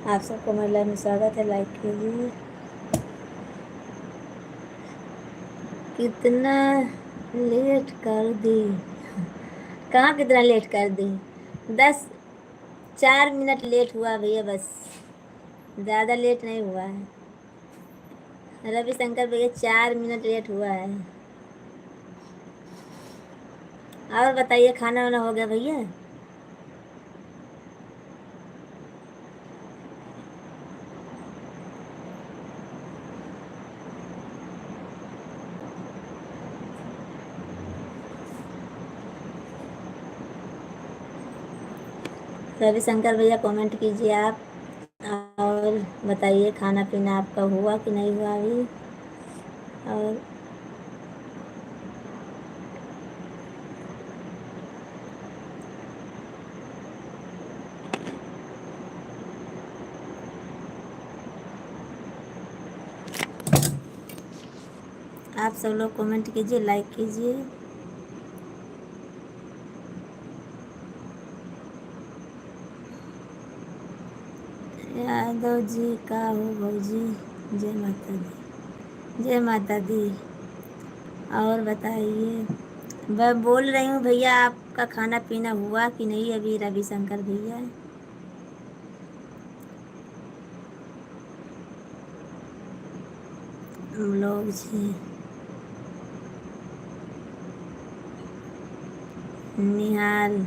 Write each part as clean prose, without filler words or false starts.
आप सबको मेरे लाइव में स्वागत है। लाइक कीजिए। कितना लेट कर दी? कहाँ कितना लेट कर दी? 4 मिनट लेट हुआ भैया, बस ज़्यादा लेट नहीं हुआ है। रविशंकर भैया 4 मिनट लेट हुआ है। और बताइए, खाना वाना हो गया भैया? रविशंकर भैया कमेंट कीजिए आप, और बताइए खाना पीना आपका हुआ कि नहीं हुआ अभी। और आप सब लोग कमेंट कीजिए, लाइक कीजिए। यादव जी का हो भौजी? जय माता दी, जय माता दी। और बताइए, मैं बोल रही हूँ भैया, आपका खाना पीना हुआ कि नहीं अभी? रविशंकर भैया हम लोग जी। निहाल,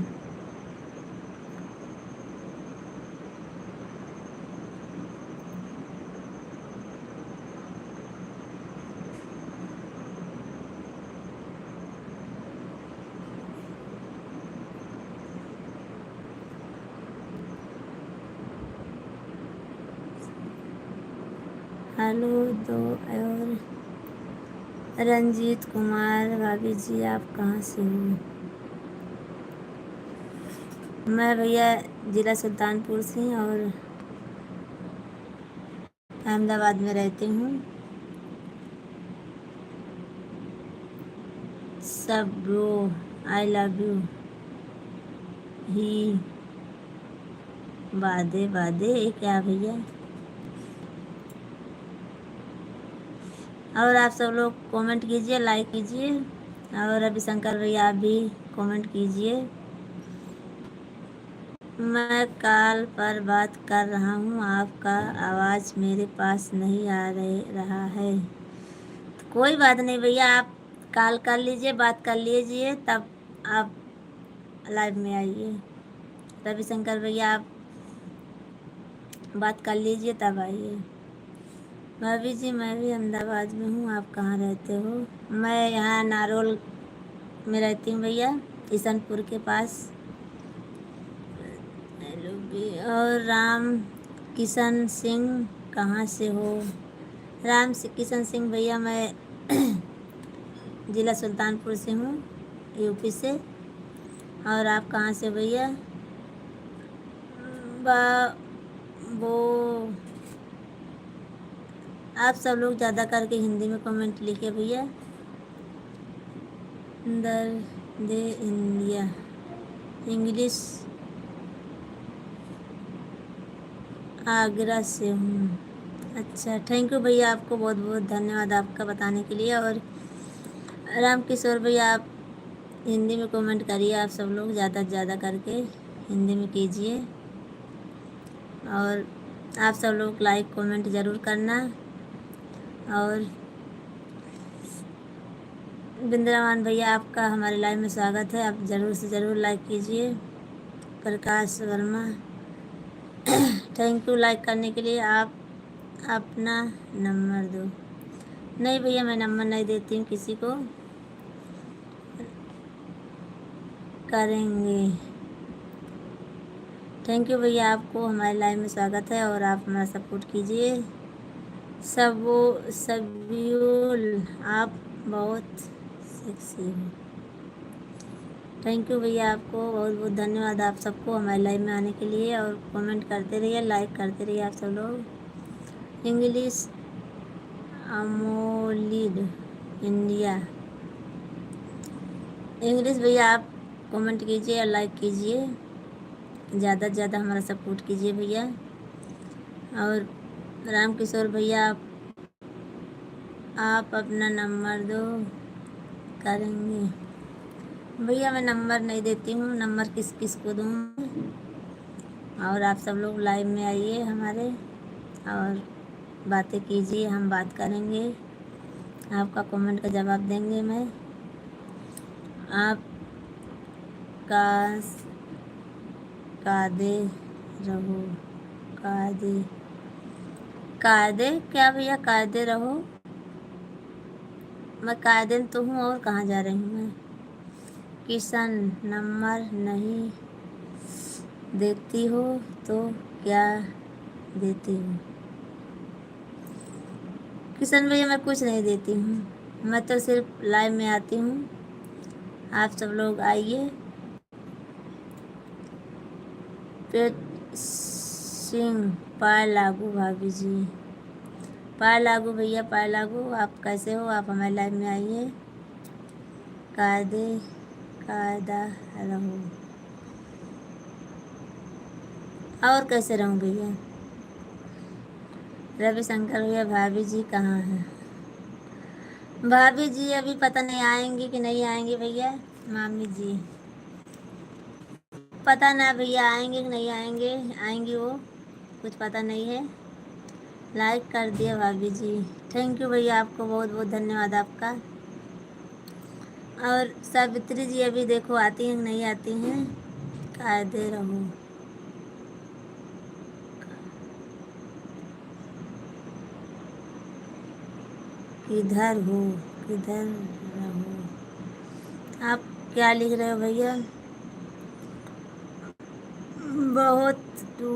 हेलो दो। और रंजीत कुमार, भाभी जी आप कहाँ से हो? मैं भैया जिला सुल्तानपुर से और अहमदाबाद में रहती हूँ। Sub bro, I love you. ही बादे बादे क्या भैया? और आप सब लोग कमेंट कीजिए, लाइक कीजिए। और रविशंकर भैया आप भी कमेंट कीजिए। मैं कॉल पर बात कर रहा हूँ, आपका आवाज़ मेरे पास नहीं रहा है। तो कोई बात नहीं भैया, आप कॉल कर लीजिए, बात कर लीजिए, तब आप लाइव में आइए। रविशंकर भैया आप बात कर लीजिए तब आइए। भाभी जी मैं भी अहमदाबाद में हूँ, आप कहाँ रहते हो? मैं यहाँ नारोल में रहती हूँ भैया, ईसनपुर के पास। और राम किशन सिंह कहाँ से हो? किशन सिंह भैया मैं जिला सुल्तानपुर से हूँ, यूपी से। और आप कहाँ से भैया? वो आप सब लोग ज़्यादा करके हिंदी में कमेंट लिखे भैया। दर्द इंडिया इंग्लिश, आगरा से हूँ। अच्छा, थैंक यू भैया, आपको बहुत बहुत धन्यवाद आपका बताने के लिए। और राम किशोर भैया आप हिंदी में कमेंट करिए, आप सब लोग ज़्यादा से ज़्यादा करके हिंदी में कीजिए। और आप सब लोग लाइक कमेंट ज़रूर करना। और बिंद्रावन भैया आपका हमारे लाइव में स्वागत है, आप ज़रूर से ज़रूर लाइक कीजिए। Prakash Verma thank you like करने के लिए। आप अपना नंबर दो। नहीं भैया, मैं नंबर नहीं देती हूँ किसी को। करेंगे। थैंक यू भैया, आपको हमारे लाइव में स्वागत है और आप हमारा सपोर्ट कीजिए। सब्यूल आप बहुत सेक्सी हो। थैंक यू भैया, आपको बहुत बहुत धन्यवाद आप सबको हमारे लाइव में आने के लिए। और कमेंट करते रहिए, लाइक करते रहिए आप सब लोग। इंग्लिश अमोलिड इंडिया, इंग्लिश भैया आप कमेंट कीजिए और लाइक कीजिए, ज़्यादा से ज़्यादा हमारा सपोर्ट कीजिए भैया। और राम किशोर भैया आप अपना नंबर दो करेंगे। भैया मैं नंबर नहीं देती हूँ, नंबर किस किस को दूँ। और आप सब लोग लाइव में आइए हमारे और बातें कीजिए, हम बात करेंगे, आपका कमेंट का जवाब देंगे। मैं आप कादे रहो, कायदे कायदे क्या भैया, कायदे रहो। मैं कायदे तो हूँ, और कहाँ जा रही हूँ मैं। किशन नंबर नहीं देती हो तो क्या देती हो। किशन भैया मैं कुछ नहीं देती हूँ, मैं तो सिर्फ लाइव में आती हूँ। आप सब लोग आइए। पेट सिंह पाय लागू भाभी जी, पाय लागू भैया, पाय लागू आप कैसे हो। आप हमारे लाइव में आइए। कायदा रहूँ, और कैसे रहूँ भैया। रविशंकर भैया भाभी जी कहाँ है। भाभी जी अभी पता नहीं आएंगी कि नहीं आएंगी भैया। मामी जी पता ना भैया, आएंगे कि नहीं आएंगे, आएंगी वो, कुछ पता नहीं है। लाइक कर दिया भाभी जी, थैंक यू भैया, आपको बहुत बहुत धन्यवाद आपका। और सावित्री जी अभी देखो आती हैं कि नहीं आती हैं। कायदे रहो, किधर हो, किधर रहो। आप क्या लिख रहे हो भैया। बहुत टू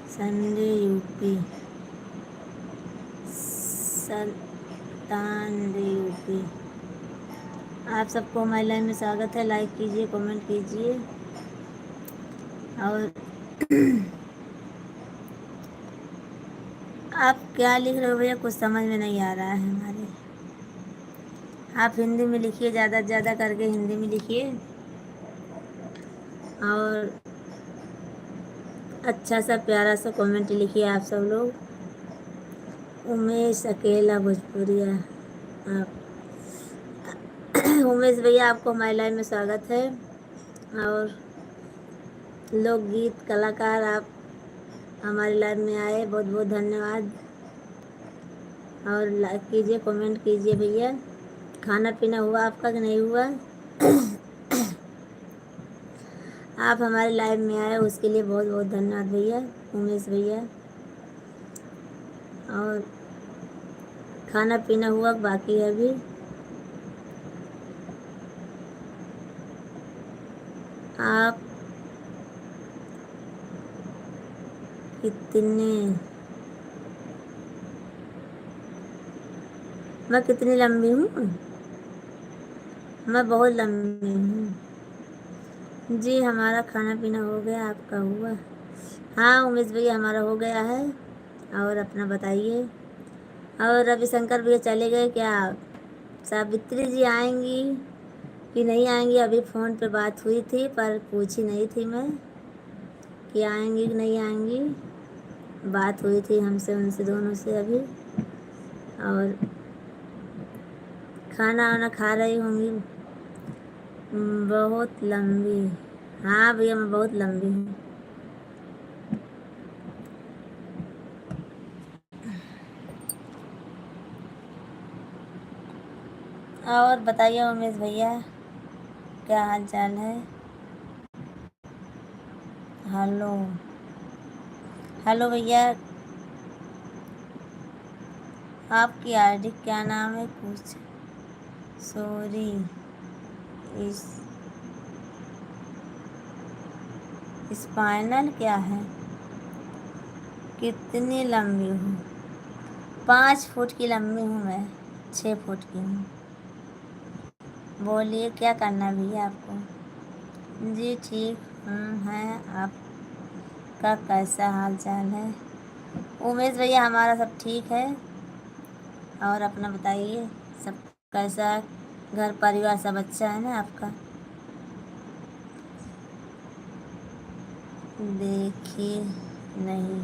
संडे यूपी, सल्तान यूपी। आप सबको हमारे लाइन में स्वागत है। लाइक कीजिए, कमेंट कीजिए। और आप क्या लिख रहे हो भैया, कुछ समझ में नहीं आ रहा है हमारे। आप हिंदी में लिखिए, ज़्यादा से ज़्यादा करके हिंदी में लिखिए। और अच्छा सा प्यारा सा कमेंट लिखिए आप सब लोग। उमेश अकेला भोजपुरिया, आप उमेश भैया आपको हमारे लाइन में स्वागत है। और लोकगीत कलाकार आप हमारे लाइन में आए, बहुत बहुत धन्यवाद। और लाइक कीजिए, कमेंट कीजिए भैया। खाना पीना हुआ आपका कि नहीं हुआ। आप हमारे लाइव में आए उसके लिए बहुत बहुत धन्यवाद भैया, उमेश भैया। और खाना पीना हुआ बाकी है अभी। आप कितने, मैं कितनी लंबी हूँ। मैं बहुत लंबी हूँ जी। हमारा खाना पीना हो गया, आपका हुआ। हाँ उमेश भैया हमारा हो गया है। और अपना बताइए। और रविशंकर भैया चले गए क्या। सावित्री जी आएंगी कि नहीं आएंगी, अभी फ़ोन पे बात हुई थी पर पूछी नहीं थी मैं कि आएंगी कि नहीं आएंगी। बात हुई थी हमसे, उनसे दोनों से अभी। और खाना वाना खा रही होंगी। बहुत लंबी, हाँ भैया मैं बहुत लंबी हूँ। और बताइए उमेश भैया, क्या हाल चाल है। हेलो, हेलो भैया। आपकी आईडी क्या नाम है कुछ। सॉरी, इस स्पाइनल क्या है। कितनी लंबी हूँ। 5 फुट की लंबी हूँ मैं, 6 फुट की हूँ। बोलिए क्या करना है भैया आपको। जी ठीक है। आपका कैसा हाल चाल है। उमेश भैया हमारा सब ठीक है। और अपना बताइए, सब कैसा है? घर परिवार सब अच्छा है ना आपका? देखिए नहीं,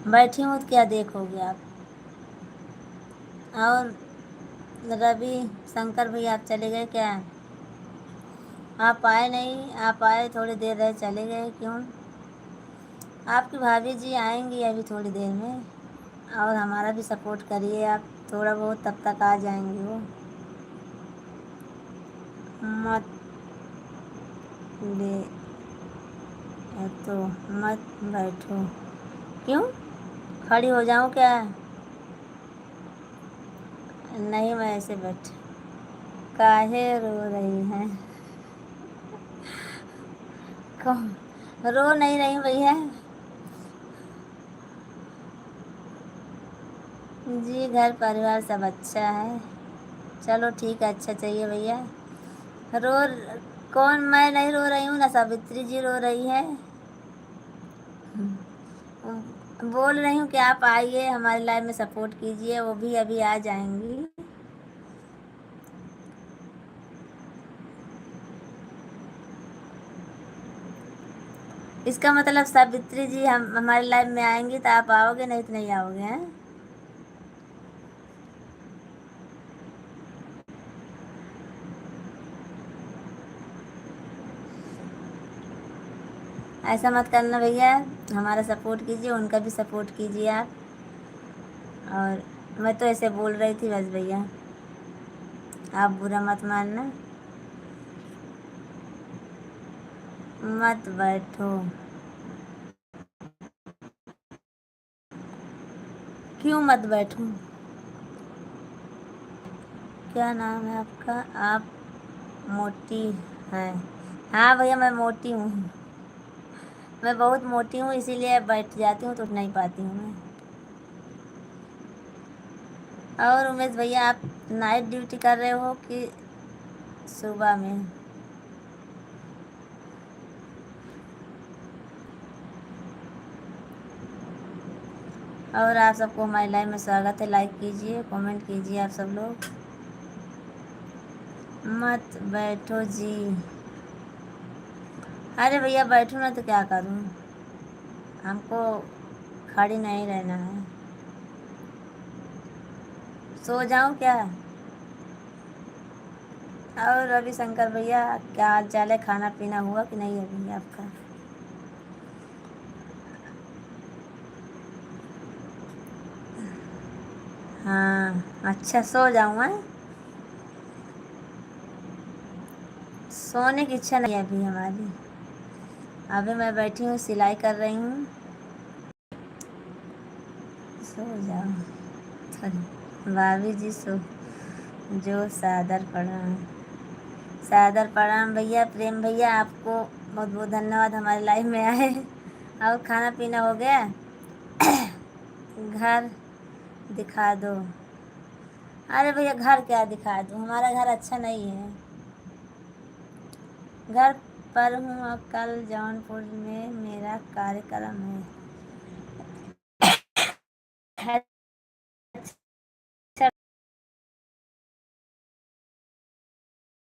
बैठी हूँ तो क्या देखोगे आप? और रवि शंकर भैया आप चले गए क्या? आप आए नहीं, आप आए थोड़ी देर रहे चले गए क्यों? आपकी भाभी जी आएंगी अभी थोड़ी देर में, और हमारा भी सपोर्ट करिए आप थोड़ा बहुत, तब तक आ जाएंगी वो। मत ले तो मत बैठो। क्यों, खड़ी हो जाऊं क्या? नहीं, मैं ऐसे बैठ। काहे रो रही हैं? कौन? रो नहीं रही भैया जी, घर परिवार सब अच्छा है। चलो ठीक है, अच्छा चाहिए भैया। रो कौन? मैं नहीं रो रही हूँ ना, सावित्री जी रो रही है। बोल रही हूँ कि आप आइए हमारी लाइफ में सपोर्ट कीजिए, वो भी अभी आ जाएंगी। इसका मतलब सावित्री जी हम हमारी लाइफ में आएंगी तो आप आओगे, नहीं तो नहीं आओगे हैं? ऐसा मत करना भैया, हमारा सपोर्ट कीजिए, उनका भी सपोर्ट कीजिए आप। और मैं तो ऐसे बोल रही थी बस भैया, आप बुरा मत मानना। मत बैठो। क्यों मत बैठूं? क्या नाम है आपका? आप मोटी हैं? हाँ भैया, मैं मोटी हूँ। मैं बहुत मोटी हूँ, इसीलिए बैठ जाती हूँ तो उठ नहीं पाती हूँ मैं। और उमेश भैया, आप नाइट ड्यूटी कर रहे हो कि सुबह में? और आप सबको हमारी लाइफ में स्वागत है, लाइक कीजिए, कमेंट कीजिए आप सब लोग। मत बैठो जी। अरे भैया बैठो ना तो क्या करूँ, हमको खड़ी नहीं रहना है। सो जाऊँ क्या? और रविशंकर भैया, क्या हाल चाल है? खाना पीना हुआ कि नहीं अभी आपका? हाँ, अच्छा सो जाऊँ मैं। सोने की इच्छा नहीं है अभी हमारी। अभी मैं बैठी हूँ, सिलाई कर रही हूँ। सो जाओ थोड़ी भाभी जी, सो जो सादर प्रणाम। सादर प्रणाम भैया, प्रेम भैया, आपको बहुत बहुत धन्यवाद हमारी लाइफ में आए। और खाना पीना हो गया? घर दिखा दो। अरे भैया घर क्या दिखा दूँ, हमारा घर अच्छा नहीं है। घर पर हूँ, और कल जौनपुर में मेरा कार्यक्रम है। अच्छा,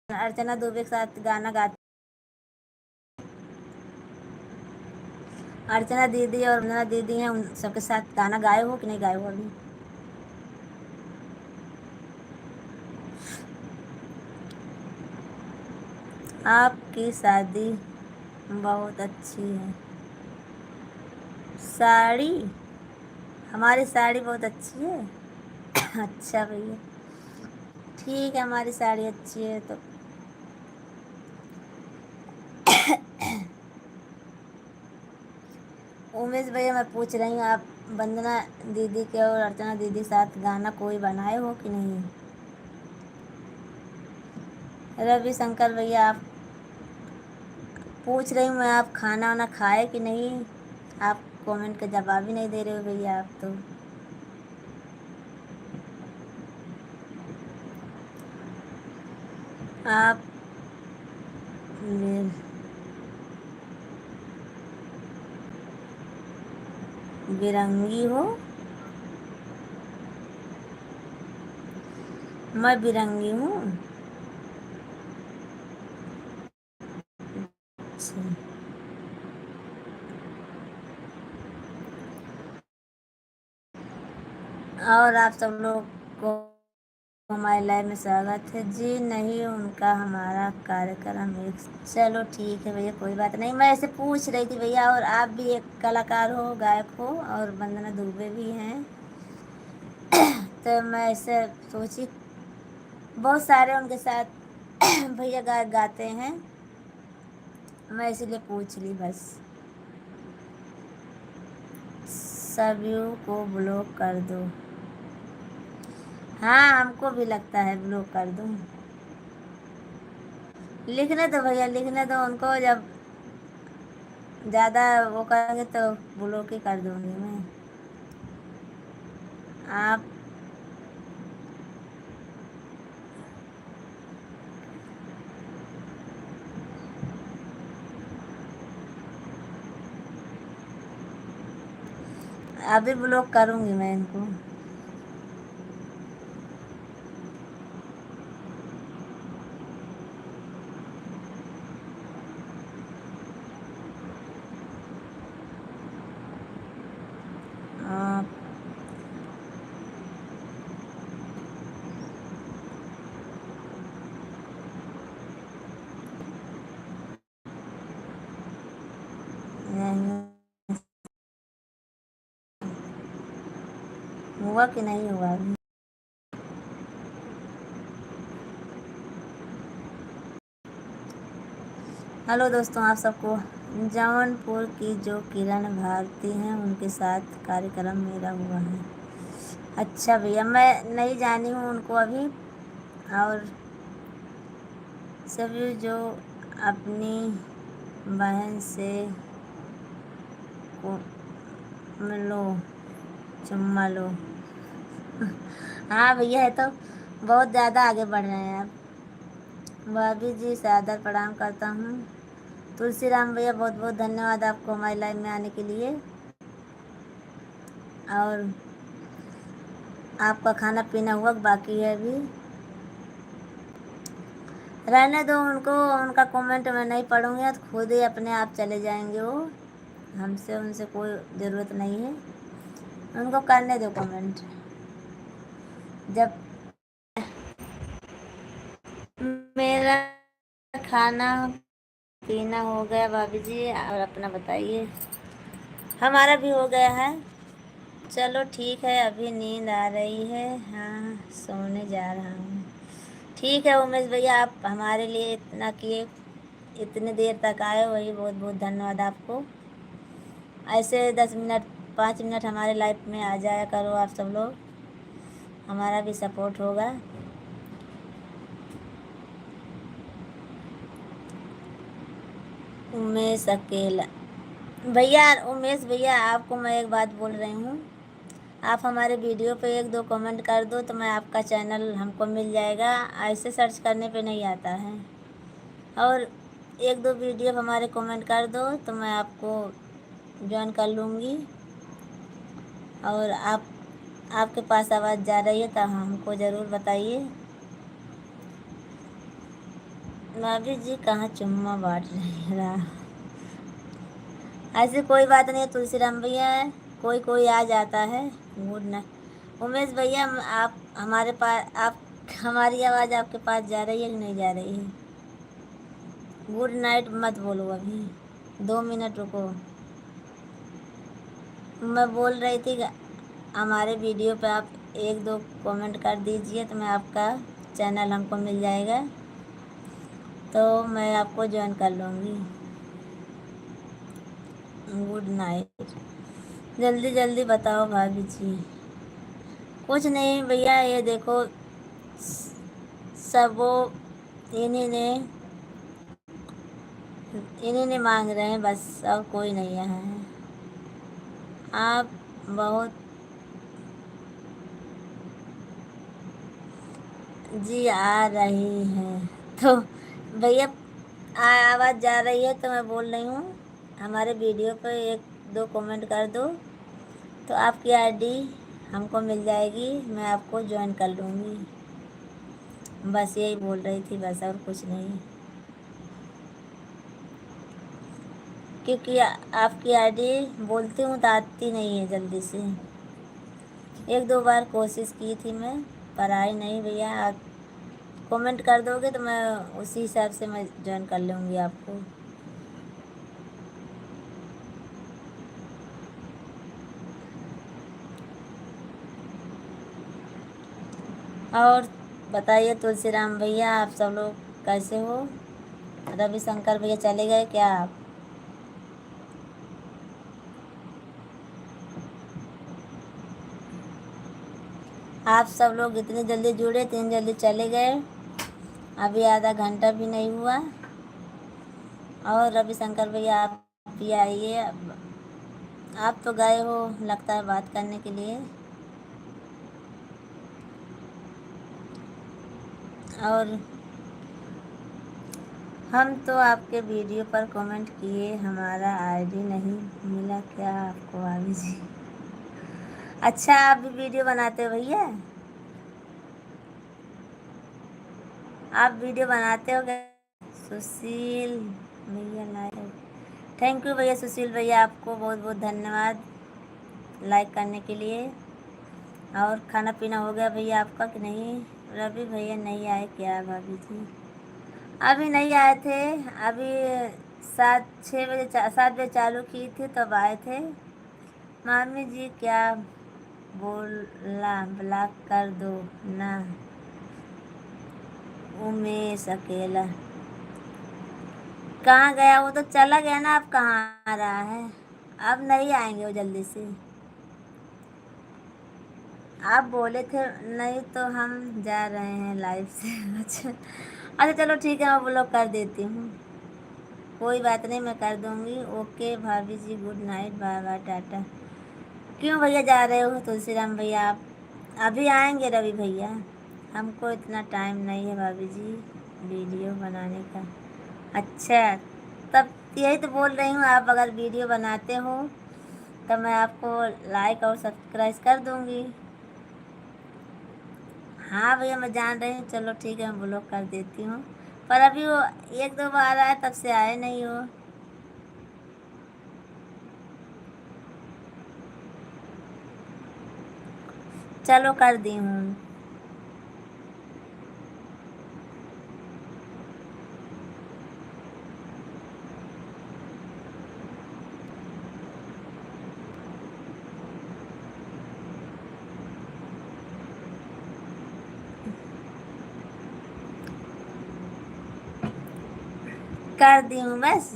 अर्चना दुबे के साथ गाना गाती। अर्चना दीदी और वंदना दीदी हैं, उन सबके साथ गाना गाए हो कि नहीं गाए हो अभी? आपकी शादी बहुत अच्छी है। साड़ी? हमारी साड़ी बहुत अच्छी है। अच्छा भैया, ठीक है, हमारी साड़ी अच्छी है तो। उमेश भैया, मैं पूछ रही हूँ, आप वंदना दीदी के और अर्चना दीदी के साथ गाना कोई बनाए हो कि नहीं? रवि शंकर भैया, आप पूछ रही हूँ मैं, आप खाना वाना खाए कि नहीं? आप कमेंट का जवाब ही नहीं दे रहे हो भैया आप तो। आप बिरंगी हो? मैं बिरंगी हूँ। अच्छा। और आप सब लोग को हमारे लाइव में स्वागत है जी। नहीं, उनका हमारा कार्यक्रम एक। चलो ठीक है भैया, कोई बात नहीं। मैं ऐसे पूछ रही थी भैया, और आप भी एक कलाकार हो, गायक हो, और वंदना दुबे भी हैं। तो मैं ऐसे सोची, बहुत सारे उनके साथ भैया गायक गाते हैं, मैं इसीलिए पूछ ली बस। सभी को ब्लॉक कर दो। हाँ, हमको भी लगता है ब्लॉक कर दूँ। लिखने दो भैया, लिखने दो उनको। जब ज़्यादा वो करेंगे तो ब्लॉक ही कर दूँगी मैं। आप अभी ब्लॉक करूँगी मैं इनको। आप नहीं, हुआ कि नहीं हुआ अभी? हेलो दोस्तों, आप सबको। जौनपुर की जो किरण भारती हैं, उनके साथ कार्यक्रम मेरा हुआ है। अच्छा भैया, मैं नहीं जानी हूँ उनको अभी। और सभी जो अपनी बहन से को मिलो, चुम्मा लो। हाँ भैया, है तो बहुत ज़्यादा आगे बढ़ रहे हैं आप। भाभी जी, सादर प्रणाम करता हूँ। तुलसी राम भैया, बहुत बहुत धन्यवाद आपको हमारी लाइफ में आने के लिए। और आपका खाना पीना हुआ बाकी है अभी? रहने दो उनको, उनका कमेंट मैं नहीं पढ़ूंगी तो खुद ही अपने आप चले जाएंगे वो। हमसे उनसे कोई ज़रूरत नहीं है। उनको करने दो कमेंट। जब मेरा खाना पीना हो गया भाभी जी, और अपना बताइए। हमारा भी हो गया है। चलो ठीक है, अभी नींद आ रही है। हाँ, सोने जा रहा हूँ। ठीक है उमेश भैया, आप हमारे लिए इतना किए, इतने देर तक आए, वही बहुत बहुत धन्यवाद आपको। ऐसे 10 मिनट, 5 मिनट हमारे लाइफ में आ जाया करो आप सब लोग, हमारा भी सपोर्ट होगा। उमेश अकेला भैया, उमेश भैया, आपको मैं एक बात बोल रही हूँ। आप हमारे वीडियो पे एक दो कमेंट कर दो तो मैं आपका चैनल हमको मिल जाएगा। ऐसे सर्च करने पे नहीं आता है। और एक दो वीडियो हमारे कमेंट कर दो तो मैं आपको ज्वाइन कर लूँगी। और आपके पास आवाज़ जा रही है तो हमको ज़रूर बताइए। भाभी जी कहाँ चुम्मा बांट रही रहा? ऐसी कोई बात नहीं है तुलसीराम भैया, कोई कोई आ जाता है। गुड नाइट उमेश भैया। आप हमारे पास, आप हमारी आवाज़ आपके पास जा रही है कि नहीं जा रही है? गुड नाइट मत बोलो अभी, 2 मिनट रुको। मैं बोल रही थी कि हमारे वीडियो पे आप एक दो कमेंट कर दीजिए तो मैं आपका चैनल हमको मिल जाएगा, तो मैं आपको ज्वाइन कर लूँगी। Good night. जल्दी जल्दी बताओ भाभी जी। कुछ नहीं भैया, ये देखो सब वो इन्हीं ने इन्हीं ने मांग रहे हैं बस, और कोई नहीं यहाँ है। आप बहुत जी आ रही हैं तो भैया, आवाज़ जा रही है तो मैं बोल रही हूँ, हमारे वीडियो पे एक दो कमेंट कर दो तो आपकी आईडी हमको मिल जाएगी, मैं आपको ज्वाइन कर लूँगी। बस यही बोल रही थी, बस और कुछ नहीं। क्योंकि आपकी आईडी बोलती हूँ तो आती नहीं है जल्दी से। एक दो बार कोशिश की थी मैं, पर आई नहीं भैया। आप कमेंट कर दोगे तो मैं उसी हिसाब से मैं ज्वाइन कर लूँगी आपको। और बताइए तुलसीराम भैया, आप सब लोग कैसे हो? रविशंकर भैया चले गए क्या आप सब लोग इतनी जल्दी जुड़े, इतनी जल्दी चले गए? अभी आधा घंटा भी नहीं हुआ। और रविशंकर भैया आप भी आइए। आप तो गए हो लगता है बात करने के लिए। और हम तो आपके वीडियो पर कमेंट किए, हमारा आईडी नहीं मिला क्या आपको भाभी जी? अच्छा, आप भी वीडियो बनाते हो भैया? आप वीडियो बनाते हो क्या? सुशील भैया लाइक, थैंक यू भैया। सुशील भैया आपको बहुत बहुत धन्यवाद लाइक करने के लिए। और खाना पीना हो गया भैया आपका कि नहीं? रवि भैया नहीं आए क्या भाभी जी? अभी नहीं आए थे। अभी 7 6 बजे 7 बजे चालू की थी तब आए थे। मामी जी क्या बोला, ब्लॉक कर दो ना उमेश अकेला। कहाँ गया? वो तो चला गया ना, अब कहाँ आ रहा है? अब नहीं आएंगे वो जल्दी से। आप बोले थे नहीं तो हम जा रहे हैं लाइव से। अच्छा अच्छा, चलो ठीक है, मैं ब्लॉक कर देती हूँ। कोई बात नहीं, मैं कर दूंगी। ओके भाभी जी, good night, bye bye, tata. क्यों भैया जा रहे हो तुलसीराम भैया आप? अभी आएंगे रवि भैया। हमको इतना टाइम नहीं है भाभी जी वीडियो बनाने का। अच्छा, तब यही तो बोल रही हूँ, आप अगर वीडियो बनाते हो तो मैं आपको लाइक और सब्सक्राइब कर दूंगी। हाँ भैया मैं जान रही हूँ, चलो ठीक है, मैं ब्लॉक कर देती हूँ। पर अभी वो एक दो बार आए, तब से आए नहीं हो। चलो कर दी हूँ। कर दी हूँ बस।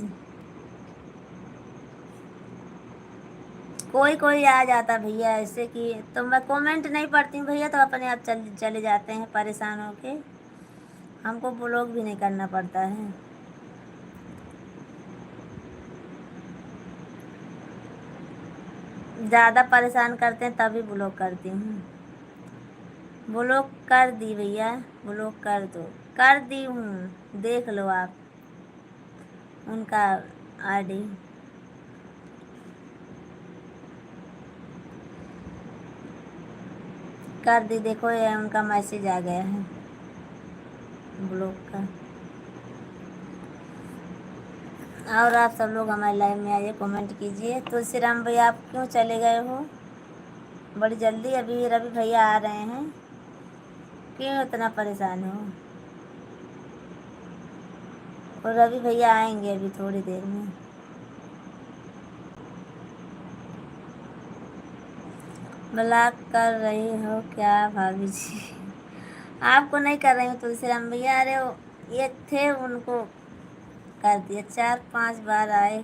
कोई कोई आ जाता भैया ऐसे कि, तो मैं कमेंट नहीं पढ़ती हूँ भैया, तो अपने आप चले जाते हैं परेशान होके। हमको ब्लॉक भी नहीं करना पड़ता है। ज़्यादा परेशान करते हैं तभी ब्लॉक करती हूँ। ब्लॉक कर दी भैया, ब्लॉक कर दो। कर दी हूँ, देख लो आप उनका आईडी। कर दी, देखो ये उनका मैसेज आ गया है ब्लॉक का। और आप सब लोग हमारे लाइव में आइए, कमेंट कीजिए। तुलसीराम भैया आप क्यों चले गए हो बड़ी जल्दी? अभी रवि भैया आ रहे हैं, क्यों इतना परेशान हो? और रवि भैया आएंगे अभी थोड़ी देर में। ब्लॉक कर रही हो क्या भाभी जी? आपको नहीं कर रही हूँ तुलसीराम भैया, अरे वो एक थे उनको कर दिया। 4 5 बार आए,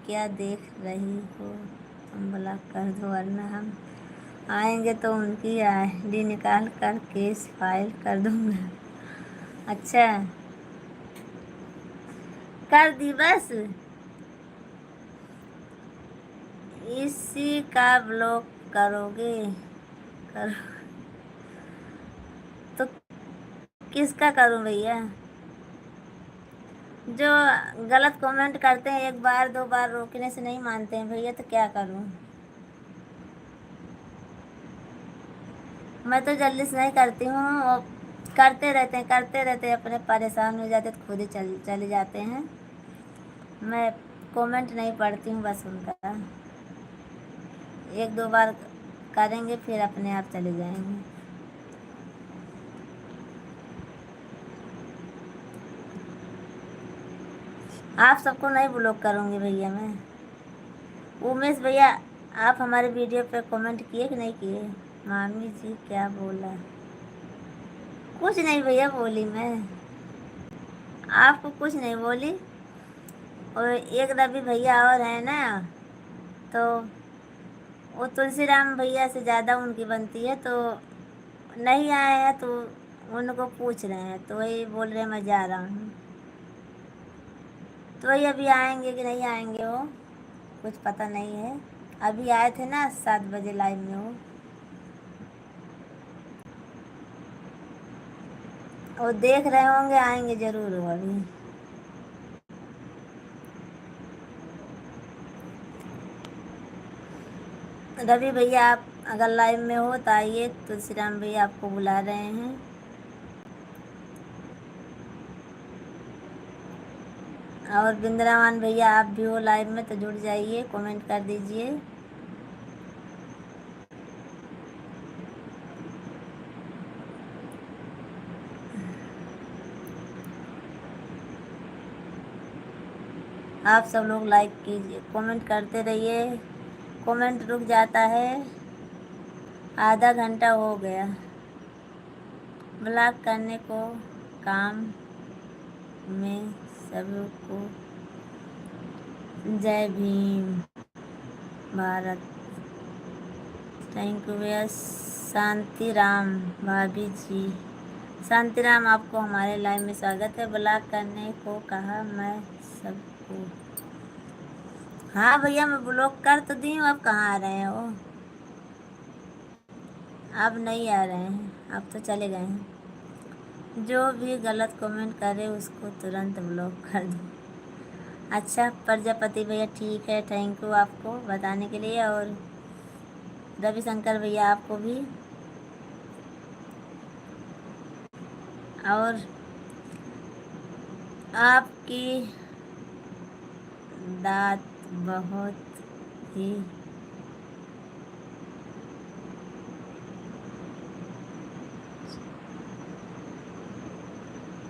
क्या देख रही हो? तुम ब्लॉक कर दो वरना हम आएंगे तो उनकी आईडी निकाल कर केस फाइल कर दूंगा। अच्छा, कर दी बस। इसी का ब्लॉक करोगे? करो तो किसका करूं भैया? जो गलत कमेंट करते हैं, एक बार दो बार रोकने से नहीं मानते हैं भैया, तो क्या करूं? मैं तो जल्दी से नहीं करती हूँ। करते रहते अपने परेशान हो जाते तो खुद ही चले जाते हैं। मैं कमेंट नहीं पढ़ती हूँ बस उनका, एक दो बार करेंगे फिर अपने आप चले जाएंगे। आप सबको नहीं ब्लॉक करूँगी भैया मैं। उमेश भैया, आप हमारे वीडियो पे कमेंट किए कि नहीं किए? मामी जी क्या बोला? कुछ नहीं भैया बोली मैं, आपको कुछ नहीं बोली। और एक रवि भैया और है ना, तो वो तुलसीराम भैया से ज़्यादा उनकी बनती है, तो नहीं आए हैं तो उनको पूछ रहे हैं, तो वही बोल रहे हैं मैं जा रहा हूँ। तो वही अभी आएंगे कि नहीं आएंगे वो कुछ पता नहीं है। अभी आए थे ना 7 बजे लाइव में वो देख रहे होंगे, आएंगे ज़रूर वो अभी। रवि भैया आप अगर लाइव में हो तो आइए, तुलसीराम भैया आपको बुला रहे हैं। और बिंद्रावन भैया आप भी हो लाइव में तो जुड़ जाइए, कमेंट कर दीजिए। आप सब लोग लाइक कीजिए, कमेंट करते रहिए। कमेंट रुक जाता है, आधा घंटा हो गया। ब्लॉक करने को काम में सबको जय भीम भारत। थैंक यू भैया। शांति राम भाभी जी, शांति राम आपको हमारे लाइव में स्वागत है। ब्लॉक करने को कहा मैं सबको। हाँ भैया मैं ब्लॉक कर तो दी हूँ, अब कहाँ आ रहे हैं वो? अब नहीं आ रहे हैं, अब तो चले गए हैं। जो भी गलत कमेंट करे उसको तुरंत ब्लॉक कर दो। अच्छा प्रजापति भैया ठीक है, थैंक यू आपको बताने के लिए। और रविशंकर भैया आपको भी। और आपकी दांत बहुत ही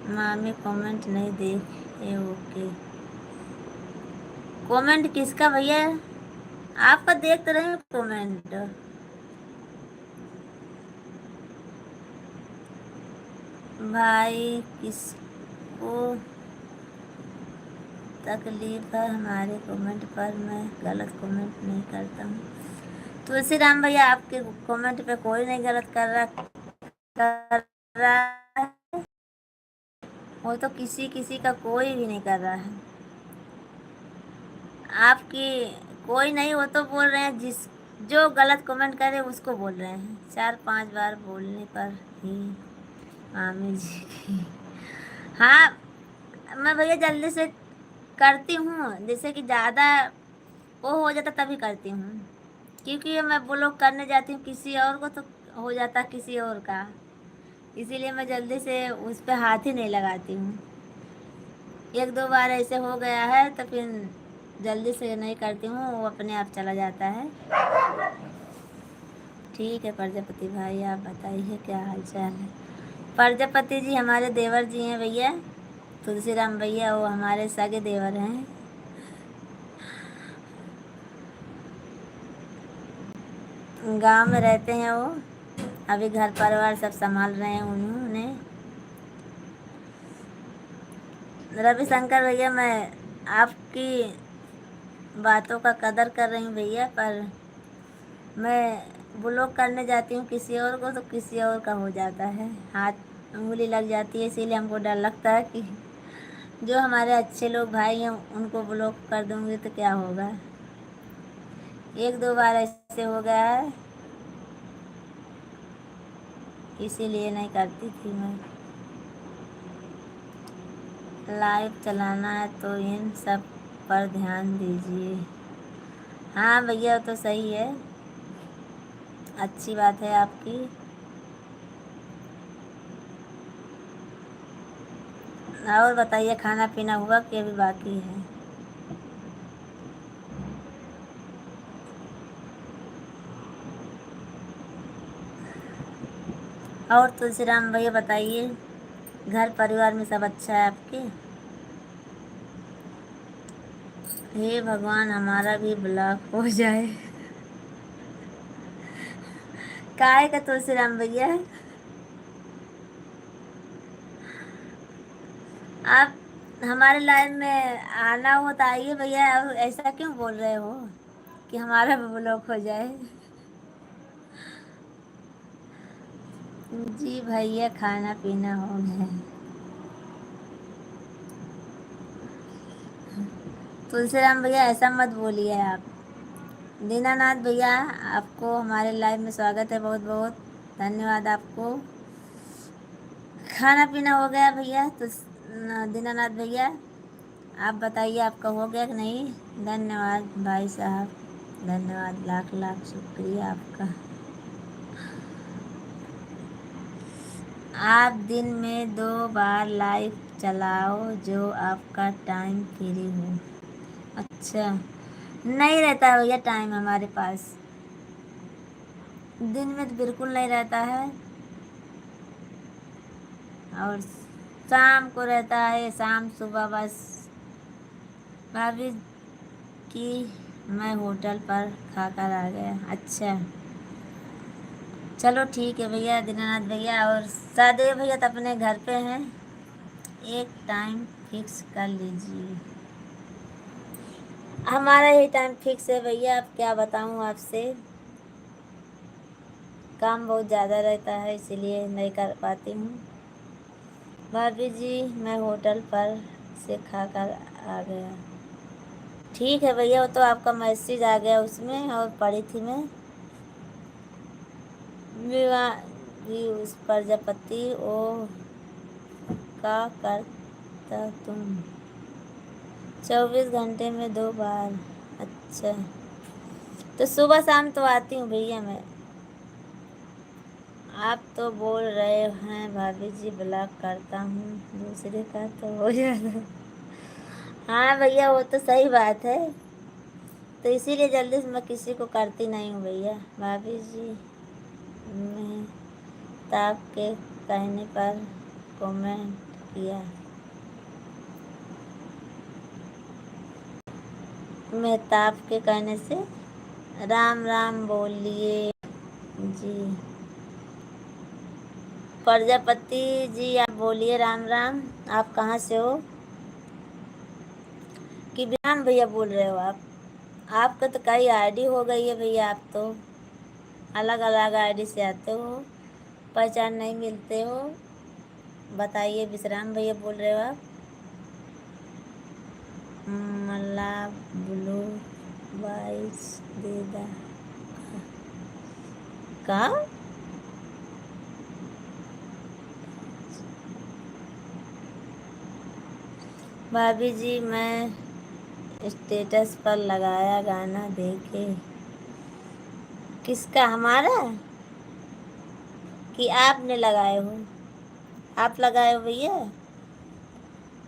मामी कमेंट नहीं देखे ओके। कमेंट किसका भैया? आपका देख तो रहे हैं कमेंट। भाई किसको तकलीफ है हमारे कमेंट पर? मैं गलत कमेंट नहीं करता हूँ। तुलसीराम भैया आपके कमेंट पे कोई नहीं गलत कर रहा है, वो तो किसी का कोई भी नहीं कर रहा है। आपकी कोई नहीं, वो तो बोल रहे हैं जो गलत कमेंट करे उसको बोल रहे हैं। 4-5 बार बोलने पर ही मामी जी की। हाँ मैं भैया जल्दी से करती हूँ, जैसे कि ज़्यादा वो हो जाता तभी करती हूँ, क्योंकि मैं वो लोग करने जाती हूँ किसी और को तो हो जाता किसी और का, इसीलिए मैं जल्दी से उस पर हाथ ही नहीं लगाती हूँ। एक दो बार ऐसे हो गया है तो फिर जल्दी से नहीं करती हूँ, वो अपने आप चला जाता है। ठीक है प्रजापति भाई, आप बताइए क्या हाल चाल है? प्रजापति जी हमारे देवर जी हैं भैया, तुलसीराम भैया वो हमारे सगे देवर हैं। गांव में रहते हैं वो, अभी घर परिवार सब संभाल रहे हैं उन्होंने। रविशंकर भैया मैं आपकी बातों का कदर कर रही हूँ भैया, पर मैं ब्लॉक करने जाती हूँ किसी और को तो किसी और का हो जाता है, हाथ उंगली लग जाती है। इसीलिए हमको डर लगता है कि जो हमारे अच्छे लोग भाई हैं उनको ब्लॉक कर दूँगी तो क्या होगा। एक दो बार ऐसे हो गया है, इसीलिए नहीं करती थी मैं। लाइव चलाना है तो इन सब पर ध्यान दीजिए। हाँ भैया तो सही है, अच्छी बात है आपकी। और बताइए, खाना पीना हुआ कि अभी बाकी है? और तुलसीराम भैया बताइए, घर परिवार में सब अच्छा है आपके? हे भगवान, हमारा भी ब्लॉक हो जाए। काहे का तुलसीराम भैया? आप हमारे लाइन में आना हो तो आइए भैया, और ऐसा क्यों बोल रहे हो कि हमारा भी ब्लॉक हो जाए? जी भैया, खाना पीना हो गया। तुलसीराम भैया, ऐसा मत बोलिए आप। दीनानाथ भैया, आपको हमारे लाइव में स्वागत है, बहुत बहुत धन्यवाद आपको। खाना पीना हो गया भैया? तो दीनानाथ भैया, आप बताइए, आपका हो गया कि नहीं? धन्यवाद भाई साहब, धन्यवाद, लाख लाख शुक्रिया आपका। आप दिन में 2 बार लाइव चलाओ जो आपका टाइम फ्री हो। अच्छा, नहीं रहता है भैया टाइम हमारे पास, दिन में तो बिल्कुल नहीं रहता है। और शाम को रहता है, शाम सुबह बस। भाभी कि मैं होटल पर खाकर आ गया। अच्छा, चलो ठीक है भैया दीनानाथ भैया। और सादे भैया तो अपने घर पे हैं, एक टाइम फिक्स कर लीजिए। हमारा ही टाइम फिक्स है भैया, अब क्या बताऊं आपसे, काम बहुत ज़्यादा रहता है इसीलिए नहीं कर पाती हूँ। भाभी जी, मैं होटल पर से खाकर आ गया। ठीक है भैया, वो तो आपका मैसेज आ गया उसमें और पढ़ी थी मैं। विवाह भी उस प्रजापति ओ का करता तुम 24 घंटे में 2 बार? अच्छा, तो सुबह शाम तो आती हूँ भैया मैं। आप तो बोल रहे हैं भाभी जी ब्लॉक करता हूँ, दूसरे का तो हो जाता। हाँ भैया, वो तो सही बात है, तो इसीलिए जल्दी से मैं किसी को करती नहीं हूँ भैया। भाभी जी, मैं ताप के कहने पर कमेंट किया। मेहताब के कहने से राम राम बोलिए जी। प्रजापति जी, आप बोलिए राम राम। आप कहाँ से हो? कि बिहान भैया बोल रहे हो आप? आपका तो कई आईडी हो गई है भैया, आप तो अलग अलग आईडी से आते हो, पहचान नहीं मिलते हो। बताइए, विश्राम भैया बोल रहे हो आप? मल्ला ब्लू वाइस देदा का? भाभी जी, मैं स्टेटस पर लगाया गाना देखे। किसका, हमारा कि आपने लगाए हो? आप लगाए हो भैया?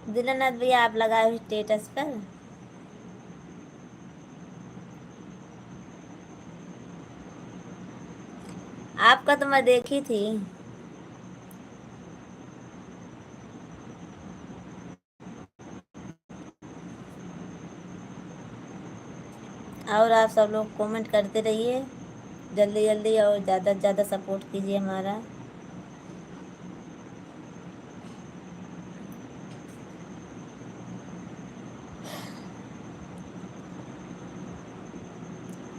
दीनानाथ भैया, आप लगाए हो स्टेटस पर? आपका तो मैं देखी थी। और आप सब लोग कमेंट करते रहिए जल्दी जल्दी, और ज़्यादा से ज़्यादा सपोर्ट कीजिए हमारा।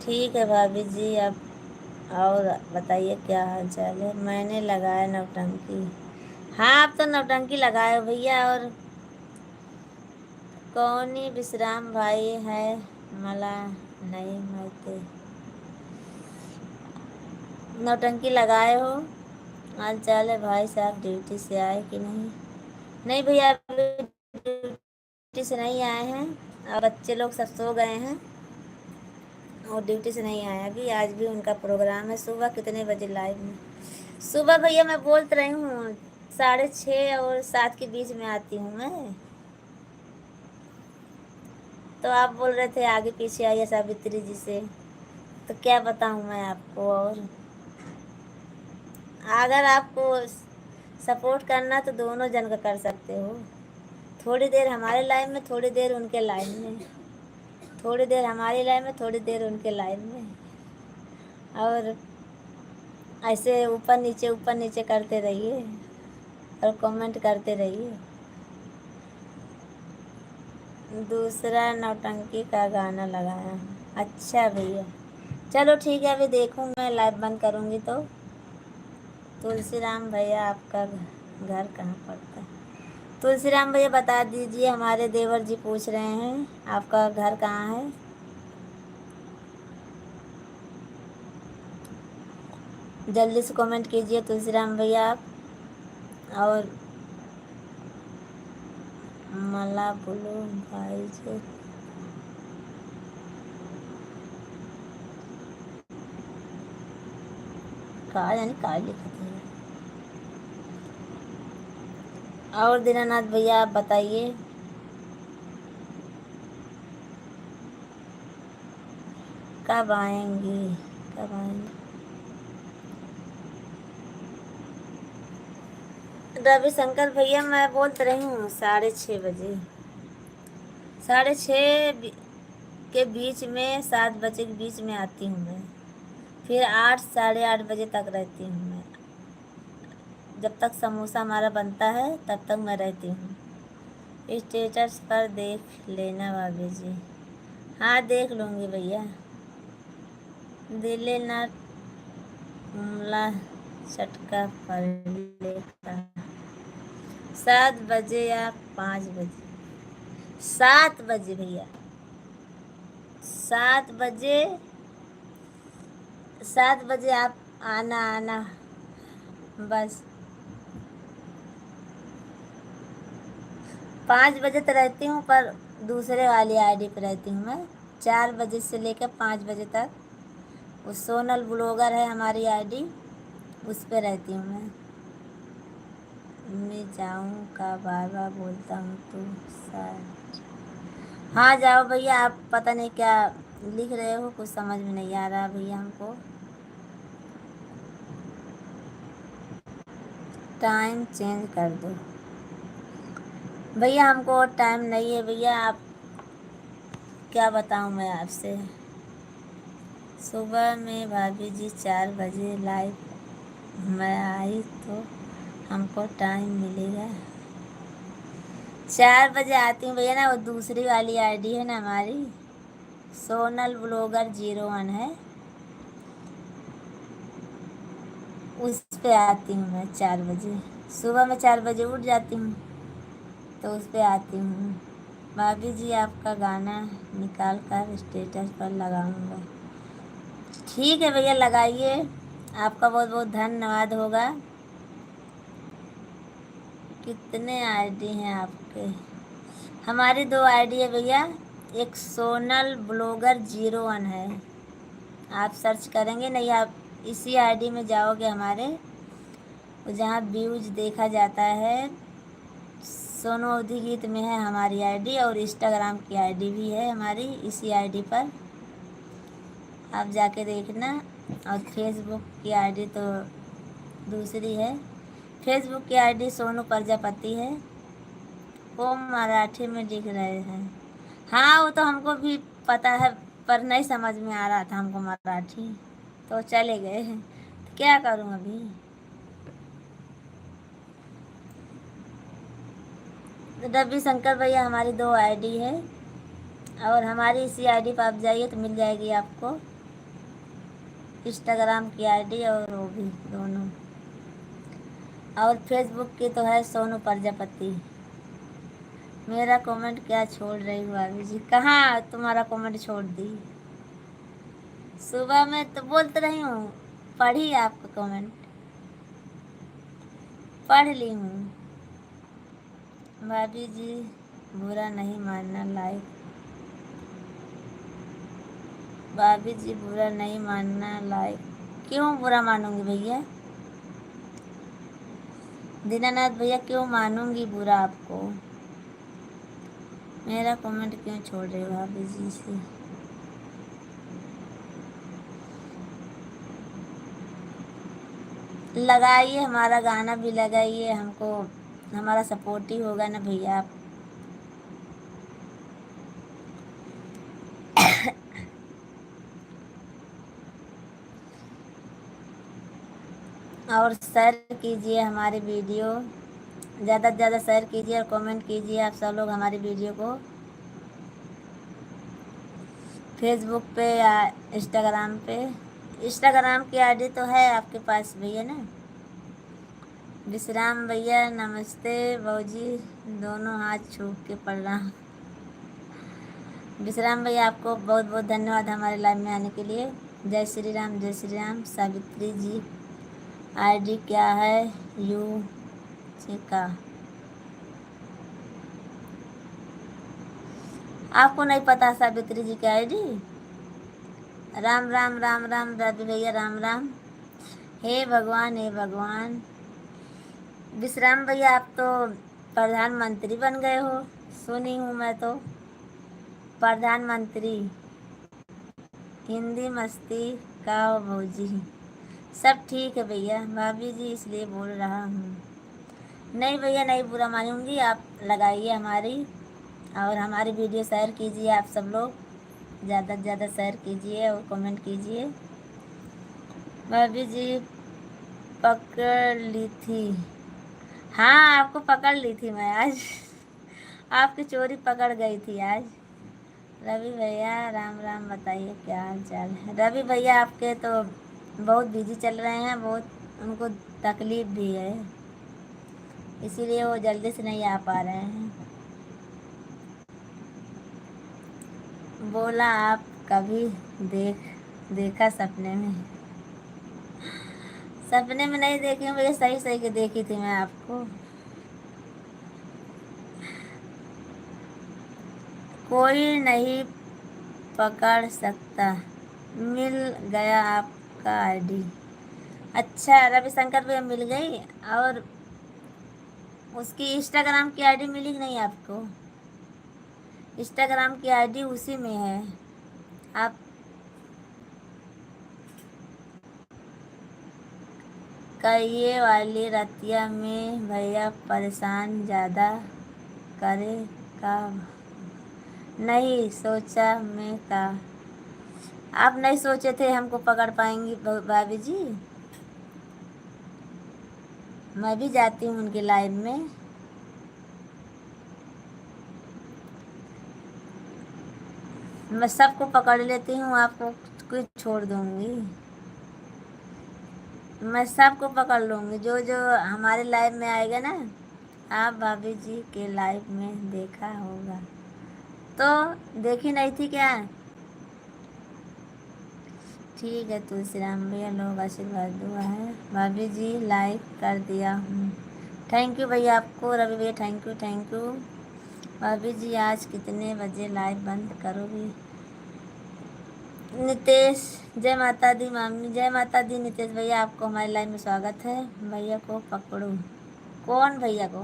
ठीक है भाभी जी, अब और बताइए क्या हाल चाल है? मैंने लगाया नौटंकी। हाँ, आप तो नौटंकी लगाए हो भैया। और कौनी विश्राम भाई है, मला नहीं मारते। नौटंकी लगाए हो? हाल चाल है भाई साहब, ड्यूटी से आए कि नहीं? नहीं भैया, अभी ड्यूटी से नहीं आए हैं, और बच्चे लोग सब सो गए हैं और ड्यूटी से नहीं आए अभी। आज भी उनका प्रोग्राम है सुबह। कितने बजे लाइव में? सुबह भैया मैं बोल तो रही हूँ 6:30 और 7 के बीच में आती हूँ मैं। तो आप बोल रहे थे आगे पीछे आइए सावित्री जी से, तो क्या बताऊँ मैं आपको। और अगर आपको सपोर्ट करना तो दोनों जन का कर सकते हो। थोड़ी देर हमारे लाइन में, थोड़ी देर उनके लाइन में, थोड़ी देर हमारी लाइन में, थोड़ी देर उनके लाइन में, और ऐसे ऊपर नीचे करते रहिए और कमेंट करते रहिए। दूसरा नौटंकी का गाना लगाया। अच्छा भैया, चलो ठीक है, अभी देखूँ मैं लाइव बंद करूँगी तो। तुलसीराम भैया आपका घर कहाँ पड़ता है? तुलसीराम भैया बता दीजिए, हमारे देवर जी पूछ रहे हैं आपका घर कहाँ है। जल्दी से कमेंट कीजिए तुलसीराम भैया आप। और मला बोलो भाई जी, कहा यानी काय लिखते हैं। और दीनानाथ भैया आप बताइए। कब आएंगे, कब आएंगे? रविशंकर भैया मैं बोल तो रही हूँ 6:30 बजे, 6:30 के बीच में, 7 बजे के बीच में आती हूँ मैं। फिर 8 8:30 बजे तक रहती हूँ मैं। जब तक समोसा हमारा बनता है तब तक मैं रहती हूँ। स्टेटस पर देख लेना भाभी जी। हाँ देख लूँगी भैया। दिले ना हमला चटका पर लेता। 7 बजे या 5 बजे? 7 बजे भैया, 7 बजे, 7 बजे आप आना आना बस। 5 बजे तो रहती हूँ, पर दूसरे वाली आईडी पे रहती हूँ मैं। 4 बजे से लेकर 5 बजे तक। वो सोनल ब्लॉगर है हमारी आईडी, उस पे रहती हूँ मैं जाऊँ का बार बार बोलता हूँ तो सर। हाँ जाओ भैया, आप पता नहीं क्या लिख रहे हो, कुछ समझ में नहीं आ रहा भैया हमको। टाइम चेंज कर दो भैया, हमको और टाइम नहीं है भैया। आप क्या बताऊँ मैं आपसे। सुबह में भाभी जी 4 बजे लाइव मैं आई तो हमको टाइम मिलेगा। 4 बजे आती हूँ भैया ना, वो दूसरी वाली आईडी है ना हमारी, सोनल ब्लॉगर 01 है, उस पे आती हूँ मैं 4 बजे। सुबह में 4 बजे उठ जाती हूँ तो उस पे आती हूँ। भाभी जी आपका गाना निकाल कर स्टेटस पर लगाऊंगा। ठीक है भैया, लगाइए, आपका बहुत बहुत धन्यवाद होगा। कितने आईडी हैं आपके? हमारी 2 आईडी है भैया, एक सोनल ब्लॉगर 01 है। आप सर्च करेंगे नहीं, आप इसी आईडी में जाओगे हमारे, जहाँ व्यूज देखा जाता है, सोनू अवधी गीत में है हमारी आईडी, और इंस्टाग्राम की आईडी भी है हमारी इसी आईडी पर, आप जाके देखना। और फेसबुक की आईडी तो दूसरी है। फेसबुक की आईडी सोनू प्रजापति है। वो मराठी में लिख रहे हैं। हाँ वो तो हमको भी पता है, पर नहीं समझ में आ रहा था हमको मराठी, तो चले गए। तो क्या करूँ अभी। रवि शंकर भैया हमारी 2 आईडी है, और हमारी इसी आईडी पर आप जाइए तो मिल जाएगी आपको, इंस्टाग्राम की आईडी और वो भी दोनों। और फेसबुक की तो है सोनू प्रजापति। मेरा कमेंट क्या छोड़ रही हो भाभी जी? कहाँ तुम्हारा कमेंट छोड़ दी? सुबह में तो बोलते रही हूँ, पढ़ी आपका कमेंट, पढ़ ली हूँ। भाभी जी बुरा नहीं मानना लाइक, भाभी जी बुरा नहीं मानना लाइक। क्यों बुरा मानूंगी भैया? दीनानाथ भैया क्यों मानूंगी बुरा आपको, मेरा कमेंट क्यों छोड़ रहे हो भाभी जी से। लगाइए, हमारा गाना भी लगाइए, हमको हमारा सपोर्ट ही होगा ना भैया आप। और शेयर कीजिए हमारे वीडियो, ज़्यादा से ज़्यादा शेयर कीजिए और कमेंट कीजिए आप सब लोग हमारी वीडियो को, फेसबुक पे या इंस्टाग्राम पे। इंस्टाग्राम की आईडी तो है आपके पास भैया ना। विश्राम भैया नमस्ते भाजी, दोनों हाथ छू के प्रणाम। विश्राम भैया आपको बहुत बहुत धन्यवाद हमारे लाइव में आने के लिए। जय श्री राम, जय श्री राम। सावित्री जी आईडी क्या है यू का, आपको नहीं पता सावित्री जी की आईडी। राम राम राम राम रवि भैया राम राम। हे भगवान, हे भगवान। विश्राम भैया आप तो प्रधानमंत्री बन गए हो, सुनी हूँ मैं तो। प्रधानमंत्री हिंदी मस्ती का भौजी, सब ठीक है भैया, भाभी जी इसलिए बोल रहा हूँ। नहीं भैया नहीं बुरा मानूंगी, आप लगाइए हमारी और हमारी वीडियो शेयर कीजिए आप सब लोग, ज़्यादा से ज़्यादा शेयर कीजिए और कमेंट कीजिए। भाभी जी पकड़ ली थी, हाँ आपको पकड़ ली थी मैं आज। आपकी चोरी पकड़ गई थी आज। रवि भैया राम राम, बताइए क्या हाल चाल है। रवि भैया आपके तो बहुत बिजी चल रहे हैं, बहुत उनको तकलीफ भी है, इसीलिए वो जल्दी से नहीं आ पा रहे हैं। बोला आप कभी देखा सपने में, सपने में नहीं देखी हूँ भैया, सही सही के देखी थी मैं आपको। कोई नहीं पकड़ सकता, मिल गया आपका आईडी। अच्छा रविशंकर भैया मिल गई, और उसकी इंस्टाग्राम की आईडी मिली कि नहीं आपको। इंस्टाग्राम की आईडी उसी में है आप। कहिए वाली रतिया में भैया परेशान ज़्यादा करे का, नहीं सोचा मैं का, आप नहीं सोचे थे हमको पकड़ पाएंगी भाभी जी। मैं भी जाती हूँ उनके लाइन में। मैं सबको पकड़ लेती हूँ, आपको कुछ छोड़ दूँगी। मैं सबको पकड़ लूँगी, जो जो हमारे लाइव में आएगा ना। आप भाभी जी के लाइव में देखा होगा, तो देखी नहीं थी क्या। ठीक है तुलसीराम भैया, लोग आशीर्वाद दुआ है। भाभी जी लाइक कर दिया हूँ, थैंक यू भैया आपको। रवि भैया थैंक यू थैंक यू। भाभी जी आज कितने बजे लाइव बंद करोगी। नितेश जय माता दी, मामी जय माता दी। नितेश भैया आपको हमारे लाइव में स्वागत है। भैया को पकड़ो, कौन भैया को।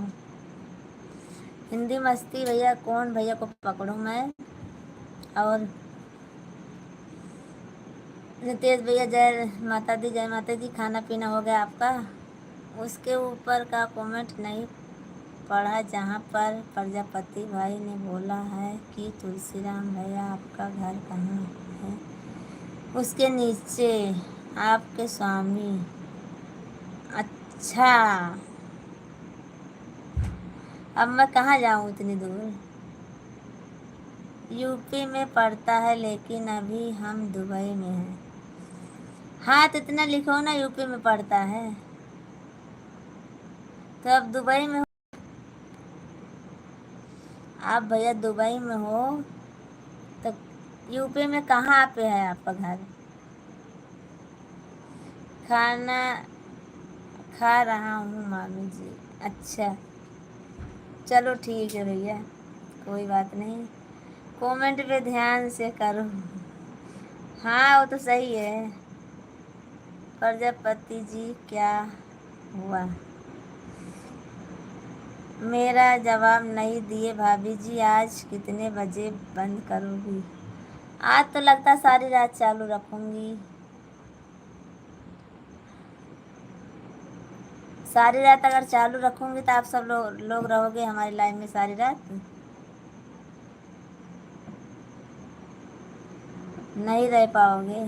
हिंदी मस्ती भैया, कौन भैया को पकड़ूं मैं। और नितेश भैया जय माता दी, जय माता दी। खाना पीना हो गया आपका। उसके ऊपर का कमेंट नहीं पढ़ा जहाँ पर प्रजापति भाई ने बोला है कि तुलसीराम भैया आपका घर कहाँ है। उसके नीचे आपके स्वामी। अच्छा, अब मैं कहाँ जाऊँ इतनी दूर। यूपी में पड़ता है लेकिन अभी हम दुबई में हैं। हाँ तो इतना लिखो ना, यूपी में पड़ता है तो अब दुबई में हो। आप भैया दुबई में हो तो यूपी में कहाँ पे है आपका घर। खाना खा रहा हूँ मामी जी। अच्छा चलो ठीक है भैया, कोई बात नहीं, कमेंट पे ध्यान से करो। हाँ वो तो सही है। प्रजापति जी क्या हुआ। मेरा जवाब नहीं दिए भाभी जी, आज कितने बजे बंद करोगी? आज तो लगता है सारी रात चालू रखूंगी। सारी रात अगर चालू रखूंगी तो आप सब लोग रहोगे हमारी लाइफ में सारी रात? नहीं रह पाओगे।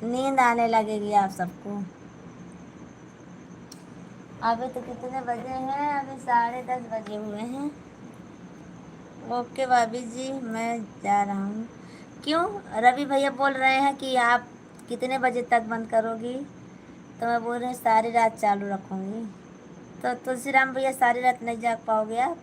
नींद आने लगेगी आप सबको। अभी तो कितने बजे हैं? अभी 10:30 बजे हुए हैं। ओके भाभी जी, मैं जा रहा हूँ। क्यों? रवि भैया बोल रहे हैं कि आप कितने बजे तक बंद करोगी, तो मैं बोल रही हूँ सारी रात चालू रखूँगी। तो तुलसीराम भैया सारी रात नहीं जाग पाओगे आप?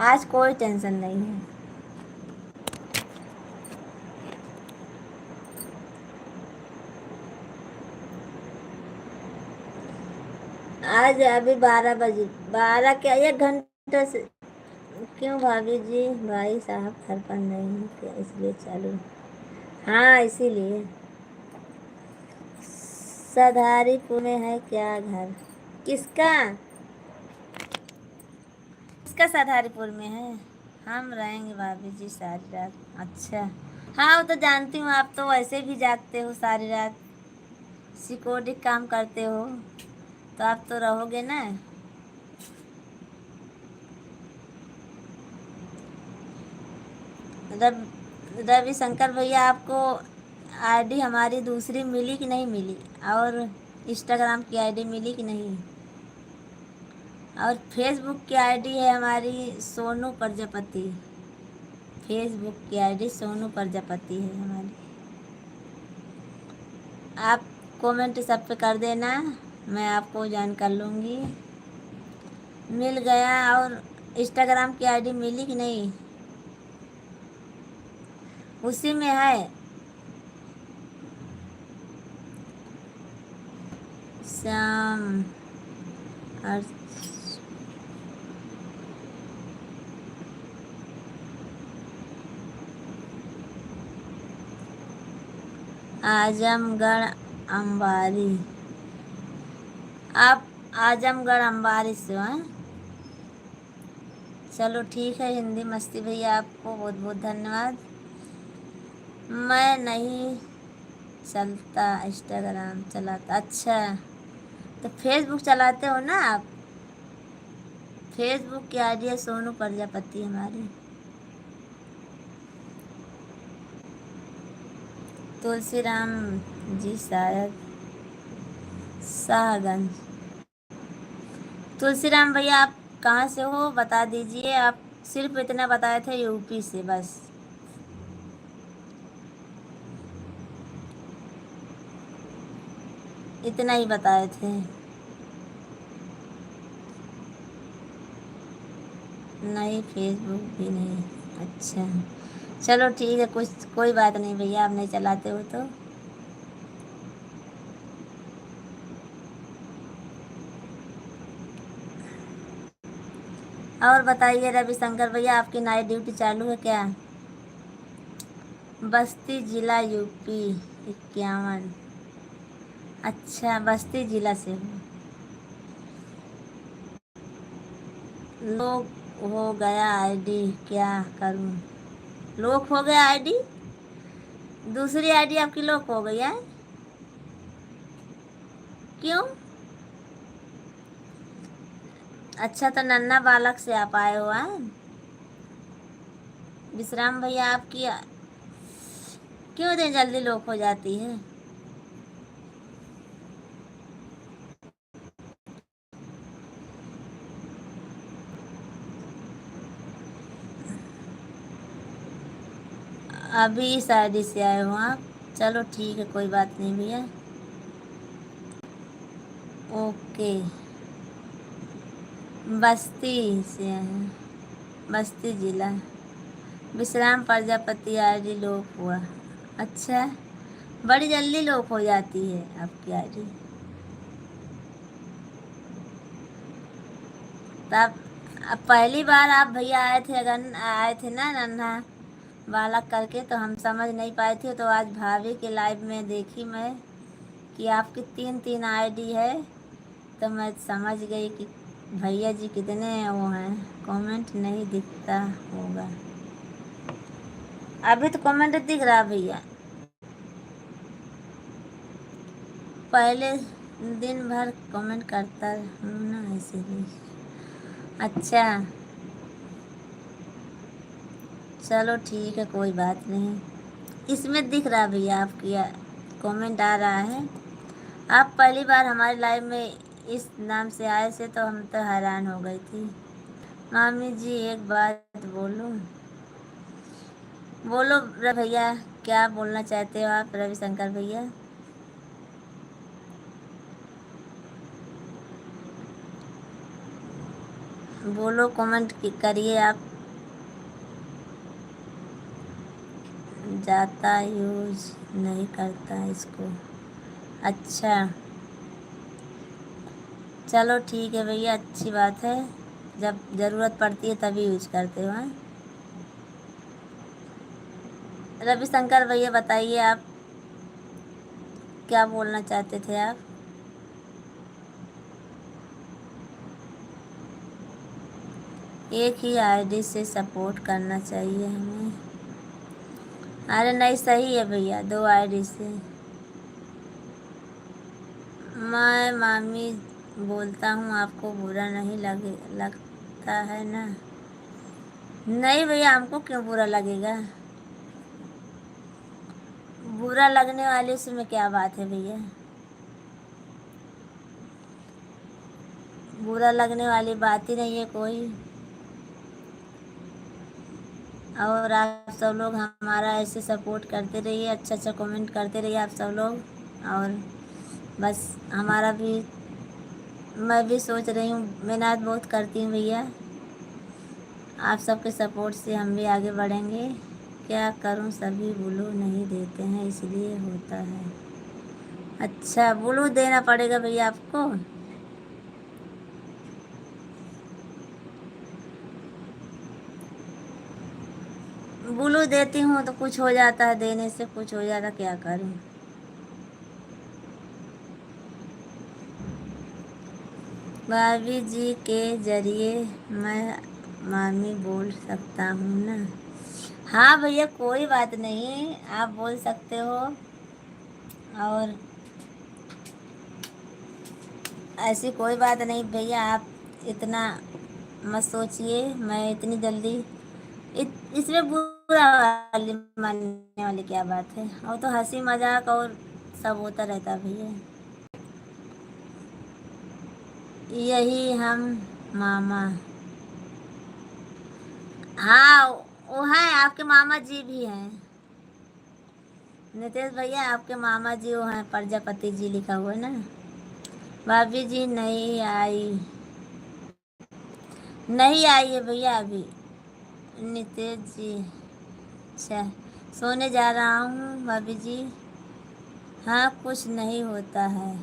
आज कोई टेंशन नहीं है। आज अभी 12 बजे, 12 क्या 1 घंटे से। क्यों भाभी जी? भाई साहब घर पर नहीं है क्या, इसलिए चालू? हाँ इसीलिए। सधारीपुर में है क्या घर? किसका? किसका सधारीपुर में है? हम रहेंगे भाभी जी सारी रात। अच्छा। हाँ वो तो जानती हूँ, आप तो वैसे भी जागते हो सारी रात, सिक्योरिटी काम करते हो, तो आप तो रहोगे ना। रब रविशंकर भैया, आपको आईडी हमारी दूसरी मिली कि नहीं मिली? और इंस्टाग्राम की आईडी मिली कि नहीं? और फेसबुक की आईडी है हमारी सोनू प्रजापति। फेसबुक की आईडी सोनू प्रजापति है हमारी। आप कमेंट सब पे कर देना, मैं आपको ज्वाइन कर लूँगी। मिल गया। और इंस्टाग्राम की आईडी मिली कि नहीं? उसी में है। श्याम और आजमगढ़ अंबारी। आप आजमगढ़ अंबारी से हैं? चलो ठीक है। हिंदी मस्ती भैया, आपको बहुत बहुत धन्यवाद। मैं नहीं चलता इंस्टाग्राम चलाता। अच्छा, तो फेसबुक चलाते हो ना आप? फेसबुक की आईडी है सोनू प्रजापति हमारी। तुलसीराम जी शायद शाहगंज। तुलसीराम भैया, आप कहाँ से हो बता दीजिए। आप सिर्फ इतना बताए थे यूपी से बस। इतना ही बताए थे। नहीं फेसबुक भी नहीं। अच्छा, चलो ठीक है, कुछ कोई बात नहीं भैया, आप नहीं चलाते हो तो। और बताइए रविशंकर भैया, आपकी नाइट ड्यूटी चालू है क्या? बस्ती जिला यूपी 51। अच्छा, बस्ती जिला से हो। लोग हो गया आईडी, क्या करूं? लॉक हो गया आईडी? दूसरी आईडी आपकी लॉक हो गई है? क्यों? अच्छा, तो नन्ना बालक से आप आए हो हैं? विश्राम भैया, आपकी क्यों इतनी जल्दी लॉक हो जाती है? अभी इस आईडी से आए हो आप? चलो ठीक है, कोई बात नहीं भैया। ओके। बस्ती से हैं। बस्ती जिला। विश्राम प्रजापति आईडी लॉक हुआ। अच्छा, बड़ी जल्दी लॉक हो जाती है आपकी आईडी। तब अब पहली बार आप भैया आए थे, अगर आए थे ना नन्हा, बालक करके, तो हम समझ नहीं पाए थे। तो आज भाभी के लाइव में देखी मैं कि आपकी 3 आईडी है, तो मैं समझ गई कि भैया जी कितने वो हैं। कमेंट नहीं दिखता होगा, अभी तो कमेंट दिख रहा भैया, पहले दिन भर कमेंट करता हूँ ना इसीलिए। अच्छा चलो ठीक है, कोई बात नहीं। इसमें दिख रहा भैया आपकी कमेंट आ रहा है। आप पहली बार हमारे लाइव में इस नाम से आए थे तो हम तो हैरान हो गई थी। मामी जी एक बात बोलूं? बोलो भैया, क्या बोलना चाहते हो आप रविशंकर भैया? बोलो, कमेंट करिए आप। जाता यूज नहीं करता इसको। अच्छा चलो ठीक है भैया, अच्छी बात है। जब ज़रूरत पड़ती है तभी यूज करते हो। हैं रविशंकर भैया, बताइए आप क्या बोलना चाहते थे आप? एक ही आईडी से सपोर्ट करना चाहिए हमें। अरे नहीं, सही है भैया, 2 आईडी से। मैं मामी बोलता हूँ, आपको बुरा नहीं लगता है ना? नहीं भैया, हमको क्यों बुरा लगेगा? बुरा लगने वाले उसमें क्या बात है भैया? बुरा लगने वाली बात ही नहीं है कोई। और आप सब लोग हमारा ऐसे सपोर्ट करते रहिए, अच्छा अच्छा कमेंट करते रहिए आप सब लोग। और बस हमारा भी, मैं भी सोच रही हूँ, मेहनत बहुत करती हूँ भैया। आप सबके सपोर्ट से हम भी आगे बढ़ेंगे। क्या करूँ, सभी ब्लू नहीं देते हैं इसलिए होता है। अच्छा, ब्लू देना पड़ेगा भैया आपको? ब्लू देती हूँ तो कुछ हो जाता है, देने से कुछ हो जाता, क्या करूँ? भाभी जी के जरिए मैं मामी बोल सकता हूँ ना? हाँ भैया, कोई बात नहीं, आप बोल सकते हो। और ऐसी कोई बात नहीं भैया, आप इतना मत सोचिए। मैं इतनी जल्दी इसमें बुरा वाली मानने वाली क्या बात है? और तो हंसी मजाक और सब होता रहता है भैया। यही हम मामा। हाँ, वो है, आपके मामा जी भी हैं। नितेश भैया, आपके मामा जी वो हैं, प्रजापति जी लिखा हुआ है ना? भाभी जी नहीं आई, नहीं आई है भैया अभी। नितेश जी, अच्छा, सोने जा रहा हूँ भाभी जी। हाँ, कुछ नहीं होता है,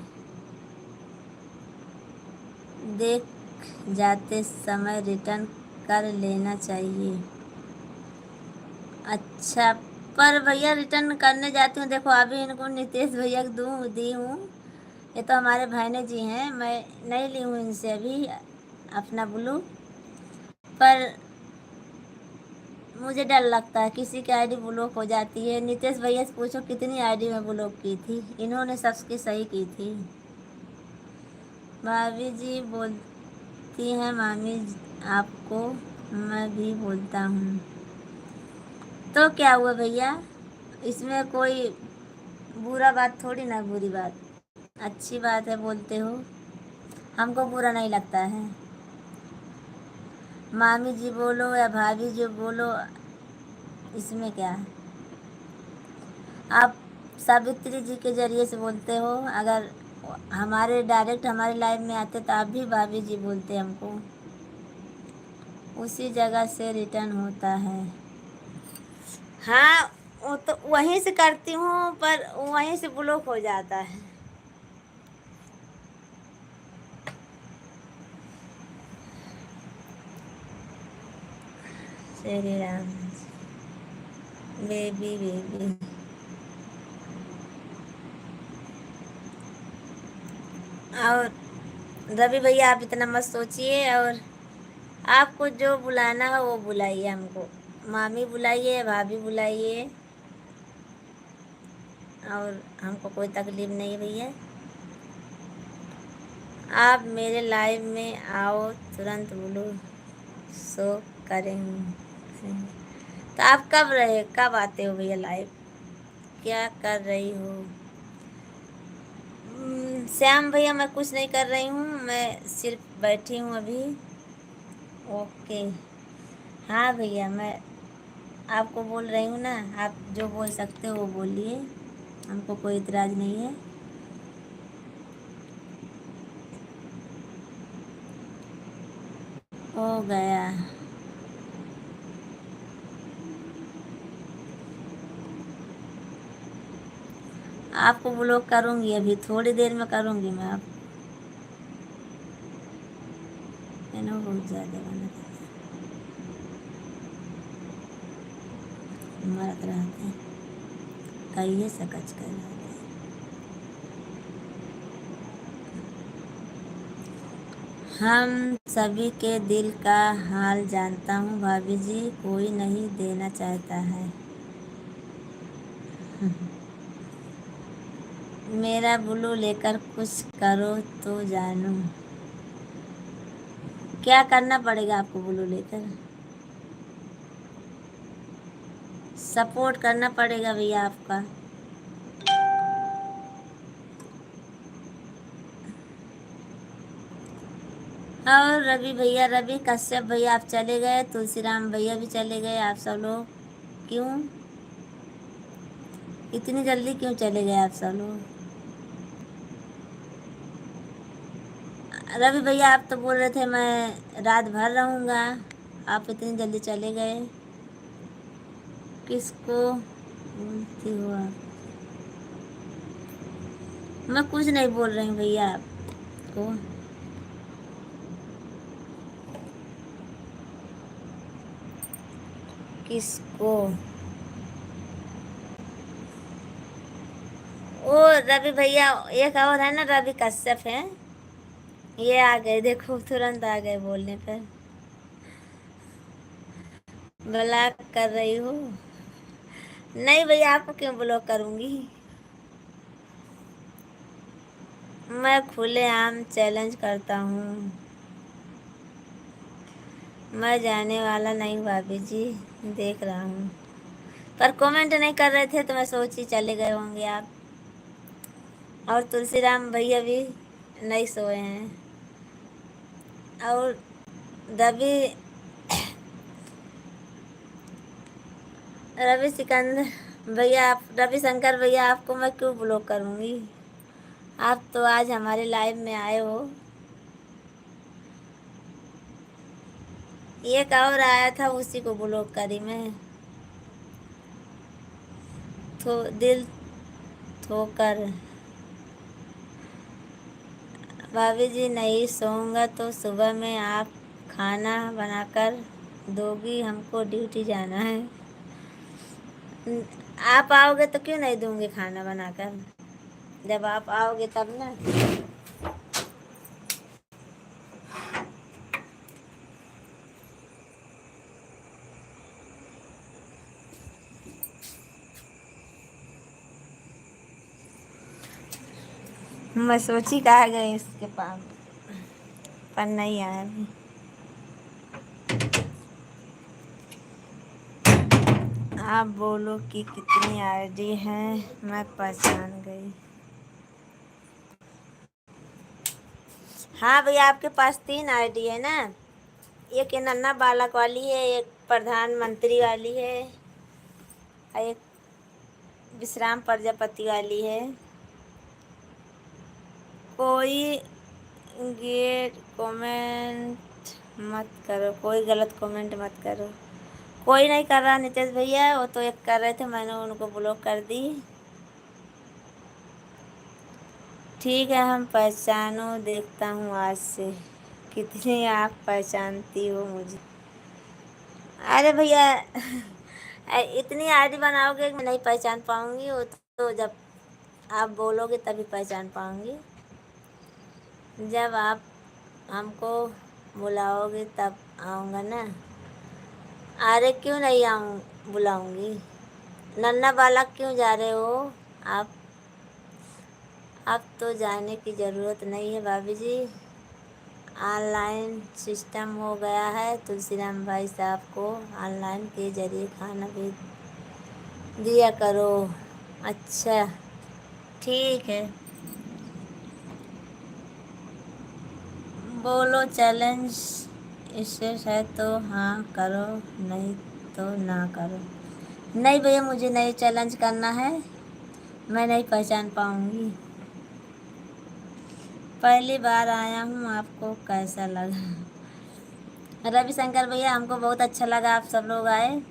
देख जाते समय रिटर्न कर लेना चाहिए। अच्छा, पर भैया रिटर्न करने जाती हूँ, देखो अभी इनको नितेश भैया को दी हूँ। ये तो हमारे भाईने जी हैं, मैं नहीं ली हूँ इनसे अभी अपना ब्लू। पर मुझे डर लगता है किसी की आईडी ब्लॉक हो जाती है। नितेश भैया से पूछो कितनी आईडी में ब्लॉक की थी, इन्होंने सबकी सही की थी। भाभी जी बोलती हैं मामी आपको, मैं भी बोलता हूँ, तो क्या हुआ भैया? इसमें कोई बुरा बात थोड़ी ना, बुरी बात, अच्छी बात है, बोलते हो, हमको बुरा नहीं लगता है। मामी जी बोलो या भाभी जी बोलो, इसमें क्या है? आप सावित्री जी के जरिए से बोलते हो, अगर हमारे डायरेक्ट हमारे लाइव में आते तो आप भी भाभी जी बोलते हमको। उसी जगह से रिटर्न होता है। हाँ, वो तो वहीं से करती हूँ, पर वहीं से ब्लॉक हो जाता है। श्री राम। Baby baby. और रवि भैया आप इतना मत सोचिए, और आपको जो बुलाना है वो बुलाइए हमको। मामी बुलाइए, भाभी बुलाइए, और हमको कोई तकलीफ नहीं है भैया। आप मेरे लाइव में आओ, तुरंत बोलो, सो करेंगे। तो आप कब आते हो भैया लाइव? क्या कर रही हो? श्याम भैया मैं कुछ नहीं कर रही हूँ, मैं सिर्फ बैठी हूँ अभी। ओके। हाँ भैया, मैं आपको बोल रही हूँ ना, आप जो बोल सकते हो वो बोलिए, हमको कोई इतराज़ नहीं है। हो गया। आपको ब्लॉक करूँगी, अभी थोड़ी देर में करूँगी मैं। आप है ना, बहुत ज़्यादा बना मरत रहते हैं, कहिए सकच कर रहे हैं। हम सभी के दिल का हाल जानता हूँ भाभी जी, कोई नहीं देना चाहता है। मेरा ब्लू लेकर कुछ करो तो जानू। क्या करना पड़ेगा आपको ब्लू लेकर? सपोर्ट करना पड़ेगा भैया आपका। और रवि भैया, रवि कश्यप भैया आप चले गए, तुलसीराम भैया भी चले गए, आप सब लोग क्यों, इतनी जल्दी क्यों चले गए आप सब लोग? रवि भैया आप तो बोल रहे थे मैं रात भर रहूँगा, आप इतनी जल्दी चले गए। किसको बोलती हो आप? मैं कुछ नहीं बोल रही हूँ भैया आपको। किसको? ओ रवि भैया, एक और है ना, रवि कश्यप है, ये आ गए, देखो तुरंत आ गए बोलने पर। ब्लॉक कर रही हूँ? नहीं भैया, आपको क्यों ब्लॉक करूँगी? मैं खुलेआम चैलेंज करता हूँ, मैं जाने वाला नहीं भाभी जी, देख रहा हूँ। पर कमेंट नहीं कर रहे थे तो मैं सोची चले गए होंगे आप। और तुलसीराम भैया भी नहीं सोए हैं। और रवि रवि सिकंदर भैया, आप रविशंकर भैया, आपको मैं क्यों ब्लॉक करूँगी? आप तो आज हमारे लाइव में आए हो। एक और आया था, उसी को ब्लॉक करी मैं। दिल ठोकर। भाभी जी नहीं सोऊंगा तो सुबह में आप खाना बनाकर दोगी, हमको ड्यूटी जाना है। आप आओगे तो क्यों नहीं दूंगी खाना बनाकर, जब आप आओगे तब ना। मैं सोची कहा गई इसके पास, पर नहीं आया अभी। आप बोलो कि कितनी आईडी है, मैं पहचान गई। हाँ भैया, आपके पास 3 आईडी है ना, एक ये नन्ना बालक वाली है, एक प्रधानमंत्री वाली है, और एक विश्राम प्रजापति वाली है। कोई गेट कमेंट मत करो, कोई गलत कमेंट मत करो। कोई नहीं कर रहा नितेश भैया, वो तो एक कर रहे थे, मैंने उनको ब्लॉक कर दी। ठीक है, हम पहचानो, देखता हूँ आज से कितनी आप पहचानती हो मुझे। अरे भैया इतनी आईडी बनाओगे मैं नहीं पहचान पाऊंगी, वो तो जब आप बोलोगे तभी पहचान पाऊंगी। जब आप हमको बुलाओगे तब आऊँगा ना। अरे क्यों नहीं आऊँ बुलाऊंगी। नन्ना बालक क्यों जा रहे हो आप? अब तो जाने की ज़रूरत नहीं है भाभी जी, ऑनलाइन सिस्टम हो गया है। तुलसीराम भाई साहब को ऑनलाइन के ज़रिए खाना भेज दिया करो। अच्छा ठीक है। बोलो चैलेंज इससे है तो हाँ करो, नहीं तो ना करो। नहीं भैया मुझे नहीं चैलेंज करना है, मैं नहीं पहचान पाऊँगी। पहली बार आया हूँ, आपको कैसा लगा? रविशंकर भैया हमको बहुत अच्छा लगा, आप सब लोग आए,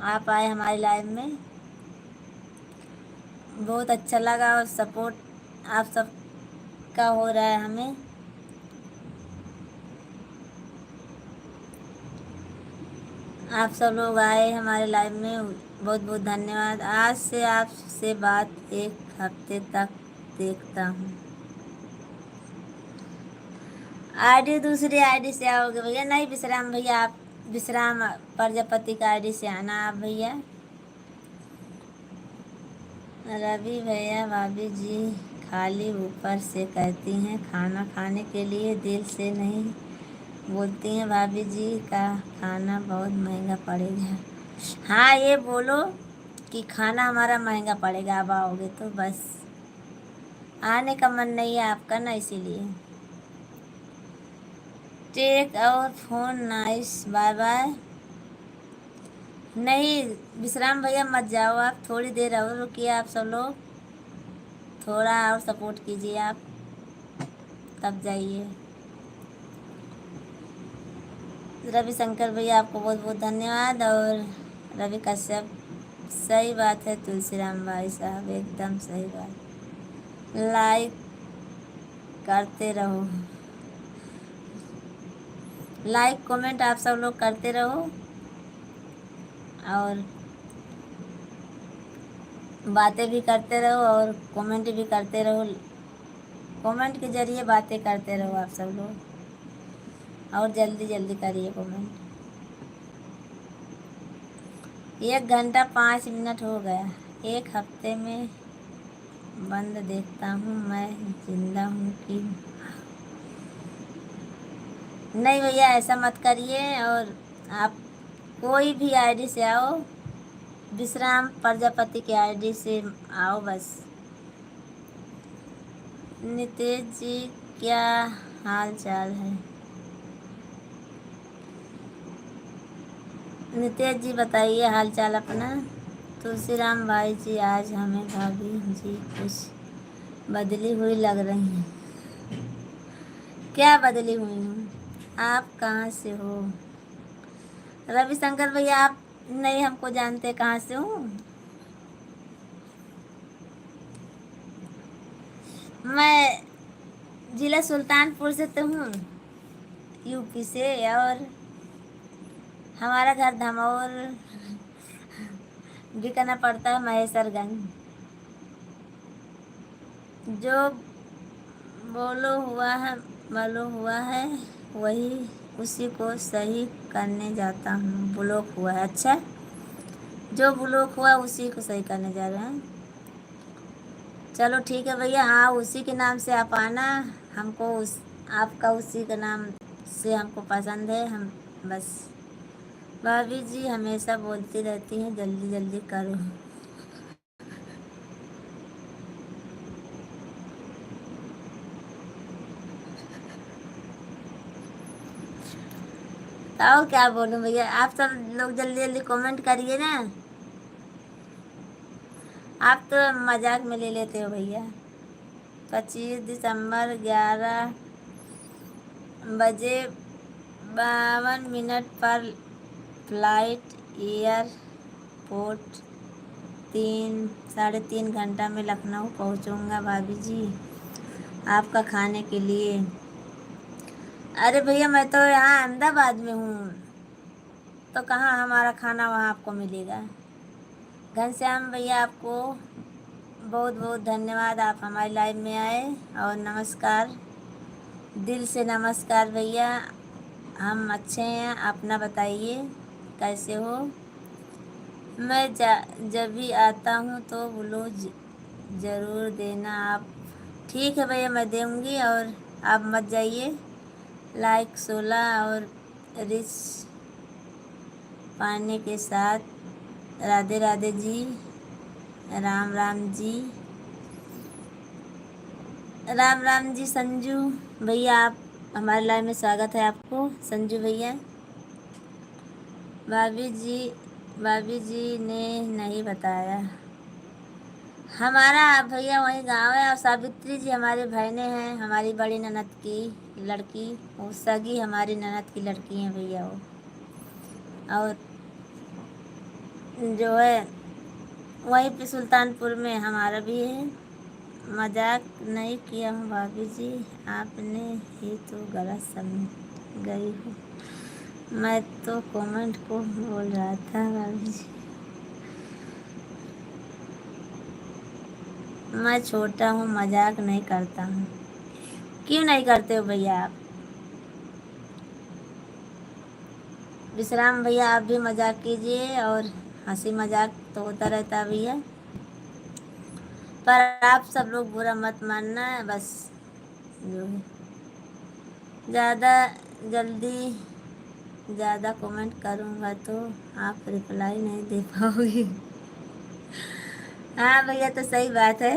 आप आए हमारी लाइव में, बहुत अच्छा लगा। और सपोर्ट आप सब का हो रहा है हमें। आप सब लोग आए हमारे लाइव में, बहुत बहुत धन्यवाद। आज से आपसे बात एक हफ्ते तक देखता हूँ। आईडी दूसरी आईडी से आओगे भैया? नहीं विश्राम भैया, आप विश्राम प्रजापति का आईडी से आना आप भैया। रवि भैया भाभी जी खाली ऊपर से कहती हैं खाना खाने के लिए, दिल से नहीं बोलती हैं। भाभी जी का खाना बहुत महंगा पड़ेगा। हाँ ये बोलो कि खाना हमारा महंगा पड़ेगा, अब आओगे तो बस। आने का मन नहीं है आपका ना, इसीलिए। टेक और फोन नाइस, बाय बाय। नहीं विश्राम भैया मत जाओ आप, थोड़ी देर और रुकिए। आप सब लोग थोड़ा और सपोर्ट कीजिए आप, तब जाइए। रविशंकर भैया आपको बहुत बहुत धन्यवाद। और रवि कश्यप सही बात है, तुलसीराम भाई साहब एकदम सही बात। लाइक करते रहो, लाइक कमेंट आप सब लोग करते रहो और बातें भी करते रहो और कमेंट भी करते रहो। कमेंट के ज़रिए बातें करते रहो आप सब लोग, और जल्दी जल्दी करिए कमेंट। 1 घंटा 5 मिनट हो गया। एक हफ्ते में बंद देखता हूँ, मैं जिंदा हूँ कि नहीं? भैया ऐसा मत करिए। और आप कोई भी आईडी से आओ, विश्राम प्रजापति के आईडी से आओ बस। नितेश जी क्या हाल चाल है? नितेश जी बताइए हाल चाल अपना। तुलसीराम भाई जी आज हमें भाभी जी कुछ बदली हुई लग रही हैं। क्या बदली हुई हूँ? आप कहाँ से हो? रविशंकर भैया आप नहीं हमको जानते कहाँ से हूँ? मैं जिला सुल्तानपुर से तो हूँ, यूपी से। और हमारा घर धमौर भी करना पड़ता है, महेशरगंज। जो बोलो हुआ है वही उसी को सही करने जाता हूँ। ब्लॉक हुआ है? अच्छा, जो ब्लॉक हुआ उसी को सही करने जा रहे हैं। चलो ठीक है भैया, हाँ उसी के नाम से आप आना। हमको उस आपका उसी के नाम से हमको पसंद है। हम बस भाभी जी हमेशा बोलती रहती हैं जल्दी जल्दी करो। तो क्या बोलूं भैया, आप सब लोग जल्दी जल्दी कमेंट करिए ना। आप तो मजाक में ले लेते हो भैया। 25 दिसंबर 11 बजे 52 मिनट पर फ्लाइट एयरपोर्ट। 3 साढ़े 3 घंटा में लखनऊ पहुंचूंगा भाभी जी आपका खाने के लिए। अरे भैया मैं तो यहाँ अहमदाबाद में हूँ, तो कहाँ हमारा खाना वहाँ आपको मिलेगा? घनश्याम भैया आपको बहुत बहुत धन्यवाद, आप हमारी लाइव में आए। और नमस्कार, दिल से नमस्कार भैया। हम अच्छे हैं, अपना बताइए कैसे हो। मैं जब भी आता हूँ तो ब्लूज ज़रूर देना आप। ठीक है भैया, मैं दूँगी। और आप मत जाइए। लाइक 16 और रिच पाने के साथ राधे राधे जी, राम राम जी, राम राम जी। संजू भैया, आप हमारे लाइव में स्वागत है आपको संजू भैया। भाभी जी ने नहीं बताया। हमारा भैया वही गांव है। और सावित्री जी हमारे बहनें हैं, हमारी बड़ी ननद की लड़की। वो सगी हमारी ननद की लड़की हैं भैया वो। और जो है वहीं पे सुल्तानपुर में हमारा भी है। मजाक नहीं किया हूँ भाभी जी, आपने ही तो गलत समझ गई हो। मैं तो कमेंट को बोल रहा था भाभी जी। मैं छोटा हूँ, मजाक नहीं करता हूँ। क्यों नहीं करते हो भैया आप? विश्राम भैया, आप भी मजाक कीजिए। और हंसी मजाक तो होता रहता है भैया, पर आप सब लोग बुरा मत मानना है बस। जो है ज़्यादा जल्दी ज़्यादा कमेंट करूँगा तो आप रिप्लाई नहीं दे पाओगे। हाँ भैया, तो सही बात है,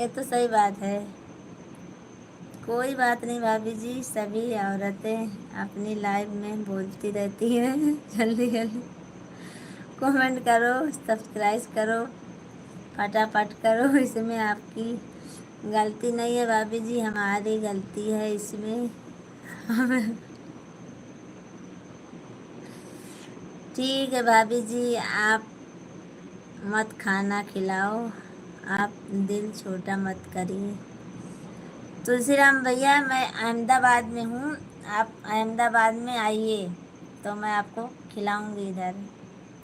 ये तो सही बात है। कोई बात नहीं भाभी जी, सभी औरतें अपनी लाइव में बोलती रहती हैं। जल्दी जल्दी कमेंट करो, सब्सक्राइब करो, फटाफट करो। इसमें आपकी गलती नहीं है भाभी जी, हमारी गलती है इसमें। ठीक है भाभी जी, आप मत खाना खिलाओ, आप दिल छोटा मत करिए। तुलसीराम भैया, मैं अहमदाबाद में हूँ, आप अहमदाबाद में आइए तो मैं आपको खिलाऊंगी इधर।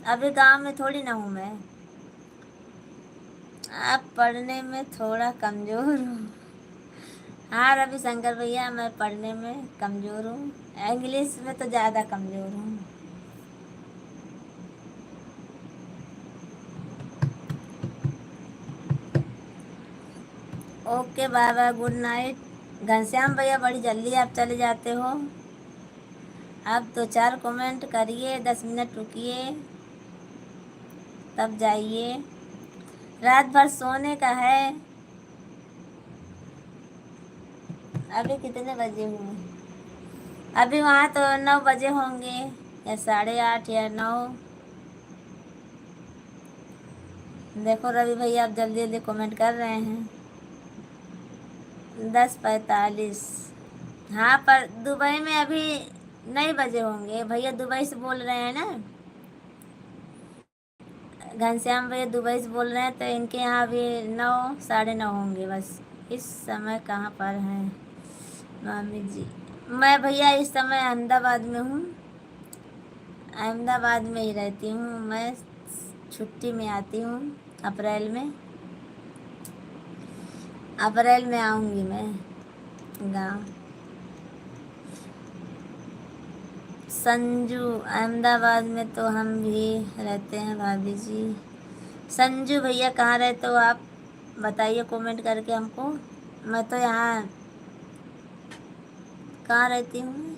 अभी गांव में थोड़ी ना हूँ मैं। आप पढ़ने में थोड़ा कमज़ोर हो। हाँ रविशंकर भैया, मैं पढ़ने में कमज़ोर हूँ, इंग्लिश में तो ज़्यादा कमज़ोर हूँ। Okay bye bye, good night. Ghanshyam भैया, बड़ी जल्दी आप चले जाते हो। आप 2-4 कमेंट करिए, 10 मिनट रुकिए तब जाइए। रात भर सोने का है। अभी कितने बजे हुए? अभी वहाँ तो 9 बजे होंगे, या 8:30 या 9। देखो रवि भैया, आप जल्दी जल्दी कमेंट कर रहे हैं। 10:45। हाँ, पर दुबई में अभी नहीं बजे होंगे भैया, दुबई से बोल रहे हैं ना। घनश्याम भैया दुबई से बोल रहे हैं, तो इनके यहाँ अभी 9, 9:30 होंगे बस। इस समय कहाँ पर हैं मामी जी? मैं भैया इस समय अहमदाबाद में हूँ, अहमदाबाद में ही रहती हूँ मैं। छुट्टी में आती हूँ अप्रैल में। अप्रैल में आऊँगी मैं गाँव। संजू, अहमदाबाद में तो हम भी रहते हैं भाभी जी। संजू भैया, कहाँ रहते हो आप? बताइए कमेंट करके हमको। मैं तो यहाँ कहाँ रहती हूँ,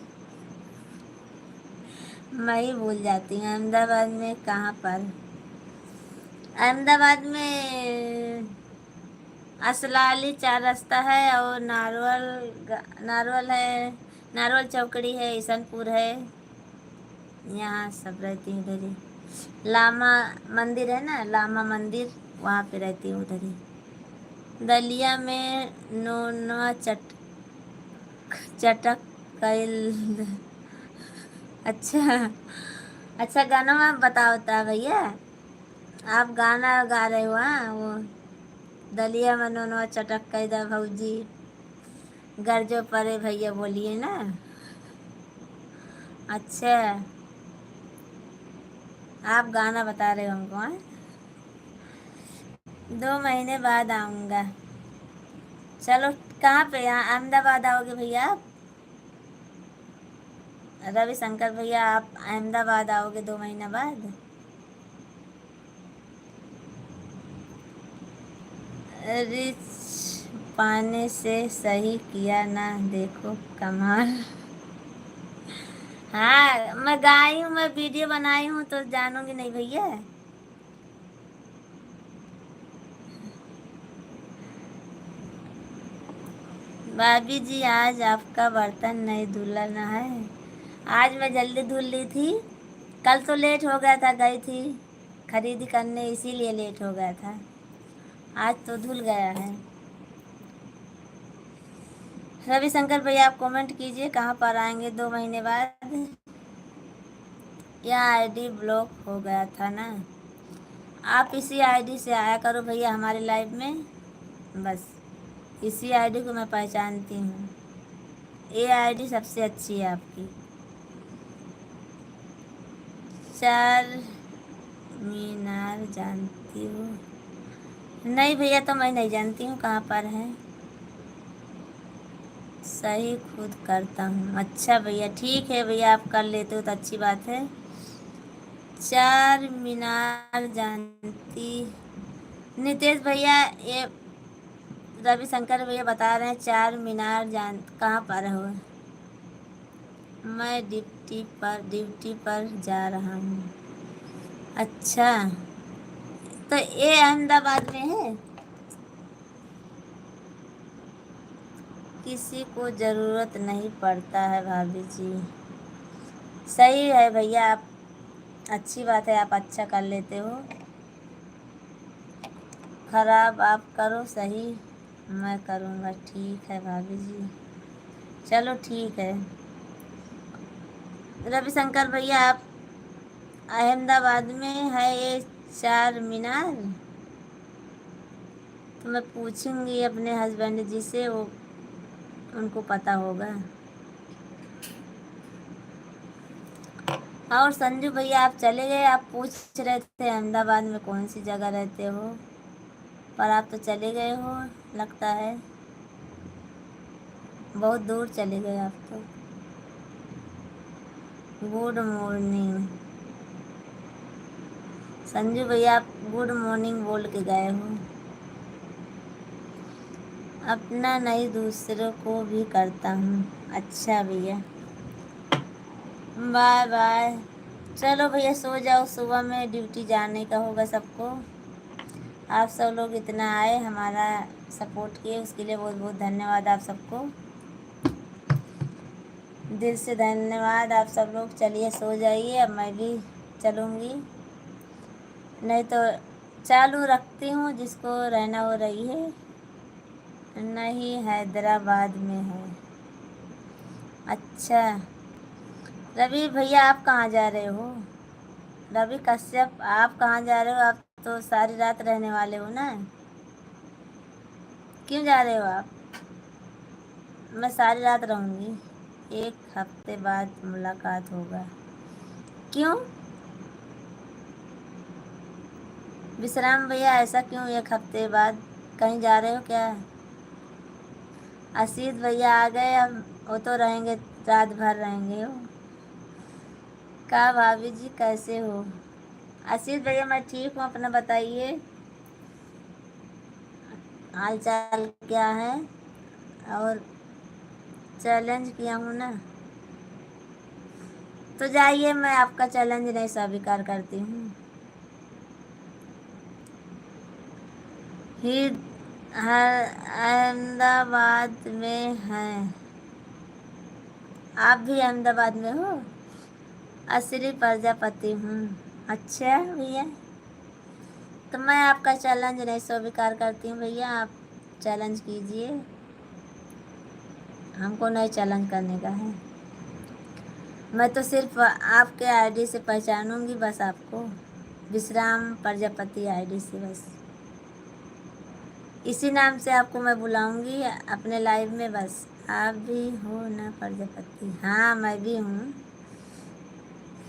मैं ही भूल जाती हूँ। अहमदाबाद में कहाँ पर? अहमदाबाद में असलाली 4 रास्ता है, और नारवल है, नारवल चौकड़ी है, ईसनपुर है। यहाँ सब रहती हूँ उधर ही। लामा मंदिर है ना, लामा मंदिर, वहाँ पे रहती हूँ उधर ही। दलिया में नोनवा चटक कैल। अच्छा, अच्छा गाना में बताओ था भैया, आप गाना गा रहे हो? हाँ, वो दलिया में नोनवा चटक कैदा भौजी, गर्जो परे भैया बोलिए ना। अच्छा आप गाना बता रहे हो हमको, हाँ? 2 महीने बाद आऊँगा। चलो, कहाँ पे? यहाँ अहमदाबाद आओगे भैया आप? रविशंकर भैया, आप अहमदाबाद आओगे 2 महीना बाद? रिच पाने से सही किया ना, देखो कमाल। हाँ, मैं गाई हूँ, मैं वीडियो बनाई हूँ, तो जानोगी नहीं भैया? भाभी जी, आज आपका बर्तन नहीं धुलना है। आज मैं जल्दी धुल ली थी। कल तो लेट हो गया था, गई थी खरीदी करने, इसीलिए लेट हो गया था। आज तो धुल गया है। रविशंकर भैया, आप कमेंट कीजिए कहाँ पर आएंगे 2 महीने बाद। यह आईडी ब्लॉक हो गया था ना? आप इसी आईडी से आया करो भैया हमारे लाइव में। बस इसी आईडी को मैं पहचानती हूँ। ये आईडी सबसे अच्छी है आपकी। चार मीनार जानती हो? नहीं भैया, तो मैं नहीं जानती हूँ कहाँ पर है। सही खुद करता हूँ। अच्छा भैया, ठीक है भैया, आप कर लेते हो तो अच्छी बात है। चार मीनार जानती? नितेश भैया, ये रविशंकर भैया बता रहे हैं चार मीनार जान कहाँ पर हो? मैं ड्यूटी पर जा रहा हूँ। अच्छा, तो ये अहमदाबाद में है? किसी को ज़रूरत नहीं पड़ता है भाभी जी। सही है भैया, आप अच्छी बात है, आप अच्छा कर लेते हो। खराब आप करो, सही मैं करूँगा। ठीक है भाभी जी, चलो ठीक है। रविशंकर भैया, आप अहमदाबाद में है ये चार मीनार? तो मैं पूछूंगी अपने हस्बैंड जी से, वो उनको पता होगा। और संजू भैया, आप चले गए? आप पूछ रहे थे अहमदाबाद में कौन सी जगह रहते हो, पर आप तो चले गए हो लगता है। बहुत दूर चले गए आप तो। गुड मॉर्निंग संजू भैया, आप गुड मॉर्निंग बोल के गए हो। अपना नहीं, दूसरों को भी करता हूँ। अच्छा भैया, बाय बाय। चलो भैया, सो जाओ, सुबह में ड्यूटी जाने का होगा सबको। आप सब लोग इतना आए, हमारा सपोर्ट किए, उसके लिए बहुत बहुत धन्यवाद आप सबको। दिल से धन्यवाद आप सब लोग। चलिए सो जाइए, अब मैं भी चलूँगी, नहीं तो चालू रखती हूँ, जिसको रहना हो रही है। नहीं, हैदराबाद में है। अच्छा, रवि भैया, आप कहाँ जा रहे हो? रवि कश्यप, आप कहाँ जा रहे हो? आप तो सारी रात रहने वाले हो ना? क्यों जा रहे हो आप? मैं सारी रात रहूँगी। 1 हफ्ते बाद मुलाकात होगा। क्यों? विश्राम भैया, ऐसा क्यों 1 हफ्ते बाद? कहीं जा रहे हो क्या? असीत भैया आ गए, अब वो तो रहेंगे, रात भर रहेंगे वो। का भाभी जी कैसे हो? असीत भैया, मैं ठीक हूँ, अपना बताइए, हाल चाल क्या है? और चैलेंज किया हूँ ना, तो जाइए, मैं आपका चैलेंज नहीं स्वीकार करती हूँ। ही अहमदाबाद में हैं? आप भी अहमदाबाद में हो? असली प्रजापति हूँ। अच्छा भैया, तो मैं आपका चैलेंज नहीं स्वीकार करती हूँ भैया, आप चैलेंज कीजिए, हमको नहीं चैलेंज करने का है। मैं तो सिर्फ आपके आईडी से पहचानूंगी बस आपको, विश्राम प्रजापति आईडी से, बस इसी नाम से आपको मैं बुलाऊंगी अपने लाइव में। बस आप भी हो ना प्रजापति? हाँ, मैं भी हूँ।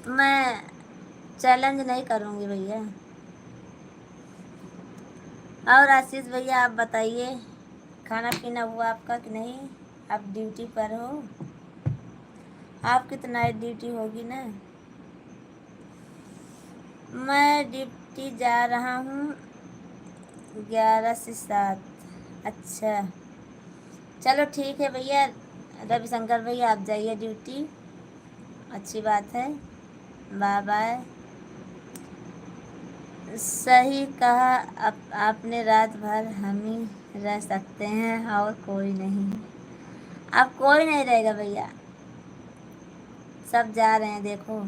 तो मैं चैलेंज नहीं करूँगी भैया। और आशीष भैया आप बताइए, खाना पीना हुआ आपका कि नहीं? आप ड्यूटी पर हो? आपकी तो नाइट ड्यूटी होगी ना। मैं ड्यूटी जा रहा हूँ 11 से 7। अच्छा, चलो ठीक है भैया। रविशंकर भैया आप जाइए ड्यूटी, अच्छी बात है। Bye bye. सही कहा आपने, रात भर हम ही रह सकते हैं और कोई नहीं। अब कोई नहीं रहेगा भैया, सब जा रहे हैं। देखो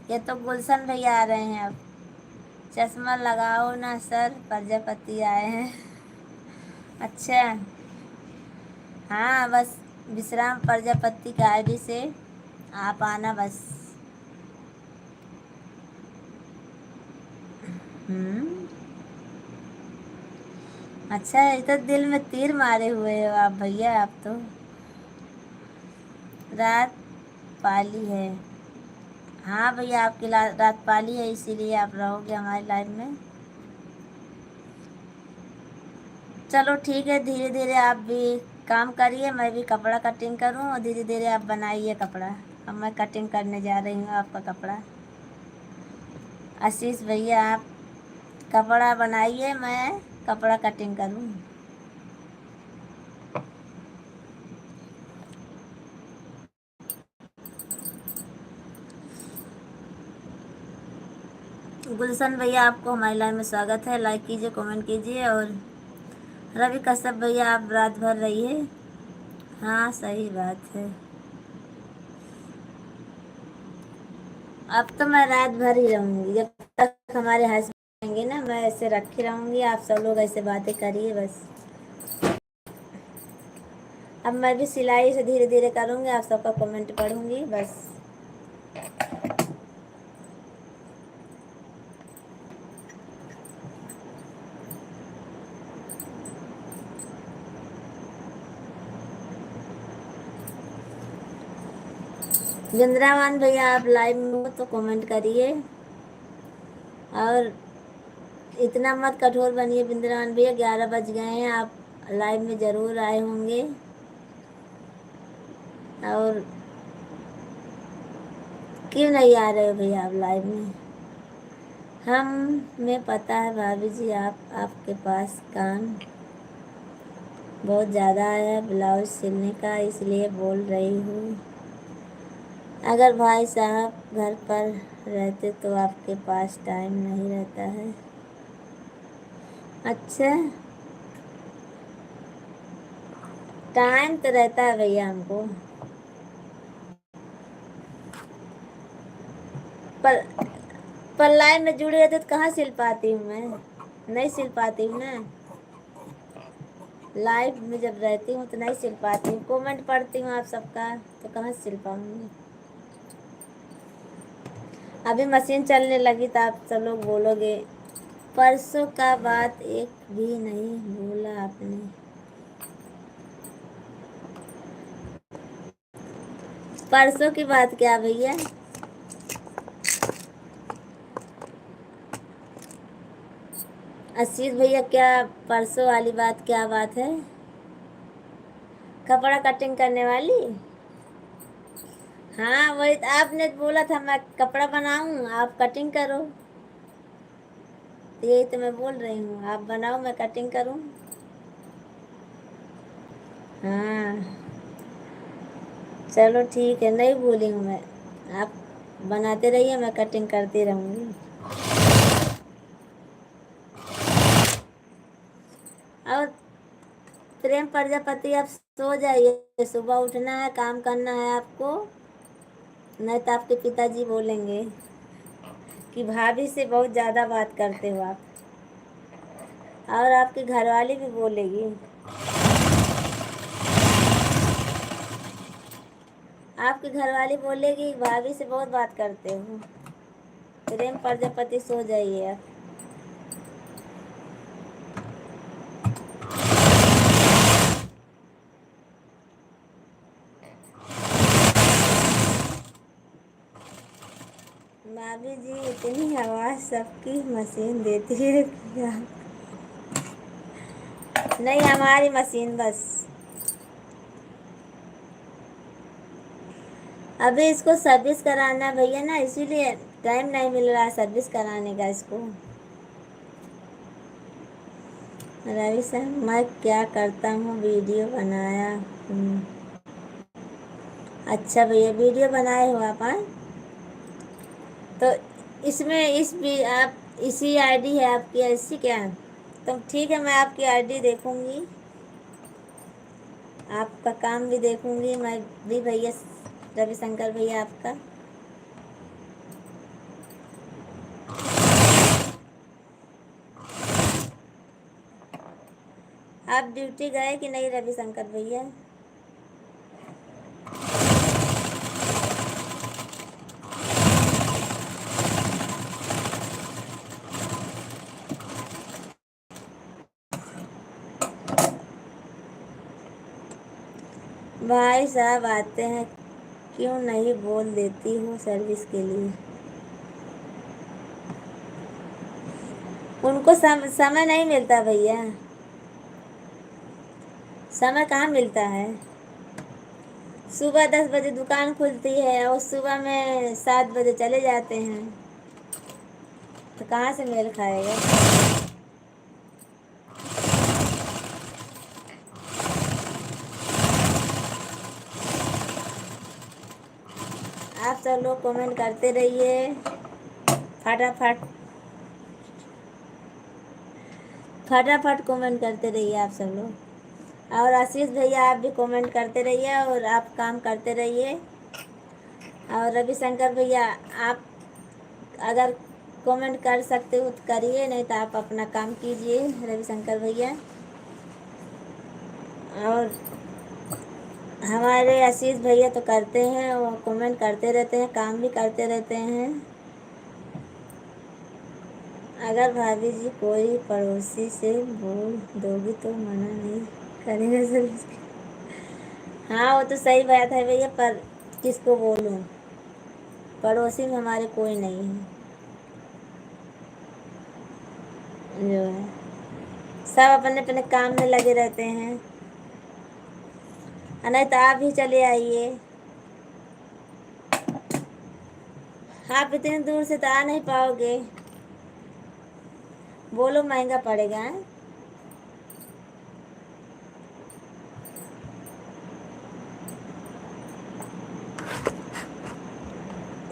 ये तो गुलशन भैया आ रहे हैं अब। चश्मा लगाओ ना सर, प्रजापति आए हैं। अच्छा, हाँ बस विश्राम प्रजापति का आईडी से आप आना बस। हम्म, अच्छा ये तो दिल में तीर मारे हुए हो आप भैया। आप तो रात पाली है। हाँ भैया, आपकी रात पाली है, इसीलिए आप रहोगे हमारी लाइफ में। चलो ठीक है, धीरे धीरे आप भी काम करिए, मैं भी कपड़ा कटिंग करूँ, और धीरे धीरे आप बनाइए कपड़ा। अब मैं कटिंग करने जा रही हूँ आपका कपड़ा। आशीष भैया आप कपड़ा बनाइए, मैं कपड़ा कटिंग करूँ। गुलशन भैया आपको हमारी लाइन में स्वागत है, लाइक कीजिए, कमेंट कीजिए। और रवि कश्यप भैया आप रात भर रहिए। हाँ सही बात है, अब तो मैं रात भर ही रहूँगी जब तक हमारे हस्बैंड आएंगे ना। मैं ऐसे रखी रहूँगी, आप सब लोग ऐसे बातें करिए बस। अब मैं भी सिलाई से धीरे धीरे करूँगी, आप सबका कमेंट पढ़ूँगी बस। वृंदावन भैया आप लाइव में हो तो कमेंट करिए, और इतना मत कठोर बनिए। वृंदावन भैया 11 बज गए हैं, आप लाइव में ज़रूर आए होंगे। और क्यों नहीं आ रहे हो भैया आप लाइव में? हमें पता है भाभी जी, आपके पास काम बहुत ज़्यादा है ब्लाउज सिलने का, इसलिए बोल रही हूँ। अगर भाई साहब घर पर रहते तो आपके पास टाइम नहीं रहता है। अच्छा, टाइम तो रहता है भैया हमको, पर लाइव में जुड़े रहते तो कहाँ सिल पाती हूँ मैं? नहीं सिल पाती हूँ ना। लाइव में जब रहती हूँ तो नहीं सिल पाती हूँ, कमेंट पढ़ती हूँ आप सबका, तो कहाँ सिल पाऊँगी। अभी मशीन चलने लगी तो आप सब लोग बोलोगे परसों का बात एक भी नहीं बोला आपने। परसों की बात क्या भैया? आशीष भैया क्या परसों वाली बात क्या बात है? कपड़ा कटिंग करने वाली? हाँ वही तो आपने बोला था मैं कपड़ा बनाऊं आप कटिंग करो, तो यही तो मैं बोल रही हूँ, आप बनाओ मैं कटिंग करूं। हाँ चलो ठीक है, नहीं भूली हूँ मैं। आप बनाते रहिए, मैं कटिंग करती रहूँगी। और प्रेम प्रजापति आप सो जाइए, सुबह उठना है, काम करना है आपको, नहीं तो आपके पिताजी बोलेंगे कि भाभी से बहुत ज़्यादा बात करते हो आप, और आपकी घरवाली भी बोलेगी। आपकी घरवाली बोलेगी भाभी से बहुत बात करते हो। प्रेम प्रजापति सो जाइए आप। भाभी जी इतनी आवाज़ सबकी मशीन देती है क्या? नहीं, हमारी मशीन बस। अभी इसको सर्विस कराना भैया ना, इसीलिए टाइम नहीं मिल रहा सर्विस कराने का इसको। रवि सर, मैं क्या करता हूँ, वीडियो बनाया हूँ। अच्छा भैया, वीडियो बनाए हो आप? हाँ, तो इसमें इस भी आप इसी आईडी है आपकी ऐसी क्या? तो ठीक है, मैं आपकी आईडी देखूंगी, आपका काम भी देखूंगी मैं भी भैया, रविशंकर भैया आपका। आप ड्यूटी गए कि नहीं रविशंकर भैया? भाई साहब आते हैं, क्यों नहीं बोल देती हूँ सर्विस के लिए? उनको समय नहीं मिलता भैया, समय कहाँ मिलता है। सुबह 10 बजे दुकान खुलती है और सुबह में 7 बजे चले जाते हैं, तो कहाँ से मेल खाएगा। आप सब लोग कमेंट करते रहिए फटाफट, फटाफट कमेंट करते रहिए आप सब लोग। और आशीष भैया आप भी कमेंट करते रहिए और आप काम करते रहिए। और रविशंकर भैया, आप अगर कमेंट कर सकते हो तो करिए, नहीं तो आप अपना काम कीजिए रविशंकर भैया। और हमारे आशीष भैया तो करते हैं, वो कमेंट करते रहते हैं, काम भी करते रहते हैं। अगर भाभी जी कोई पड़ोसी से बोल दोगी तो मना नहीं करेगा सर? हाँ, वो तो सही बात है भैया, पर किसको बोलूं, पड़ोसी में हमारे कोई नहीं है जो है, सब अपने अपने काम में लगे रहते हैं। नहीं तो आप भी चले आइए, आप इतनी दूर से तो आ नहीं पाओगे, बोलो महंगा पड़ेगा।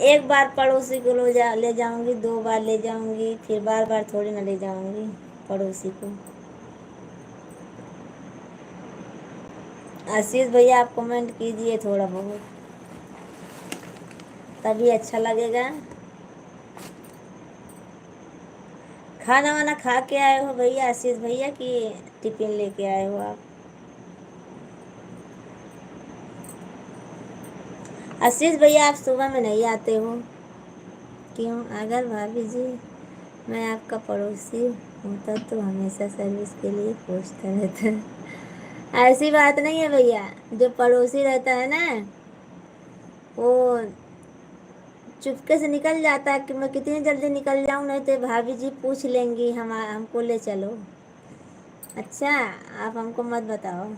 एक बार पड़ोसी को ले जाऊंगी, 2 बार ले जाऊंगी, फिर बार बार थोड़ी ना ले जाऊंगी पड़ोसी को। आशीष भैया आप कमेंट कीजिए थोड़ा बहुत, तभी अच्छा लगेगा। खाना वाना खा के आए हो भैया आशीष भैया, कि टिफिन लेके आए हो आप? आशीष भैया आप सुबह में नहीं आते हो क्यों? अगर भाभी जी मैं आपका पड़ोसी होता तो हमेशा सर्विस के लिए पूछता रहता। ऐसी बात नहीं है भैया, जो पड़ोसी रहता है ना, वो चुपके से निकल जाता है कि मैं कितनी जल्दी निकल जाऊं, नहीं तो भाभी जी पूछ लेंगी हमको ले चलो। अच्छा, आप हमको मत बताओ।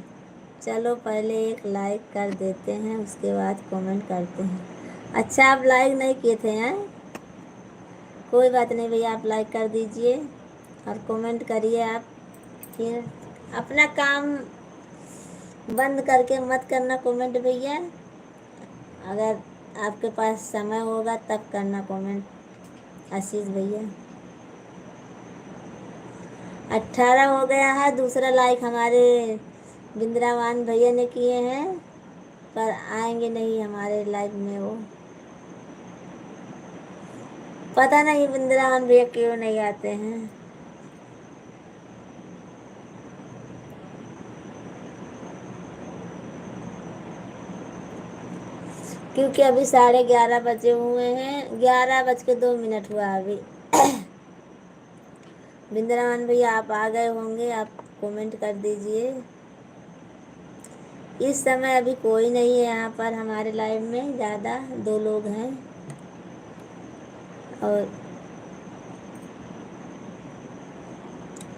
चलो पहले एक लाइक कर देते हैं, उसके बाद कमेंट करते हैं। अच्छा, आप लाइक नहीं किए थे हैं? कोई बात नहीं भैया, आप लाइक कर दीजिए और कमेंट करिए आप। फिर अपना काम बंद करके मत करना कमेंट भैया, अगर आपके पास समय होगा तब करना कमेंट आशीष भैया। 18 हो गया है, दूसरा लाइक हमारे बिंद्रावान भैया ने किए हैं, पर आएंगे नहीं हमारे लाइव में वो, पता नहीं बिंद्रावान भैया क्यों नहीं आते हैं। क्योंकि अभी 11:30 बजे हुए हैं, 11:02 हुआ अभी। बिंद्रावन भैया आप आ गए होंगे, आप कमेंट कर दीजिए। इस समय अभी कोई नहीं है यहाँ पर हमारे लाइव में, ज़्यादा 2 लोग हैं। और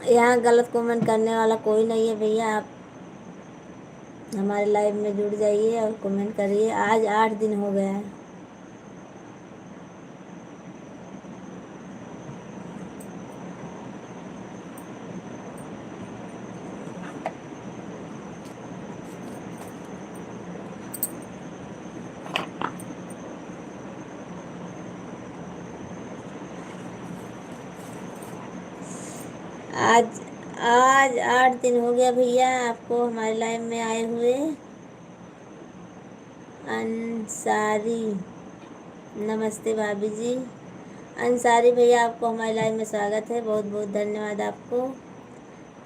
यहाँ गलत कमेंट करने वाला कोई नहीं है भैया। आप हमारे लाइव में जुड़ जाइए और कमेंट करिए। आज 8 दिन हो गया है। आज आज 8 दिन हो गया भैया आपको हमारे लाइव में आए हुए। अंसारी, नमस्ते भाभी जी। अंसारी भैया आपको हमारे लाइव में स्वागत है। बहुत बहुत धन्यवाद आपको।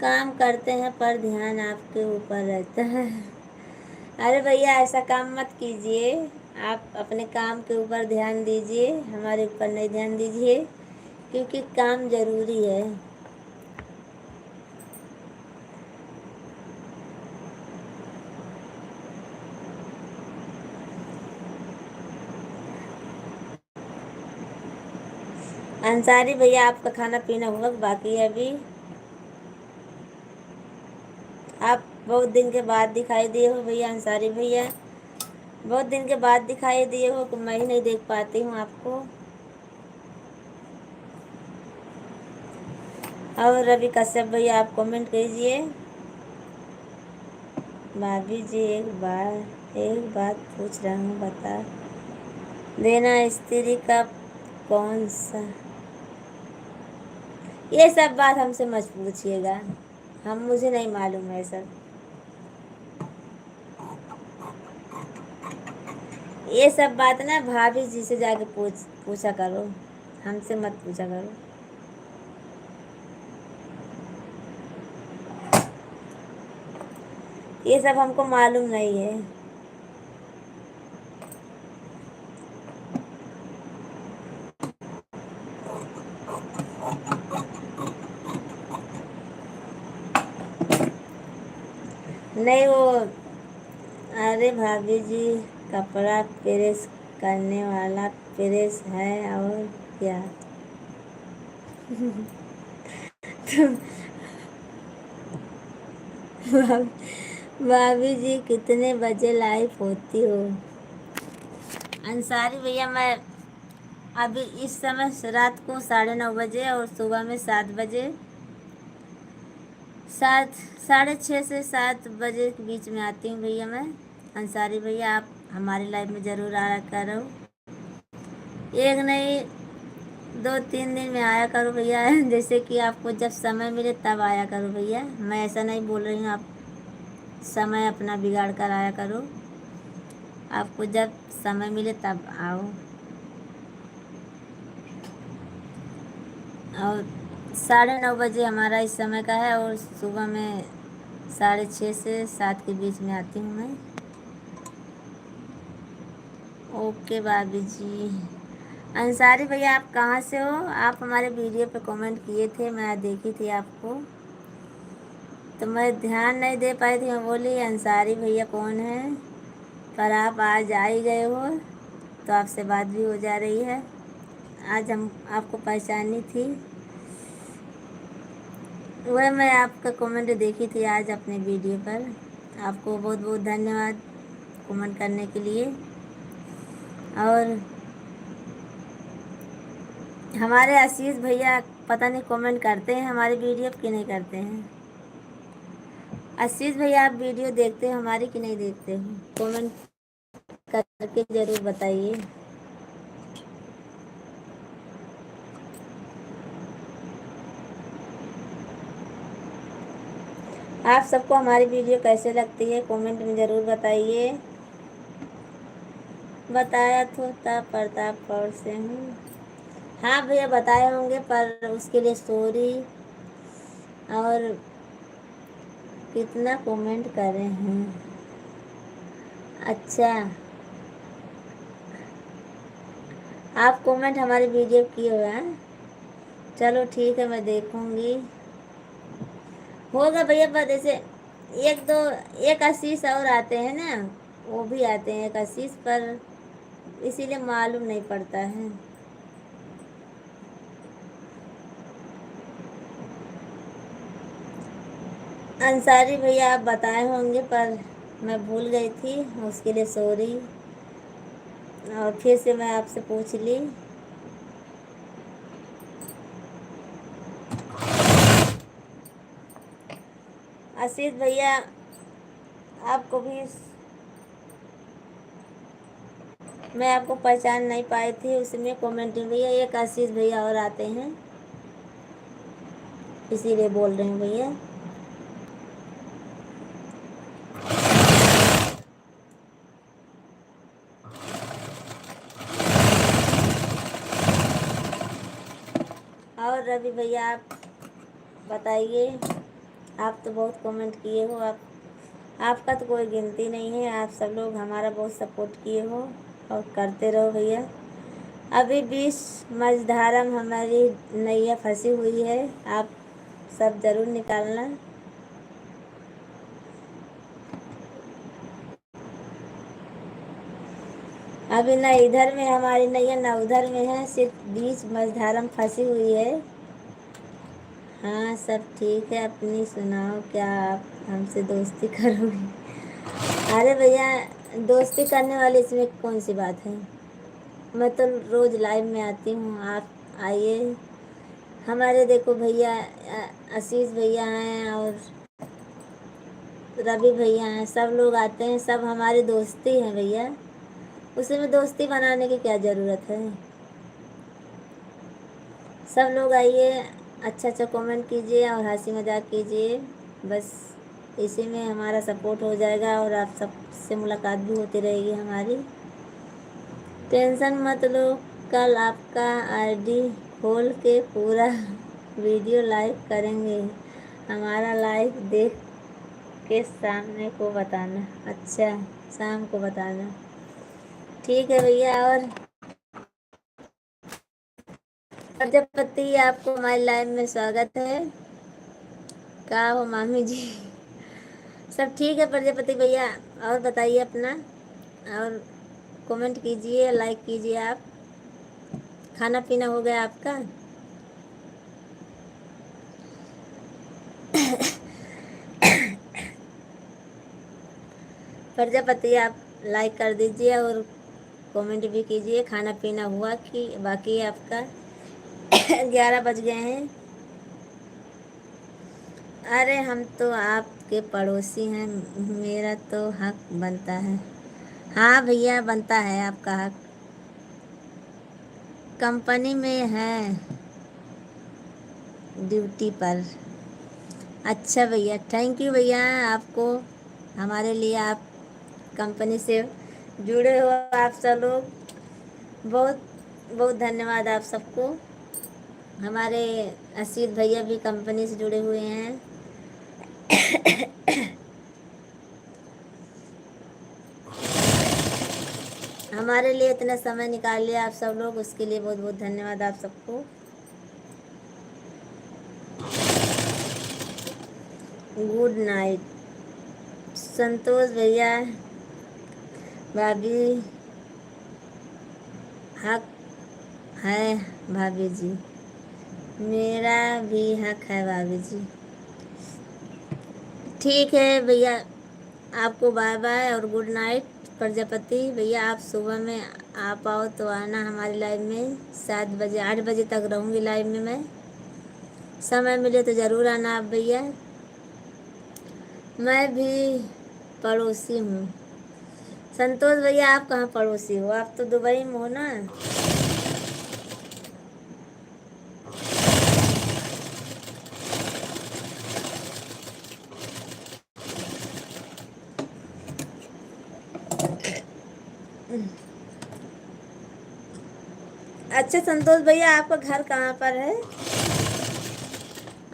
काम करते हैं पर ध्यान आपके ऊपर रहता है। अरे भैया ऐसा काम मत कीजिए। आप अपने काम के ऊपर ध्यान दीजिए, हमारे ऊपर नहीं ध्यान दीजिए, क्योंकि काम ज़रूरी है। अंसारी भैया आपका खाना पीना हुआ बाकी है अभी। आप बहुत दिन के बाद दिखाई दिए हो भैया। अंसारी भैया बहुत दिन के बाद दिखाई दिए हो तो मैं ही नहीं देख पाती हूँ आपको। और रवि कश्यप भैया आप कमेंट कीजिए। भाभी जी एक बात पूछ रहा हूँ, बता देना स्त्री का कौन सा। ये सब बात हमसे मत पूछिएगा, मुझे नहीं मालूम है सब। ये सब बात ना भाभी जी से जाके पूछा करो, हमसे मत पूछा करो। ये सब हमको मालूम नहीं है। नहीं वो, अरे भाभी जी कपड़ा प्रेस करने वाला प्रेस है और क्या। भाभी जी कितने बजे लाइव होती हो। अंसारी भैया मैं अभी इस समय रात को 9:30 बजे और सुबह में 7 बजे, 6:30 से 7 बजे के बीच में आती हूँ भैया मैं। अंसारी भैया आप हमारे लाइव में ज़रूर आया करो। एक नहीं 2-3 दिन में आया करो भैया। जैसे कि आपको जब समय मिले तब आया करो भैया। मैं ऐसा नहीं बोल रही हूँ आप समय अपना बिगाड़ कर आया करो। आपको जब समय मिले तब आओ। और 9:30 बजे हमारा इस समय का है और सुबह में 6:30 से 7 के बीच में आती हूँ मैं। ओके भाभी जी। अंसारी भैया आप कहाँ से हो। आप हमारे वीडियो पे कमेंट किए थे, मैं देखी थी आपको, तो मैं ध्यान नहीं दे पाई थी। मैं बोली अंसारी भैया कौन है, पर आप आज आ ही गए हो तो आपसे बात भी हो जा रही है। आज हम आपको पहचानी थी, वह मैं आपका कमेंट देखी थी आज अपने वीडियो पर। आपको बहुत बहुत धन्यवाद कमेंट करने के लिए। और हमारे आशीष भैया पता नहीं कमेंट करते हैं हमारी वीडियो कि नहीं करते हैं। आशीष भैया आप वीडियो देखते हो हमारी कि नहीं देखते हो, कमेंट करके ज़रूर बताइए। आप सबको हमारी वीडियो कैसे लगती है कमेंट में ज़रूर बताइए। बताया तो था प्रतापगढ़ से हूँ। हाँ भैया बताए होंगे, पर उसके लिए सॉरी। और कितना कमेंट करे हैं। अच्छा आप कमेंट हमारी वीडियो किए हुए हैं। चलो ठीक है मैं देखूँगी। होगा भैया, पर जैसे एक दो, एक आशीष और आते हैं ना, वो भी आते हैं एक आशीष, पर इसीलिए मालूम नहीं पड़ता है। अंसारी भैया आप बताए होंगे पर मैं भूल गई थी, उसके लिए सॉरी। और फिर से मैं आपसे पूछ ली। आशीष भैया आपको भी मैं आपको पहचान नहीं पाई थी, उसमें कमेंट भैया एक आशीष भैया और आते हैं, इसीलिए बोल रहे हैं भैया। और रवि भैया आप बताइए, आप तो बहुत कमेंट किए हो, आपका तो कोई गिनती नहीं है, आप सब लोग हमारा बहुत सपोर्ट किए हो और करते रहो भैया। अभी 20 मझधारा में हमारी नैया फंसी हुई है, आप सब जरूर निकालना। अभी न इधर में हमारी नैया न उधर में है, सिर्फ बीच मझधारा में फंसी हुई है। हाँ सब ठीक है, अपनी सुनाओ, क्या आप हमसे दोस्ती करोगे? अरे भैया दोस्ती करने वाली इसमें कौन सी बात है, मैं तो रोज़ लाइव में आती हूँ, आप आइए। हमारे देखो भैया आशीष भैया हैं और रवि भैया हैं, सब लोग आते हैं, सब हमारी दोस्ती हैं भैया, उसी में दोस्ती बनाने की क्या ज़रूरत है। सब लोग आइए, अच्छा अच्छा कमेंट कीजिए और हंसी मजाक कीजिए, बस इसी में हमारा सपोर्ट हो जाएगा और आप सबसे मुलाकात भी होती रहेगी हमारी। टेंशन मत लो, कल आपका आईडी खोल के पूरा वीडियो लाइव करेंगे, हमारा लाइव देख के सामने को बताना। अच्छा शाम को बताना, ठीक है भैया। और प्रजापति आपको हमारे लाइव में स्वागत है। क्या हो मामी जी, सब ठीक है प्रजापति भैया। और बताइए अपना, और कमेंट कीजिए, लाइक कीजिए। आप खाना पीना हो गया आपका? प्रजापति आप लाइक कर दीजिए और कमेंट भी कीजिए, खाना पीना हुआ कि बाकी है आपका? 11 बज गए हैं। अरे हम तो आपके पड़ोसी हैं, मेरा तो हक बनता है। हाँ भैया बनता है आपका हक, कंपनी में है ड्यूटी पर। अच्छा भैया थैंक यू भैया, आपको हमारे लिए आप कंपनी से जुड़े हो आप सब लोग, बहुत बहुत धन्यवाद आप सबको। हमारे असीत भैया भी कंपनी से जुड़े हुए हैं। हमारे लिए इतना समय निकाल लिया आप सब लोग, उसके लिए बहुत बहुत धन्यवाद आप सबको। गुड नाइट संतोष भैया, भाभी हक है भाभी जी, मेरा भी हक है भाभी जी। ठीक है भैया, आपको बाय बाय और गुड नाइट। प्रजापति भैया आप सुबह में आ पाओ तो आना हमारी लाइव में, 7 बजे 8 बजे तक रहूँगी लाइव में मैं, समय मिले तो ज़रूर आना आप भैया। मैं भी पड़ोसी हूँ। संतोष भैया आप कहाँ पड़ोसी हो, आप तो दुबई में हो ना। अच्छा संतोष भैया आपका घर कहाँ पर है?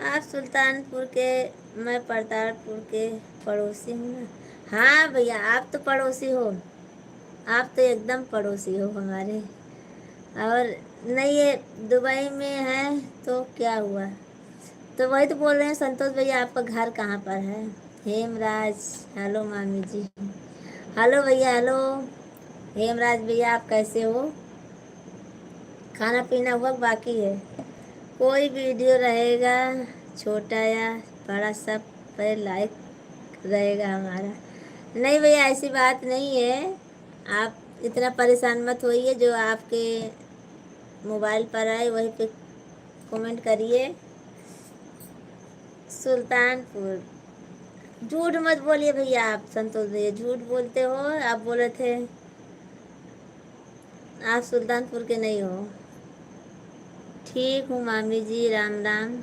आप सुल्तानपुर के, मैं प्रतापपुर के पड़ोसी हूँ ना। हाँ भैया आप तो पड़ोसी हो, आप तो एकदम पड़ोसी हो हमारे। और नहीं ये दुबई में है तो क्या हुआ, तो वही तो बोल रहे हैं संतोष भैया आपका घर कहाँ पर है। हेमराज, हेलो मामी जी, हेलो भैया, हेलो हेमराज भैया आप कैसे हो? खाना पीना हुआ बाकी है? कोई वीडियो रहेगा छोटा या बड़ा सब पर लाइक रहेगा हमारा। नहीं भैया, ऐसी बात नहीं है। आप इतना परेशान मत होइए, जो आपके मोबाइल पर आए वहीं पे कमेंट करिए। सुल्तानपुर। झूठ मत बोलिए भैया, आप संतोष भैया झूठ बोलते हो। आप बोले थे आप सुल्तानपुर के नहीं हो। ठीक हूँ मामी जी, राम राम।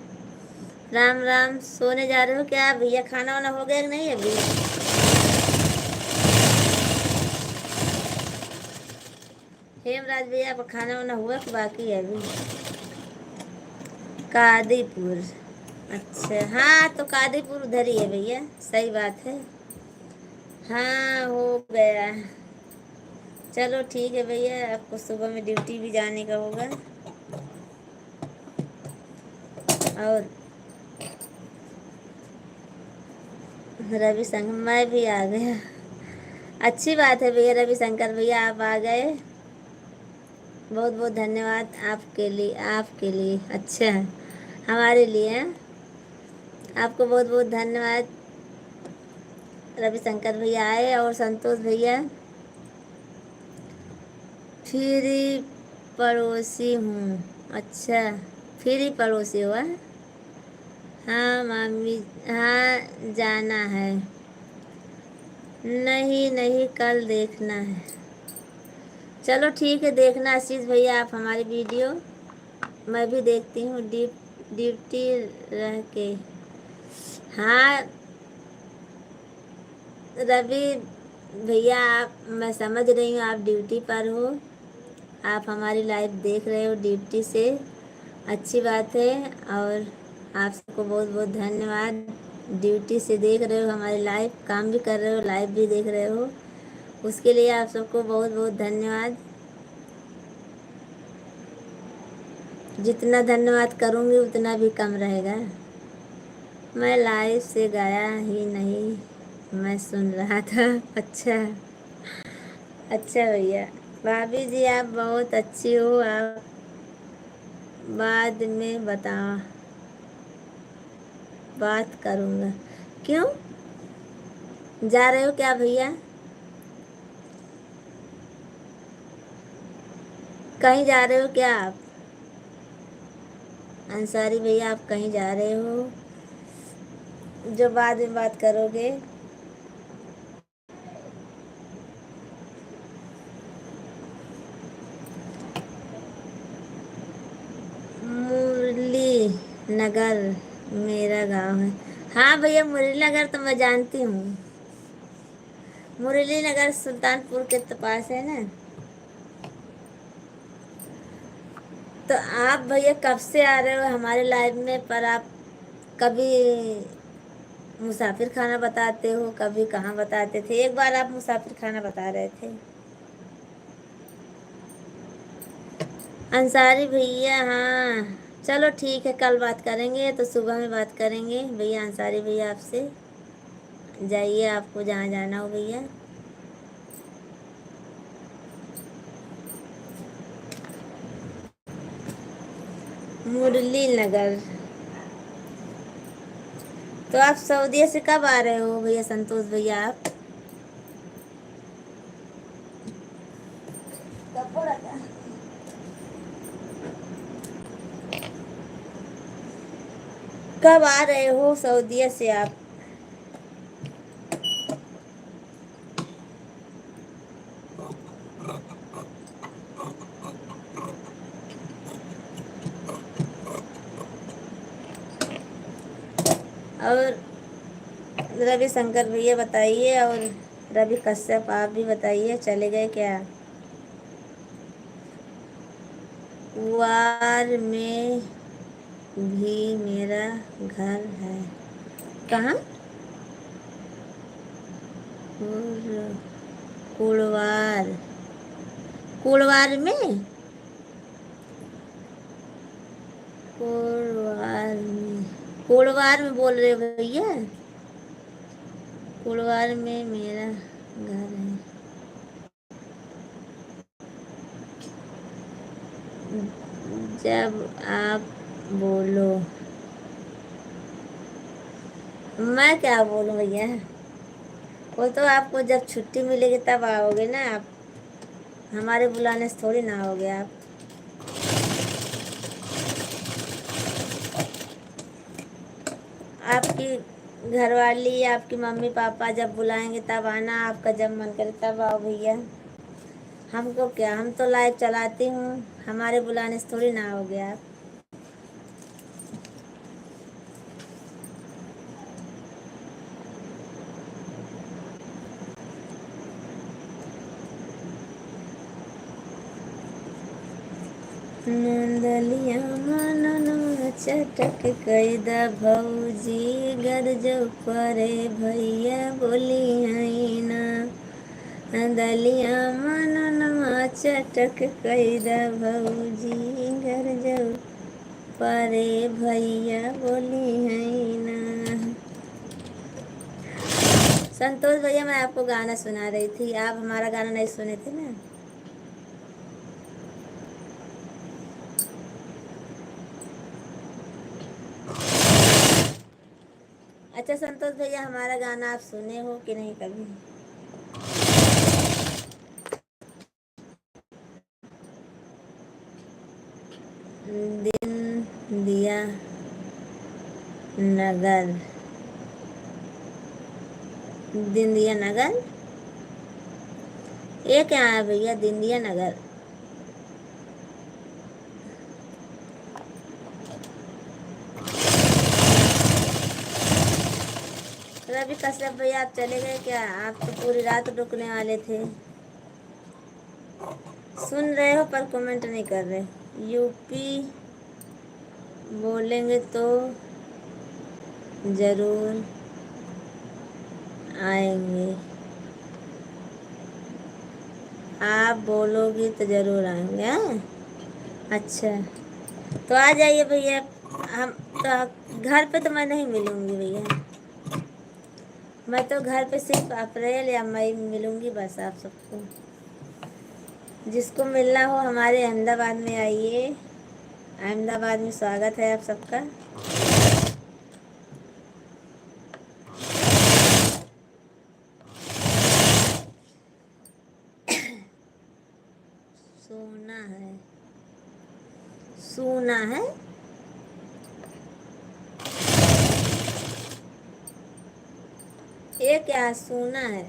राम राम। सोने जा रहे हो क्या भैया? खाना वाना हो गया कि नहीं अभी? हेमराज भैया, आपका खाना वाना हुआ कि बाकी है अभी? कादीपुर। अच्छा, हाँ तो कादीपुर उधर ही है भैया, सही बात है। हाँ हो गया। चलो ठीक है भैया, आपको सुबह में ड्यूटी भी जाने का होगा। और रविशंकर, मैं भी आ गया। अच्छी बात है भैया, रविशंकर भैया आप आ गए। बहुत बहुत धन्यवाद आपके लिए, आपके लिए। अच्छा, हमारे लिए हैं। आपको बहुत बहुत धन्यवाद। रविशंकर भैया आए और संतोष भैया। फिर पड़ोसी हूँ। अच्छा, फिर ही पड़ोसी हुआ। हाँ मामी। हाँ जाना है। नहीं नहीं, कल देखना है। चलो ठीक है, देखना आशीष भैया आप हमारी वीडियो। मैं भी देखती हूँ ड्यूटी रह के। हाँ रवि भैया, आप, मैं समझ रही हूँ आप ड्यूटी पर हो। आप हमारी लाइव देख रहे हो ड्यूटी से, अच्छी बात है। और आप सबको बहुत बहुत धन्यवाद। ड्यूटी से देख रहे हो हमारी लाइव, काम भी कर रहे हो, लाइव भी देख रहे हो, उसके लिए आप सबको बहुत बहुत धन्यवाद। जितना धन्यवाद करूँगी उतना भी कम रहेगा। मैं लाइव से गया ही नहीं, मैं सुन रहा था। अच्छा। अच्छा भैया। भाभी जी आप बहुत अच्छी हो। आप बाद में बात करूँगा। क्यों जा रहे हो क्या भैया? कहीं जा रहे हो क्या आप? अंसारी भैया आप कहीं जा रहे हो जो बाद में बात करोगे? मुरली नगर मेरा गांव है। हाँ भैया, मुरली नगर तो मैं जानती हूँ। मुरली नगर सुल्तानपुर के तो पास है ना। तो आप भैया कब से आ रहे हो हमारे लाइव में? पर आप कभी मुसाफिर खाना बताते हो, कभी कहाँ बताते थे। एक बार आप मुसाफिर खाना बता रहे थे। अंसारी भैया, हाँ चलो ठीक है, कल बात करेंगे तो सुबह में बात करेंगे भैया। अंसारी भैया आपसे, जाइए आपको जहाँ जाना हो भैया। मुरली नगर। तो आप सऊदीया से कब आ रहे हो भैया संतोष भैया? आप कब आ रहे हो सऊदीया से आप? और रविशंकर भैया बताइए, और रवि कश्यप आप भी बताइए, चले गए क्या? वार में भी मेरा घर है। कहाँ? कुड़वार। कुड़वार में? कुड़वार में? कुड़वार में बोल रहे हो भैया? कुड़वार में मेरा घर है। जब आप बोलो। मैं क्या बोलूं भैया। वो तो आपको जब छुट्टी मिलेगी तब आओगे ना आप। हमारे बुलाने से थोड़ी ना आओगे आप। आपकी घरवाली, आपकी मम्मी पापा जब बुलाएंगे तब आना, आपका जब मन करे तब आओ भैया। हमको क्या, हम तो लाइव चलाती हूँ। हमारे बुलाने से थोड़ी ना आओगे आप। नंदलिया मनन चटक कैद भौजी गरज परे भैया बोली है ना। नंदलिया मनन चटक कैद भौजी गरज परे भैया बोली है ना। संतोष भैया, मैं आपको गाना सुना रही थी, आप हमारा गाना नहीं सुने थे ना। अच्छा संतोष भैया, हमारा गाना आप सुने हो कि नहीं कभी? दिन दिया नगर, दिन दिया नगर, ये क्या है भैया दिन दिया नगर? रवि कश्यप भैया, आप चले गए क्या? आप तो पूरी रात रुकने वाले थे। सुन रहे हो पर कमेंट नहीं कर रहे। यूपी बोलेंगे तो जरूर आएंगे, आप बोलोगी तो जरूर आएंगे। हाँ अच्छा, तो आ जाइए भैया। हम तो घर पे तो मैं नहीं मिलूंगी भैया। मैं तो घर पे सिर्फ अप्रैल या मई में मिलूंगी बस आप सबको। जिसको मिलना हो हमारे अहमदाबाद में आइए। अहमदाबाद में स्वागत है आप सबका। सोना है, सोना है। ये क्या सोना है?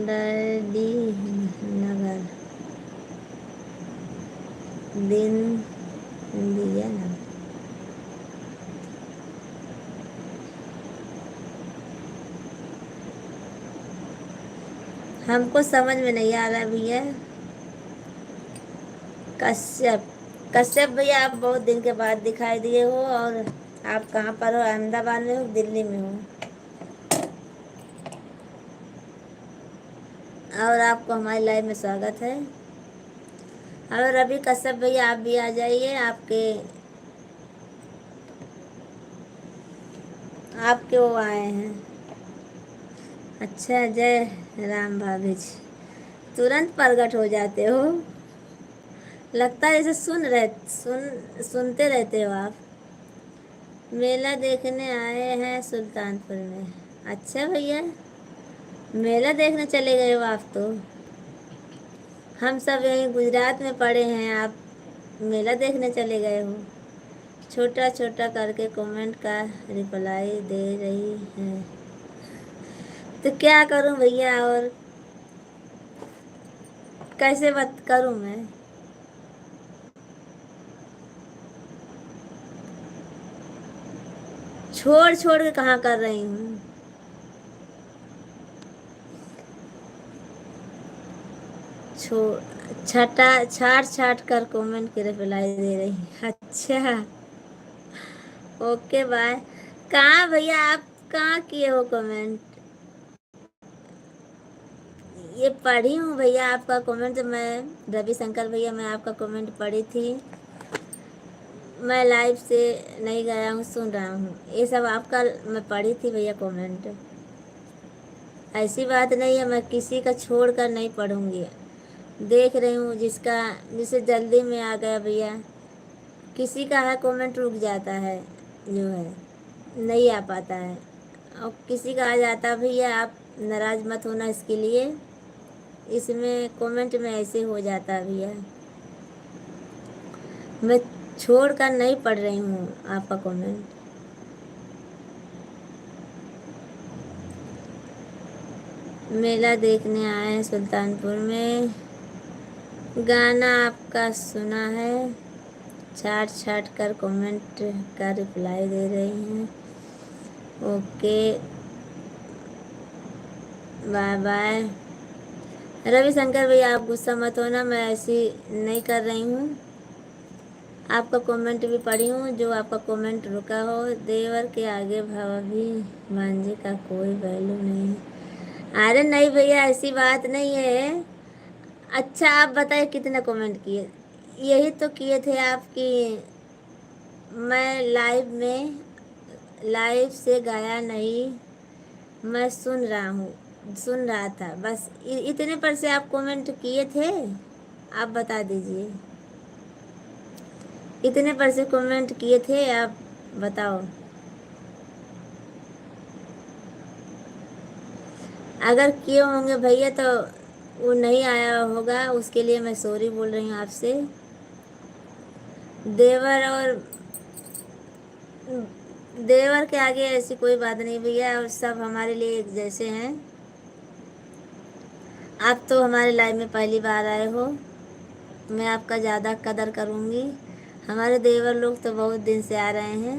डैडी नगर, दिन दिया ना। हमको समझ में नहीं आ रहा भैया। कश्यप, कश्यप भैया, आप बहुत दिन के बाद दिखाई दिए हो। और आप कहाँ पर हो? अहमदाबाद में हो, दिल्ली में हो? और आपको हमारे लाइव में स्वागत है। और अभी कश्यप भैया आप भी आ जाइए। आपके वो आए हैं। अच्छा, जय राम भाभी जी, तुरंत प्रकट हो जाते हो। लगता है जैसे सुनते रहते हो आप। मेला देखने आए हैं सुल्तानपुर में। अच्छा भैया, मेला देखने चले गए हो आप तो। हम सब यहीं गुजरात में पड़े हैं, आप मेला देखने चले गए हो। छोटा छोटा करके कमेंट का रिप्लाई दे रही है, तो क्या करूं भैया? और कैसे बात करूं मैं? छोड़ छोड़ के कहाँ कर रही हूँ? छोड़ छटा छाट छाट कर कमेंट की रिप्लाई दे रही है। अच्छा, ओके बाय। कहाँ भैया, आप कहाँ किए हो कमेंट? ये पढ़ी हूँ भैया आपका कमेंट। मैं रविशंकर भैया, मैं आपका कमेंट पढ़ी थी। मैं लाइव से नहीं गया हूँ, सुन रहा हूँ। ये सब आपका मैं पढ़ी थी भैया कमेंट। ऐसी बात नहीं है, मैं किसी का छोड़ कर नहीं पढ़ूंगी। देख रही हूँ जिसका, जिसे जल्दी में आ गया भैया, किसी का है कमेंट रुक जाता है, जो है नहीं आ पाता है, और किसी का आ जाता है। भैया आप नाराज मत होना इसके लिए, इसमें कमेंट में ऐसे हो जाता है भैया। मैं छोड़ कर नहीं पढ़ रही हूँ आपका कमेंट। मेला देखने आए हैं सुल्तानपुर में, गाना आपका सुना है, छाट छाट कर कमेंट का रिप्लाई दे रही हैं। Okay, bye bye. रविशंकर भैया आप गुस्सा मत होना, मैं ऐसी नहीं कर रही हूँ। आपका कमेंट भी पढ़ी हूँ, जो आपका कमेंट रुका हो। देवर के आगे भाभी भांजे का कोई वैल्यू नहीं है। अरे नहीं भैया, ऐसी बात नहीं है। अच्छा आप बताइए कितना कमेंट किए? यही तो किए थे आपकी। मैं लाइव से गया नहीं, मैं सुन रहा हूँ, सुन रहा था बस। इतने पर से आप कमेंट किए थे? आप बता दीजिए, इतने पर से कमेंट किए थे आप, बताओ। अगर किए होंगे भैया तो वो नहीं आया होगा, उसके लिए मैं सॉरी बोल रही हूँ आपसे। देवर और देवर के आगे ऐसी कोई बात नहीं भैया, और सब हमारे लिए एक जैसे हैं। आप तो हमारे लाइफ में पहली बार आए हो, मैं आपका ज़्यादा कदर करूँगी। हमारे देवर लोग तो बहुत दिन से आ रहे हैं।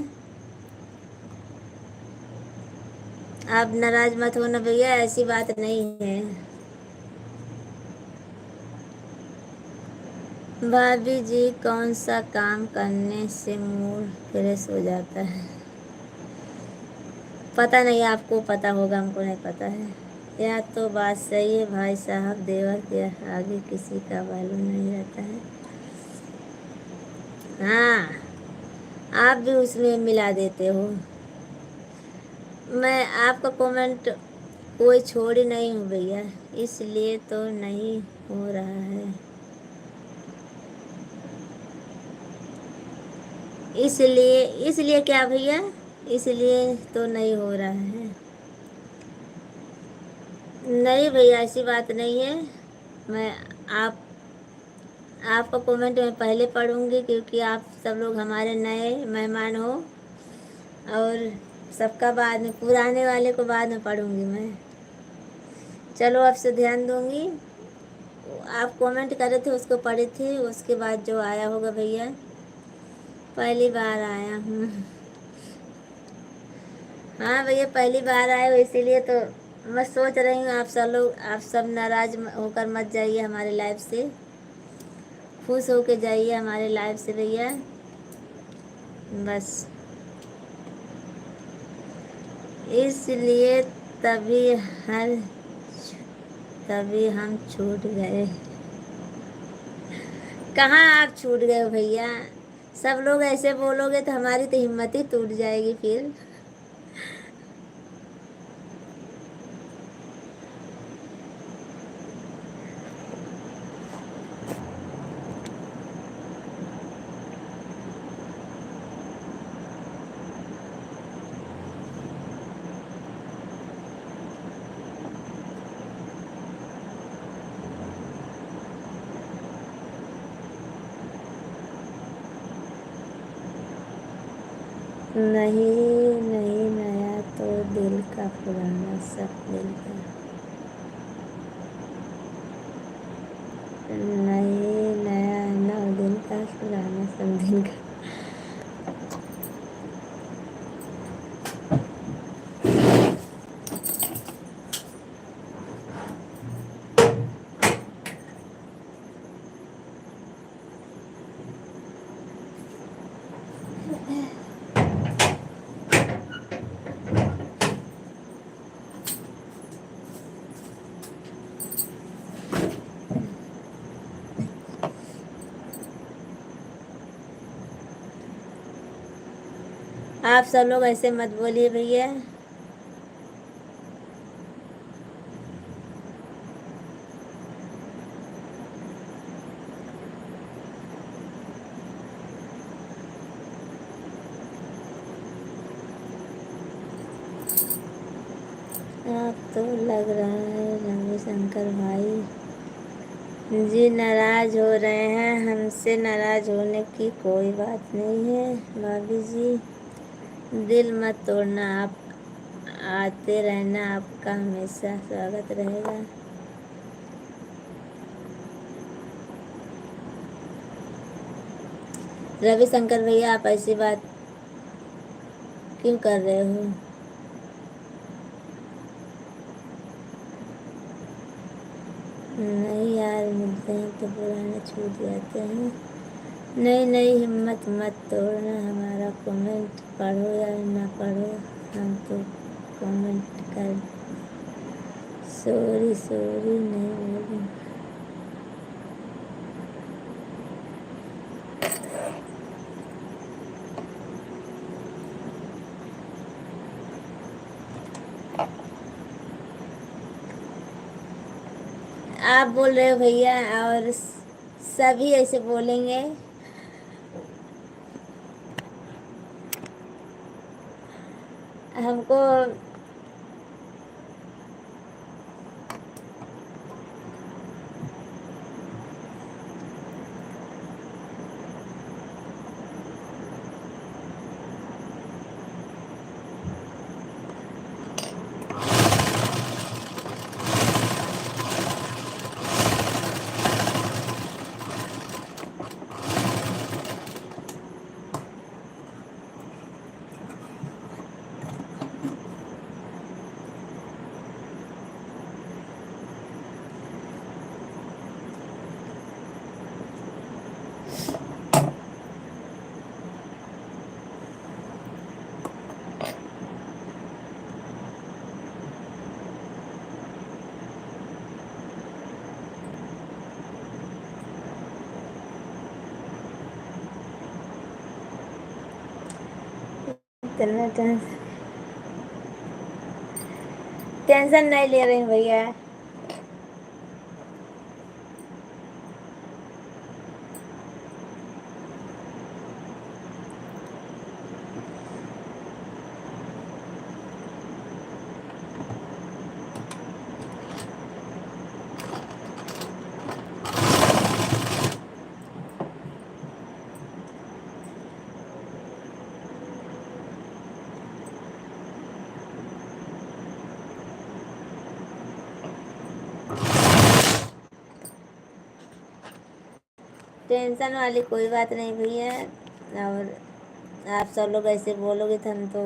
आप नाराज मत होना भैया, ऐसी बात नहीं है। भाभी जी कौन सा काम करने से मूड फ्रेश हो जाता है? पता नहीं, आपको पता होगा, हमको नहीं पता है। यह तो बात सही है भाई साहब, देवर के आगे किसी का वैल्यू नहीं रहता है। हाँ, आप भी उसमें मिला देते हो। मैं आपका कमेंट कोई छोड़ ही नहीं हूँ भैया, इसलिए तो नहीं हो रहा है। इसलिए इसलिए क्या भैया? इसलिए तो नहीं हो रहा है। नहीं भैया, ऐसी बात नहीं है। मैं आप आपका कमेंट मैं पहले पढ़ूंगी, क्योंकि आप सब लोग हमारे नए मेहमान हो, और सबका बाद में, पुराने वाले को बाद में पढ़ूंगी मैं। चलो अब से ध्यान दूंगी। आप कमेंट करे थे उसको पढ़ी थी, उसके बाद जो आया होगा भैया, पहली बार आया हूँ। हाँ भैया, पहली बार आए हो, इसीलिए तो मैं सोच रही हूँ आप सब नाराज होकर मत जाइए हमारे लाइफ से, खुश होके जाइए हमारे लाइफ से भैया, बस। इसलिए तभी हर तभी हम छूट गए। कहाँ आप छूट गए हो भैया? सब लोग ऐसे बोलोगे तो हमारी तो हिम्मत ही टूट जाएगी फिर। नहीं नहीं, नया तो दिल का पुराना सब दिल का। नहीं नया ना दिल का पुराना सब दिल का। आप सब लोग ऐसे मत बोलिए भैया। आप तो लग रहा है रविशंकर भाई जी नाराज हो रहे हैं। हमसे नाराज होने की कोई बात नहीं है भाभी जी। दिल मत तोड़ना, आप आते रहना, आपका हमेशा स्वागत रहेगा। रविशंकर भैया आप ऐसी बात क्यों कर रहे हो? नहीं यार, मिलते हैं तो पुराने छूट जाते हैं। नहीं नहीं, हिम्मत मत तोड़ना, हमारा कमेंट पढ़ो या ना पढ़ो, हम तो कमेंट कर। सॉरी सॉरी नहीं बोलूँ। आप बोल रहे हो भैया, और सभी ऐसे बोलेंगे। हमको इतना टेंशन नहीं ले रहे हैं भैया। टेंशन वाली कोई बात नहीं भैया। और आप सब लोग ऐसे बोलोगे तो हम तो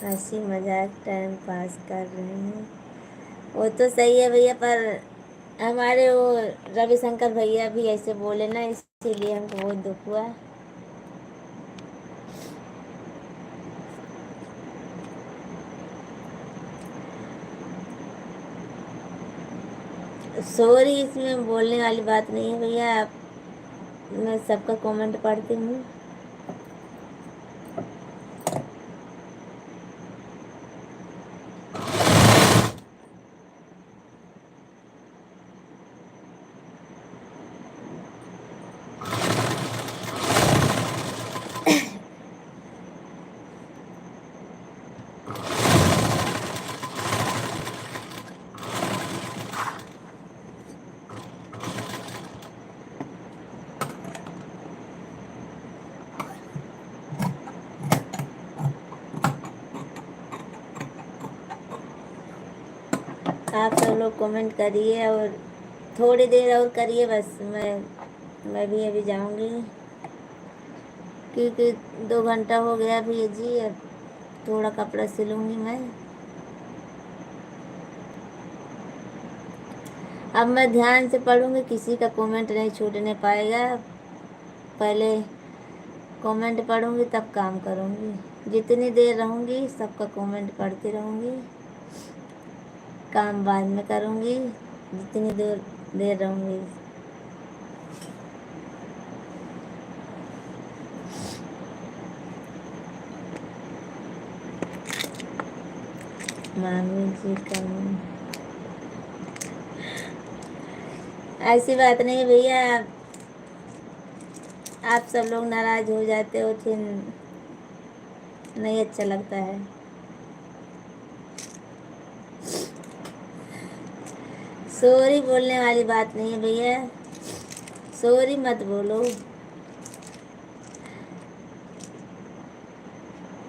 हंसी मजाक टाइम पास कर रहे हैं। वो तो सही है भैया, पर हमारे वो रविशंकर भैया भी ऐसे बोले ना, इसीलिए हमको बहुत दुख हुआ। सॉरी इसमें बोलने वाली बात नहीं है भैया। आप, मैं सबका कमेंट पढ़ती हूँ। आप सब लोग कमेंट करिए और थोड़ी देर और करिए बस। मैं भी अभी जाऊंगी, क्योंकि 2 घंटा हो गया भैया जी। अब थोड़ा कपड़ा सिलूंगी मैं। अब मैं ध्यान से पढ़ूंगी, किसी का कमेंट नहीं छूटने पाएगा। पहले कमेंट पढ़ूंगी तब काम करूंगी। जितनी देर रहूंगी सबका कमेंट पढ़ती रहूंगी, काम बाद में करूंगी जितनी देर देर रहूंगी। मामी जी का ऐसी बात नहीं भैया, आप सब लोग नाराज हो जाते हो, फिर नहीं अच्छा लगता है। सॉरी बोलने वाली बात नहीं है भैया, सॉरी मत बोलो।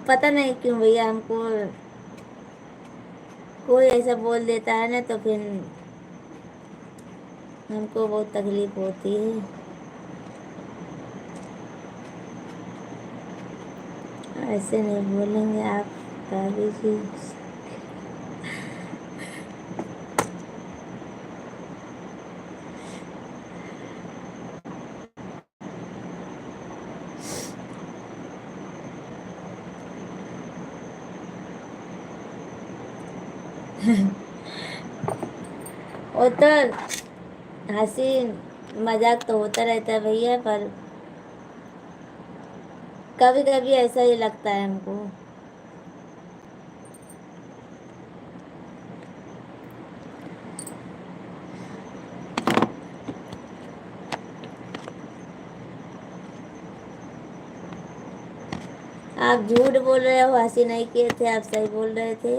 पता नहीं क्यों भैया, हमको कोई ऐसा बोल देता है ना, तो फिर हमको बहुत तकलीफ होती है। ऐसे नहीं बोलेंगे आप भाभी जी। वो तो हंसी मजाक तो होता रहता है भैया, पर कभी कभी ऐसा ही लगता है हमको। आप झूठ बोल रहे हो, हंसी नहीं किए थे, आप सही बोल रहे थे।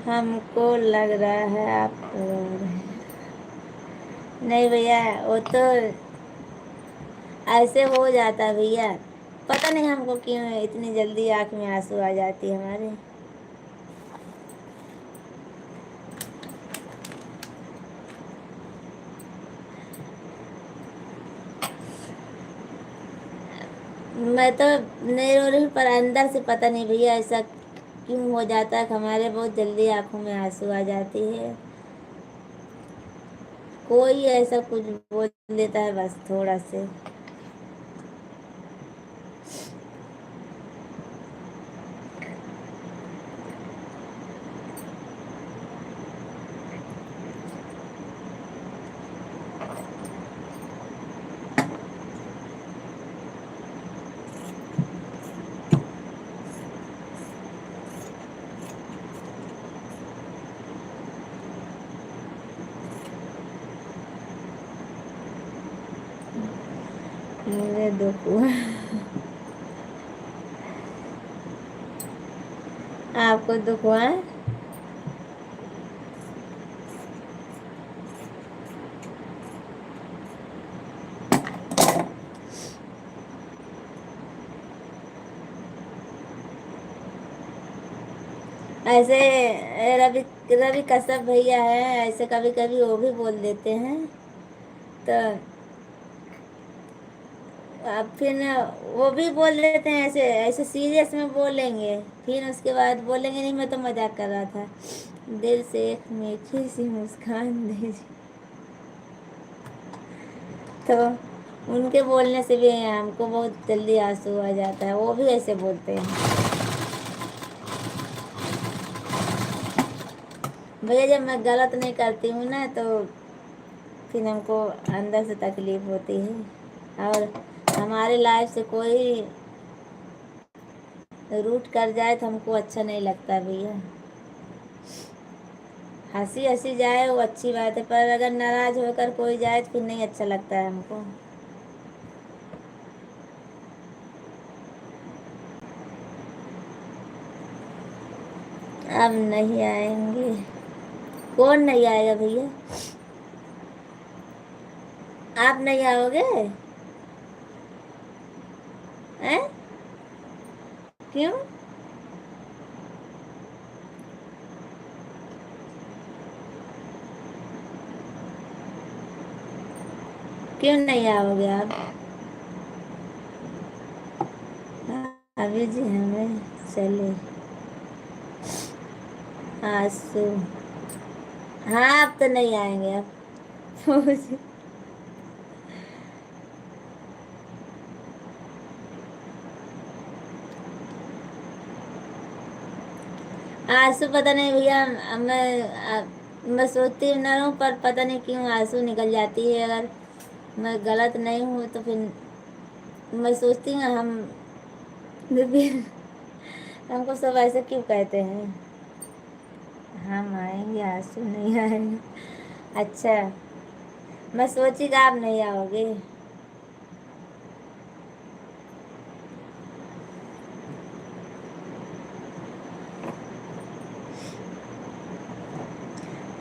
हमको लग रहा है आप रो रहे हैं। नहीं भैया, वो तो ऐसे हो जाता है भैया, पता नहीं हमको क्यों इतनी जल्दी आंख में आंसू आ जाती है हमारे। मैं तो नहीं रो रही हूँ, पर अंदर से पता नहीं भैया ऐसा क्यों हो जाता है कि हमारे बहुत जल्दी आंखों में आंसू आ जाती है। कोई ऐसा कुछ बोल देता है बस थोड़ा से। मुझे दुख हुआ। आपको दुख हुआ है? ऐसे रवि रवि कश्यप भैया है, ऐसे कभी कभी वो भी बोल देते हैं, तो अब फिर ना वो भी बोल देते हैं, ऐसे ऐसे सीरियस में बोलेंगे, फिर उसके बाद बोलेंगे नहीं मैं तो मजाक कर रहा था, दिल से एक मीठी सी मुस्कान दीजिए। तो उनके बोलने से भी हमको बहुत जल्दी आंसू आ जाता है, वो भी ऐसे बोलते हैं। भैया जब मैं गलत नहीं करती हूँ ना, तो फिर हमको अंदर से तकलीफ होती है, और हमारे लाइफ से कोई रूट कर जाए तो हमको अच्छा नहीं लगता भैया। हंसी हंसी जाए वो अच्छी बात है, पर अगर नाराज होकर कोई जाए तो फिर नहीं अच्छा लगता है हमको। अब नहीं आएंगे? कौन नहीं आएगा भैया? आप नहीं आओगे? हैं? क्यों? क्यों नहीं आओगे आप? हाँ, अभी जी हमें चले। आंसू। हाँ अब तो नहीं आएंगे अब। आंसू पता नहीं भैया। मैं सोचती न हूँ पर पता नहीं क्यों आंसू निकल जाती है। अगर मैं गलत नहीं हूँ तो फिर मैं सोचती हूँ हम फिर हमको सब ऐसे क्यों कहते हैं। हम आएंगे आंसू नहीं आएंगे। अच्छा मैं सोची कि आप नहीं आओगे।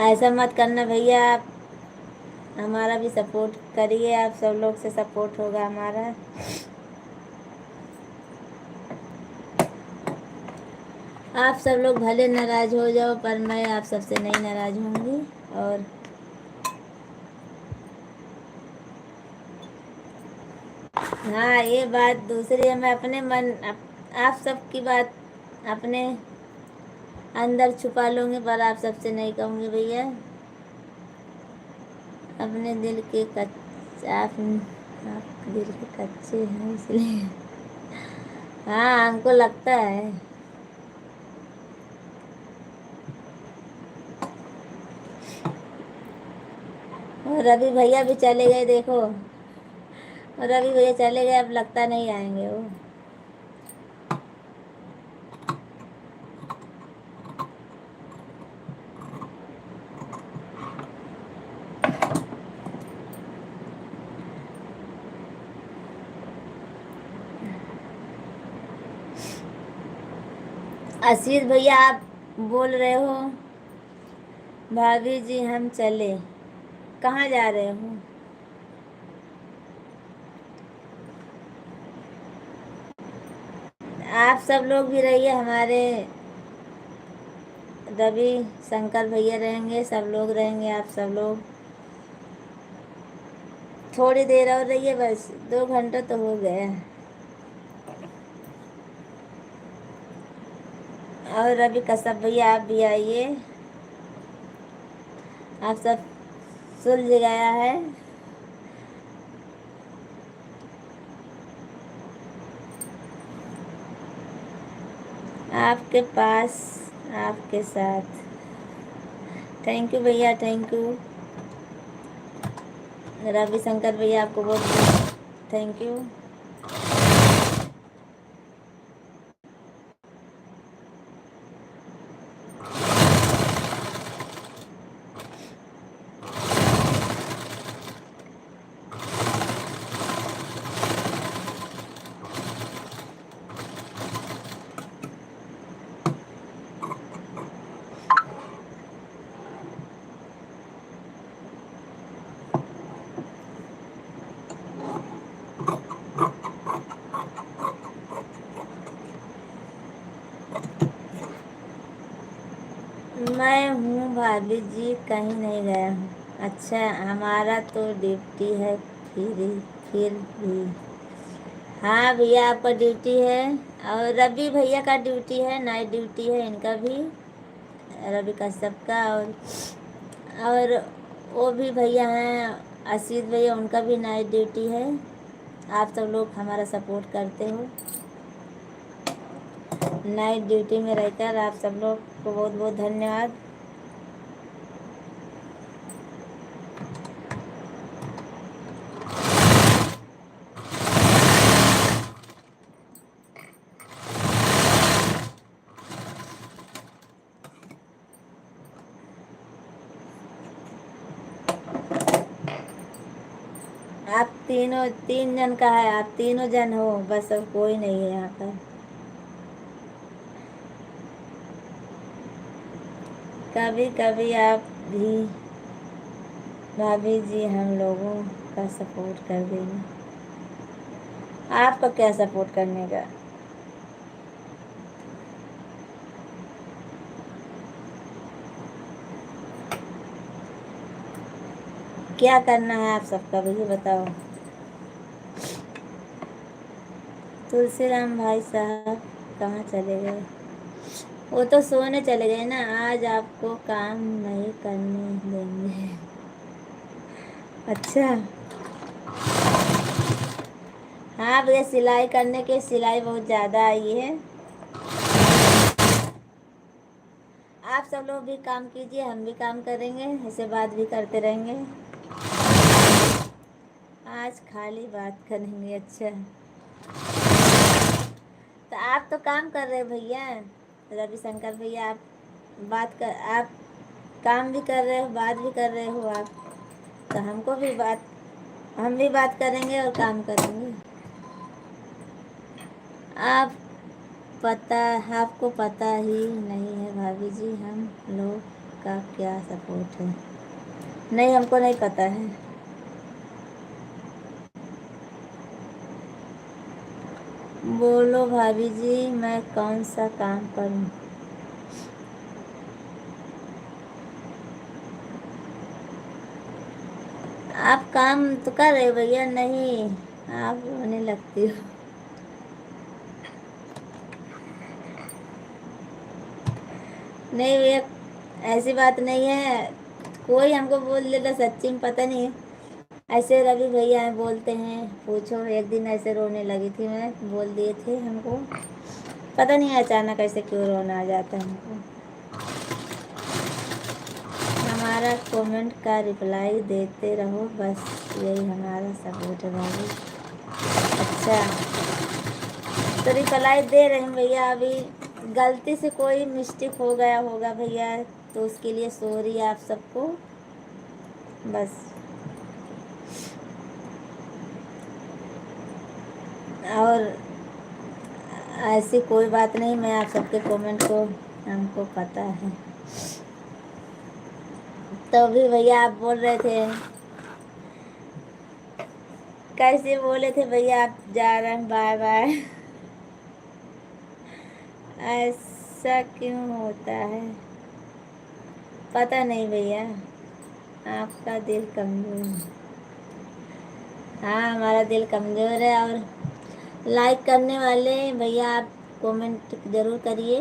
ऐसा मत करना भैया आप। हमारा भी सपोर्ट करिए। आप सब लोग से सपोर्ट होगा हमारा। आप सब लोग भले नाराज हो जाओ पर मैं आप सबसे नहीं नाराज होंगी। और हाँ ये बात दूसरी है। मैं अपने आप सबकी बात अपने अंदर छुपा लूंगी पर आप सबसे नहीं कहूँगी भैया। अपने दिल के आप दिल के कच्चे हैं इसलिए। हाँ हमको लगता है। और रवि भैया भी चले गए देखो। और रवि भैया चले गए अब लगता नहीं आएंगे वो। आशीष भैया आप बोल रहे हो भाभी जी हम चले। कहाँ जा रहे हो। आप सब लोग भी रहिए। हमारे रवि शंकर भैया रहेंगे सब लोग रहेंगे। आप सब लोग थोड़ी देर और रहिए बस 2 घंटे तो हो गए। और रवि कश्यप भैया आप भी आइए। आप सब सुलझ गया है। आपके पास आपके साथ। थैंक यू भैया थैंक यू। रविशंकर भैया आपको बहुत बहुत थैंक यू। मैं हूँ भाभी जी कहीं नहीं गया हूँ। अच्छा हमारा तो ड्यूटी है फिर भी। हाँ भैया आपका ड्यूटी है। और रवि भैया का ड्यूटी है नाइट ड्यूटी है इनका भी। रवि कश्यप का और वो भी भैया हैं आशीष भैया उनका भी नाइट ड्यूटी है। आप सब लोग हमारा सपोर्ट करते हो। नाइट ड्यूटी में रहकर आप सब लोग को बहुत बहुत धन्यवाद। आप तीनों 3 जन का है। आप तीनों जन हो बस और कोई नहीं है यहाँ पर। कभी कभी आप भी भाभी जी हम लोगों का सपोर्ट कर देंगे। आपका क्या सपोर्ट करने का। क्या करना है आप सबका भैया बताओ। तुलसीराम भाई साहब कहाँ चले गए। वो तो सोने चले गए ना, आज आपको काम नहीं करने देंगे। अच्छा। हाँ भैया, सिलाई करने के सिलाई बहुत ज़्यादा आई है। आप सब लोग भी काम कीजिए, हम भी काम करेंगे, ऐसे बात भी करते रहेंगे। आज खाली बात करेंगे। अच्छा, तो आप तो काम कर रहे हो भैया, रविशंकर भैया। आप काम भी कर रहे हो, बात भी कर रहे हो आप, तो हम भी बात करेंगे और काम करेंगे। आप पता आपको पता ही नहीं है भाभी जी, हम लोग का क्या सपोर्ट है। नहीं, हमको नहीं पता है। बोलो भाभी जी, मैं कौन सा काम करूं। आप काम तो कर रहे हो भैया। नहीं, आप रोने लगती हो। नहीं भैया, ऐसी बात नहीं है। कोई हमको बोल देता, सच्ची में पता नहीं है। ऐसे रवि भैया हैं, बोलते हैं, पूछो। एक दिन ऐसे रोने लगी थी मैं, बोल दिए थे हमको। पता नहीं अचानक ऐसे क्यों रोना आ जाता है हमको। हमारा कमेंट का रिप्लाई देते रहो, बस यही हमारा सपोर्ट है भाभी। अच्छा, तो रिप्लाई दे रहे हैं भैया। अभी गलती से कोई मिस्टेक हो गया होगा भैया, तो उसके लिए सॉरी आप सबको। बस, और ऐसी कोई बात नहीं। मैं आप सबके कमेंट को, हमको पता है। तो भी भैया आप बोल रहे थे, कैसे बोले थे भैया, आप जा रहे हैं, बाय बाय। ऐसा क्यों होता है, पता नहीं भैया। आपका दिल कमज़ोर है। हाँ, हमारा दिल कमज़ोर है। और लाइक करने वाले भैया, आप कमेंट ज़रूर करिए।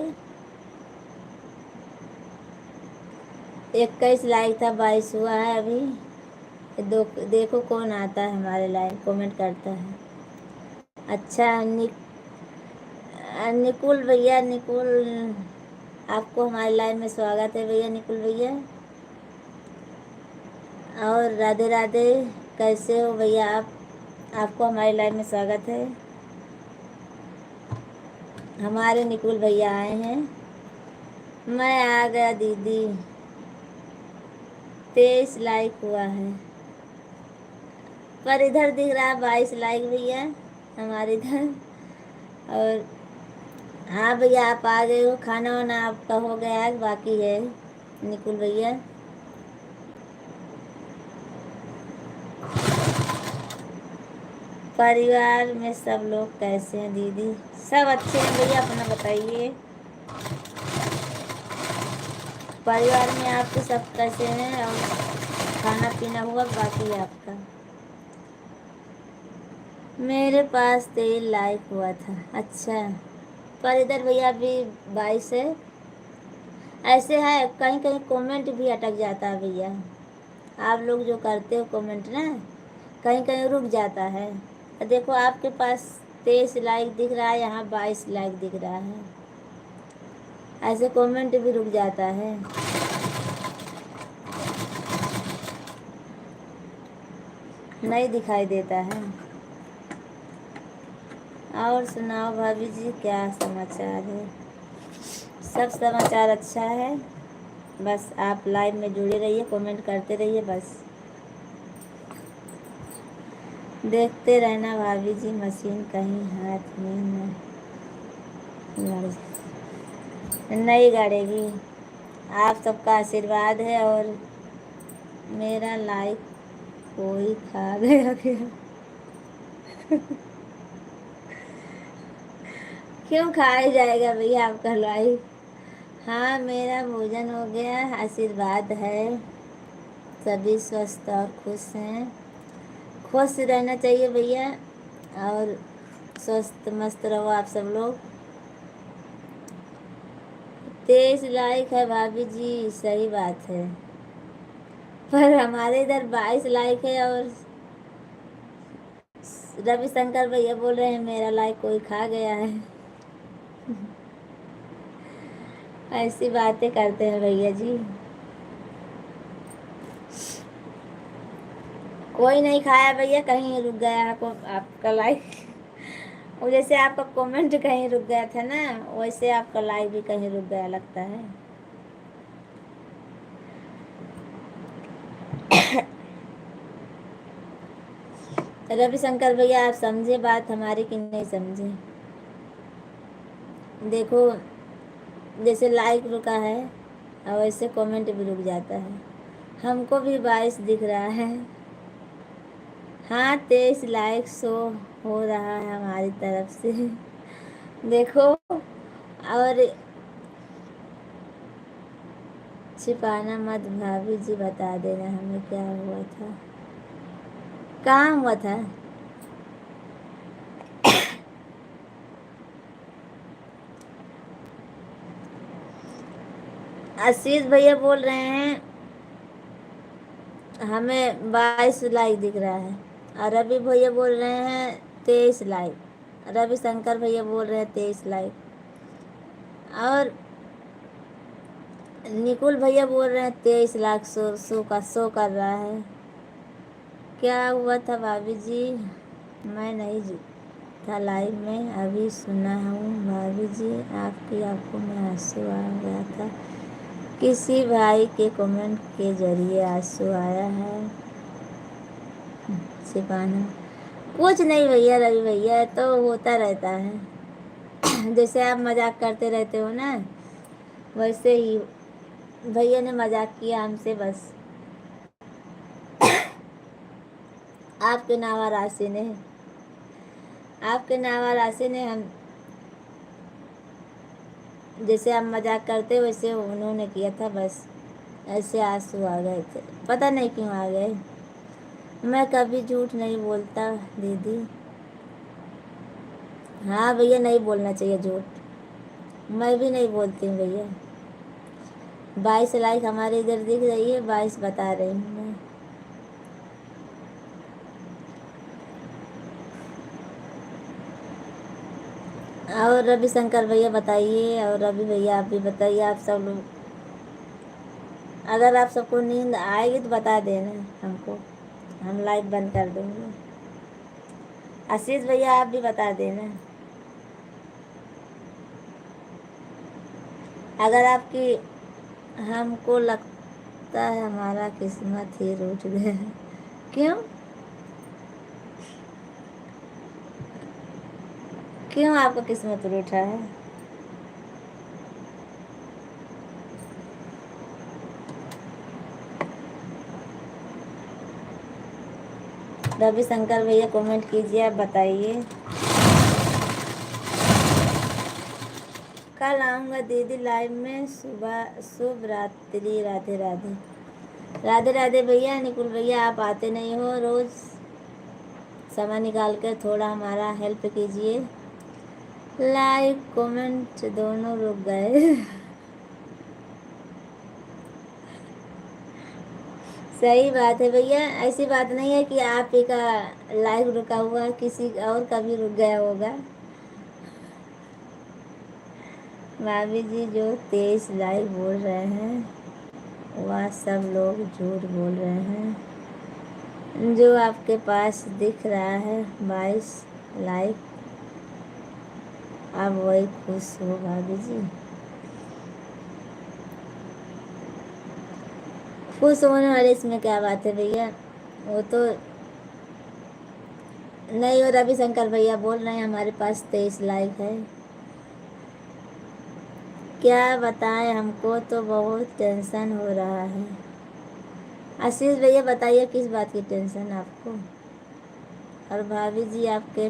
21 लाइक था, 22 हुआ है अभी। देखो कौन आता है हमारे लाइक, कमेंट करता है। अच्छा, निकुल भैया, निकुल, आपको हमारे लाइव में स्वागत है भैया, निकुल भैया। और राधे राधे, कैसे हो भैया आप, आपको हमारे लाइव में स्वागत है। हमारे निकुल भैया आए हैं। मैं आ गया दीदी, 23 लाइक हुआ है, पर इधर दिख रहा है 22 लाइक भैया, हमारे इधर। और हाँ भैया, आप आ गए हो। खाना वाना आपका हो गया है, बाकी है निकुल भैया। परिवार में सब लोग कैसे हैं दीदी। सब अच्छे हैं भैया, अपना बताइए। परिवार में आपके सब कैसे हैं, और खाना पीना हुआ, बाकी है आपका। मेरे पास 3 लाइक हुआ था। अच्छा, पर इधर भैया अभी 22 है। ऐसे है, कहीं कहीं कमेंट भी अटक जाता है भैया। आप लोग जो करते हो कमेंट ना, कहीं कहीं रुक जाता है। देखो, आपके पास 23 लाइक दिख रहा है, यहाँ 22 लाइक दिख रहा है। ऐसे कमेंट भी रुक जाता है। नहीं दिखाई देता है। और सुनाओ भाभी जी, क्या समाचार है। सब समाचार अच्छा है। बस आप लाइव में जुड़े रहिए, कमेंट करते रहिए, बस देखते रहना भाभी जी, मशीन कहीं हाथ में न लड़ नहीं गड़ेगी। आप सबका आशीर्वाद है, और मेरा लाइक कोई खा गया क्या। क्यों खाया जाएगा भैया आपका लाइक। हाँ, मेरा भोजन हो गया, आशीर्वाद है। सभी स्वस्थ और खुश हैं। खुश रहना चाहिए भैया, और स्वस्थ मस्त रहो आप सब लोग। 23 लाइक है भाभी जी, सही बात है, पर हमारे इधर 22 लाइक है और रविशंकर भैया बोल रहे हैं मेरा लाइक कोई खा गया है। ऐसी बातें करते हैं भैया जी। कोई नहीं खाया भैया, कहीं रुक गया आपको आपका लाइक। वो जैसे आपका कमेंट कहीं रुक गया था ना, वैसे आपका लाइक भी कहीं रुक गया लगता है। रविशंकर भैया आप समझे बात हमारी कि नहीं समझे? देखो जैसे लाइक रुका है और वैसे कमेंट भी रुक जाता है। हमको भी 22 दिख रहा है। हाँ 23 लाइक शो हो रहा है हमारी तरफ से। देखो और छिपाना मत भाभी जी, बता देना हमें क्या हुआ था, कहाँ हुआ था। आशीष भैया बोल रहे हैं हमें 22 लाइक दिख रहा है, और रवि भैया बोल रहे हैं 23 लाइक, रविशंकर भैया बोल रहे हैं 23 लाइक, और निकुल भैया बोल रहे हैं 23 लाख शो कर रहा है। क्या हुआ था भाभी जी? मैं नहीं था लाइव में, अभी सुना हूँ भाभी जी आपकी आंखों में आंसू आ गया था, किसी भाई के कमेंट के जरिए आंसू आया है। छिपाना कुछ नहीं भैया, रवि भैया तो होता रहता है। जैसे आप मजाक करते रहते हो ना, वैसे ही भैया ने मजाक किया हमसे बस। आपके नावा राशि ने, आपके नावा राशि ने हम जैसे आप मजाक करते वैसे उन्होंने किया था बस, ऐसे आंसू आ गए थे, पता नहीं क्यों आ गए। मैं कभी झूठ नहीं बोलता दीदी। हाँ भैया नहीं बोलना चाहिए झूठ, मैं भी नहीं बोलती हूँ भैया। 22 लाइक हमारे इधर दिख रही है, 22 बता रही हूँ मैं। और रविशंकर भैया बताइए, और रवि भैया आप भी बताइए, आप सब लोग अगर आप सबको नींद आएगी तो बता देना हमको, हम लाइव बंद कर देंगे। आशीष भैया आप भी बता देना। अगर आपकी, हमको लगता है हमारा किस्मत ही रूठ गया है। क्यों? क्यों आपका किस्मत रूठा है? रविशंकर भैया कमेंट कीजिए, आप बताइए। कल आऊँगा दीदी लाइव में, सुबह शुभ रात्रि, राधे राधे। राधे राधे भैया। निकुल भैया आप आते नहीं हो, रोज़ समय निकाल कर थोड़ा हमारा हेल्प कीजिए। लाइक कमेंट दोनों रुक गए। सही बात है भैया, ऐसी बात नहीं है कि आप ही का लाइव रुका हुआ है, किसी और का भी रुक गया होगा। भाभी जी जो 23 लाइव बोल रहे हैं वह सब लोग झूठ बोल रहे हैं। जो आपके पास दिख रहा है 22 लाइक, आप वही खुश हो भाभी जी। खुश होने वाले इसमें क्या बात है भैया, वो तो नहीं हो। रविशंकर भैया बोल रहे हैं हमारे पास 23 लाइक है। क्या बताएं, हमको तो बहुत टेंशन हो रहा है। आशीष भैया बताइए किस बात की टेंशन आपको? और भाभी जी आपके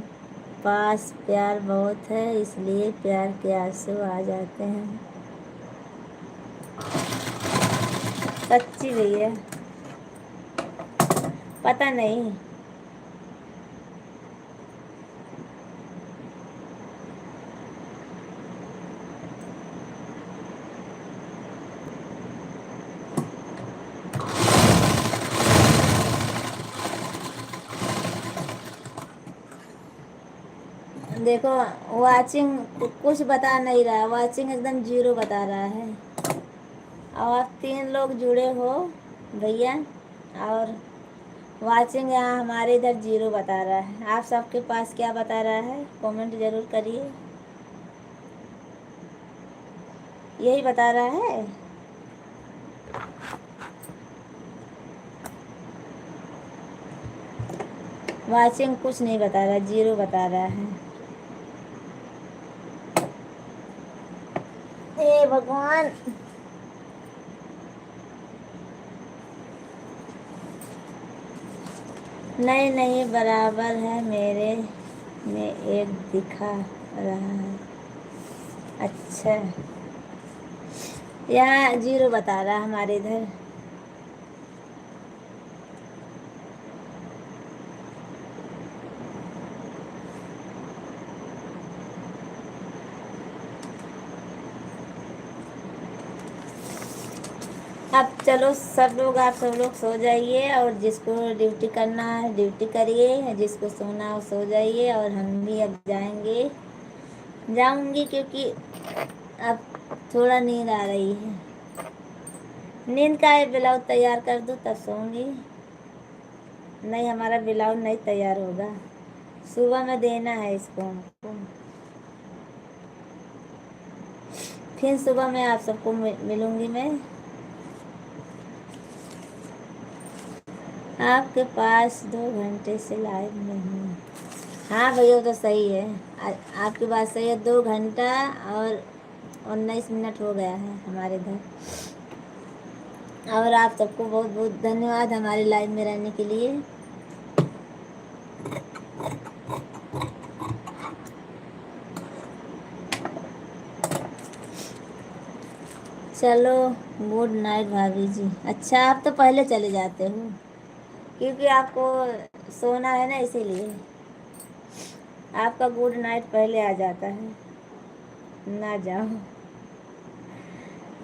पास प्यार बहुत है, इसलिए प्यार के आंसू आ जाते हैं। सच्ची भैया, पता नहीं। देखो वाचिंग कुछ बता नहीं रहा, वाचिंग एकदम 0 बता रहा है। और आप 3 लोग जुड़े हो भैया, और वाचिंग यहाँ हमारे इधर 0 बता रहा है। आप सबके पास क्या बता रहा है, कमेंट जरूर करिए। यही बता रहा है। वाचिंग कुछ नहीं बता रहा, 0 बता रहा है। हे भगवान, नहीं नहीं बराबर है, मेरे में एक दिखा रहा है। अच्छा, यहाँ 0 बता रहा है हमारे इधर। अब चलो सब लोग, आप सब लोग सो जाइए, और जिसको ड्यूटी करना है ड्यूटी करिए, जिसको सोना हो सो जाइए। और हम भी अब जाऊंगी, क्योंकि अब थोड़ा नींद आ रही है। नींद का है, ब्लाउज तैयार कर दूँ तब सोऊंगी। नहीं, हमारा ब्लाउज नहीं तैयार होगा, सुबह में देना है इसको हमको। फिर सुबह में आप सबको मिलूंगी मैं। आपके पास 2 घंटे से लाइव नहीं। हाँ भैया, तो सही है। आपकी बात सही है, 2 घंटा और 19 मिनट हो गया है हमारे इधर। और आप सबको बहुत बहुत धन्यवाद हमारे लाइव में रहने के लिए। चलो, गुड नाइट भाभी जी। अच्छा, आप तो पहले चले जाते हो, क्योंकि आपको सोना है ना, इसीलिए आपका गुड नाइट पहले आ जाता है। ना जाओ।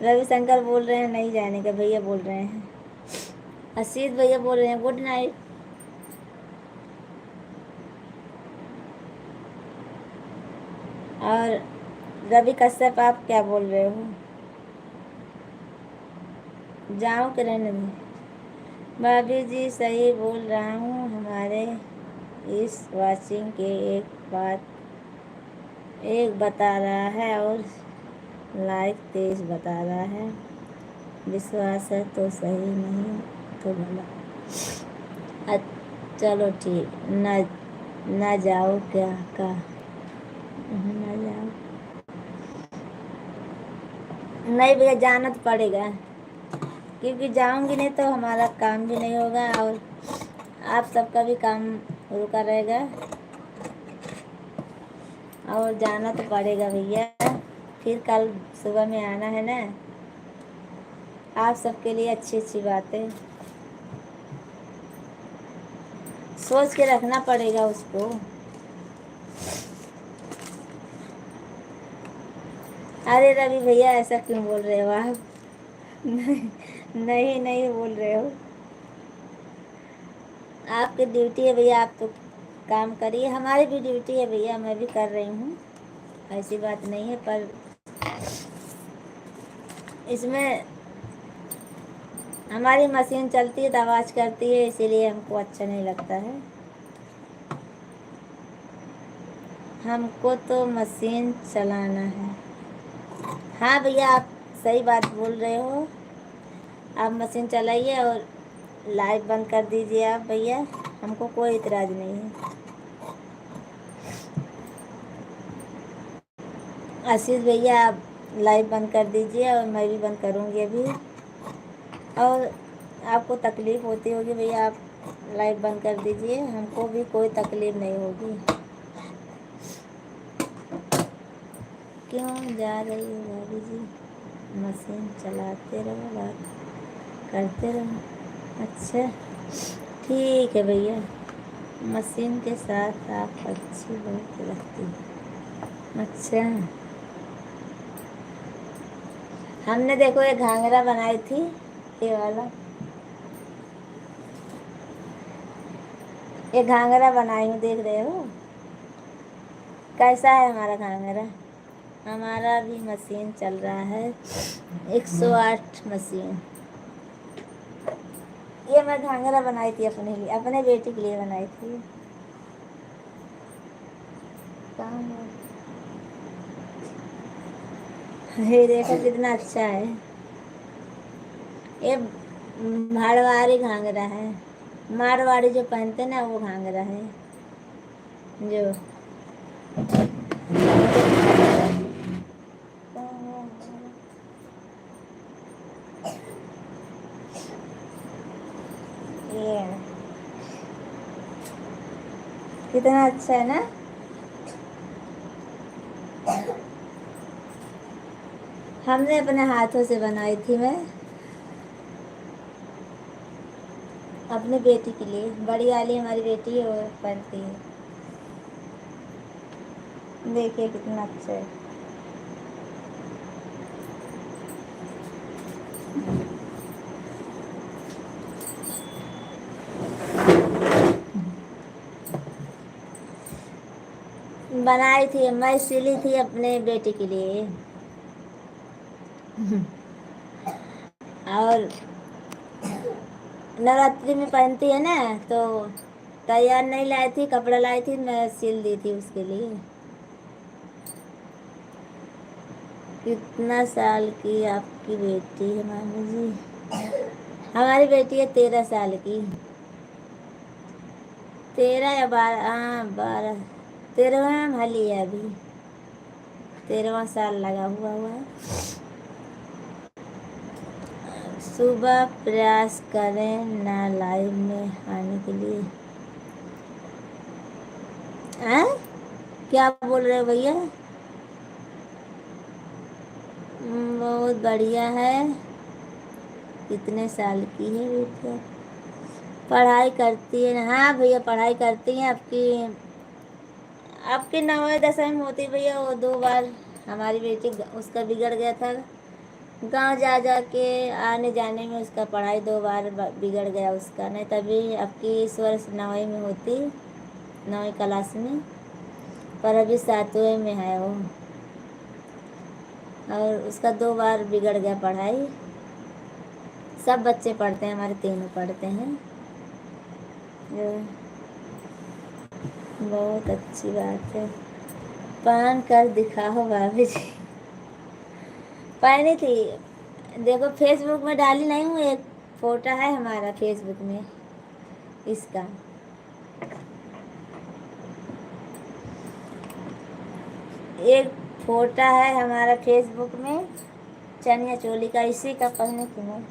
रविशंकर बोल रहे हैं नहीं जाने का, भैया बोल रहे हैं। असीत भैया बोल रहे हैं गुड नाइट। और रवि कश्यप, आप क्या बोल रहे हो, जाओ कि रहने दो। भाभी जी सही बोल रहा हूँ, हमारे इस वाचिंग के एक बता रहा है, और लाइक 23 बता रहा है। विश्वास है तो सही, नहीं तो भला। चलो ठीक, ना जाओ क्या का, ना जाओ। नहीं भैया, जाना तो पड़ेगा, क्योंकि जाऊंगी नहीं तो हमारा काम भी नहीं होगा, और आप सबका भी काम रुका रहेगा। और जाना तो पड़ेगा भैया, फिर कल सुबह में आना है ना। आप सबके लिए अच्छी अच्छी बातें सोच के रखना पड़ेगा उसको। अरे रवि भैया, ऐसा क्यों बोल रहे हो आप? नहीं नहीं बोल रहे हो, आपकी ड्यूटी है भैया, आप तो काम करिए। हमारी भी ड्यूटी है भैया, मैं भी कर रही हूँ, ऐसी बात नहीं है। पर इसमें हमारी मशीन चलती है तो आवाज़ करती है, इसीलिए हमको अच्छा नहीं लगता है। हमको तो मशीन चलाना है। हाँ भैया, आप सही बात बोल रहे हो। आप मशीन चलाइए और लाइट बंद कर दीजिए आप भैया, हमको कोई इतराज़ नहीं है। आशीष भैया, आप लाइट बंद कर दीजिए, और मैं भी बंद करूँगी अभी। और आपको तकलीफ़ होती होगी भैया, आप लाइट बंद कर दीजिए, हमको भी कोई तकलीफ़ नहीं होगी। क्यों जा रही हो भाभी जी? मशीन चलाते रहो, बात करते रहो। अच्छा ठीक है भैया, मशीन के साथ आप अच्छी बहुत लगती है। अच्छा, हमने देखो एक घाघरा बनाई थी, ये वाला, एक घाघरा बनाई हूँ, देख रहे हो? कैसा है हमारा घाघरा? हमारा भी मशीन चल रहा है, 108 मशीन। ये मैं घाघरा बनाई थी अपने लिए, अपने बेटी के लिए बनाई थी। कहाँ है? ये देखो कितना अच्छा है। ये मारवाड़ी घाघरा है, मारवाड़ी जो पहनते ना वो घाघरा है जो। ये कितना अच्छा है ना। हमने अपने हाथों से बनाई थी मैं अपनी बेटी के लिए। बड़ी वाली हमारी बेटी है, वो पहनती है। देखिए कितना अच्छा है। बनाई थी मैं, सिली थी अपने बेटी के लिए। और नवरात्रि में पहनती है ना, तो तैयार नहीं लाई थी, कपड़ा लाई थी, मैं सिल दी थी उसके लिए। कितना साल की आपकी बेटी है मामी जी? हमारी बेटी है 13 साल की। 13 या 12, हाँ 12, 13वां में भली है अभी, 13वां साल लगा हुआ है। सुबह प्रयास करें ना लाइव में आने के लिए। हैं? क्या बोल रहे हो भैया? बहुत बढ़िया है। कितने साल की है बेटी? पढ़ाई करती है? हाँ भैया पढ़ाई करती हैं। आपकी 9वीं 10वीं में होती भैया, वो 2 बार हमारी बेटी उसका बिगड़ गया था। गांव जा जा के आने जाने में उसका पढ़ाई 2 बार बिगड़ गया उसका। नहीं तभी आपकी इस वर्ष 9वीं में होती, 9वीं क्लास में, पर अभी 7वीं में है वो। और उसका 2 बार बिगड़ गया पढ़ाई। सब बच्चे पढ़ते हैं, हमारे तीनों पढ़ते हैं। बहुत अच्छी बात है। पहन कर दिखाओ भाभी जी। पहनी थी, देखो फेसबुक में डाली नहीं हूँ, एक फोटो है हमारा फेसबुक में इसका। एक फोटो है हमारा फेसबुक में चनिया चोली का, इसी का पहनी थी मैं।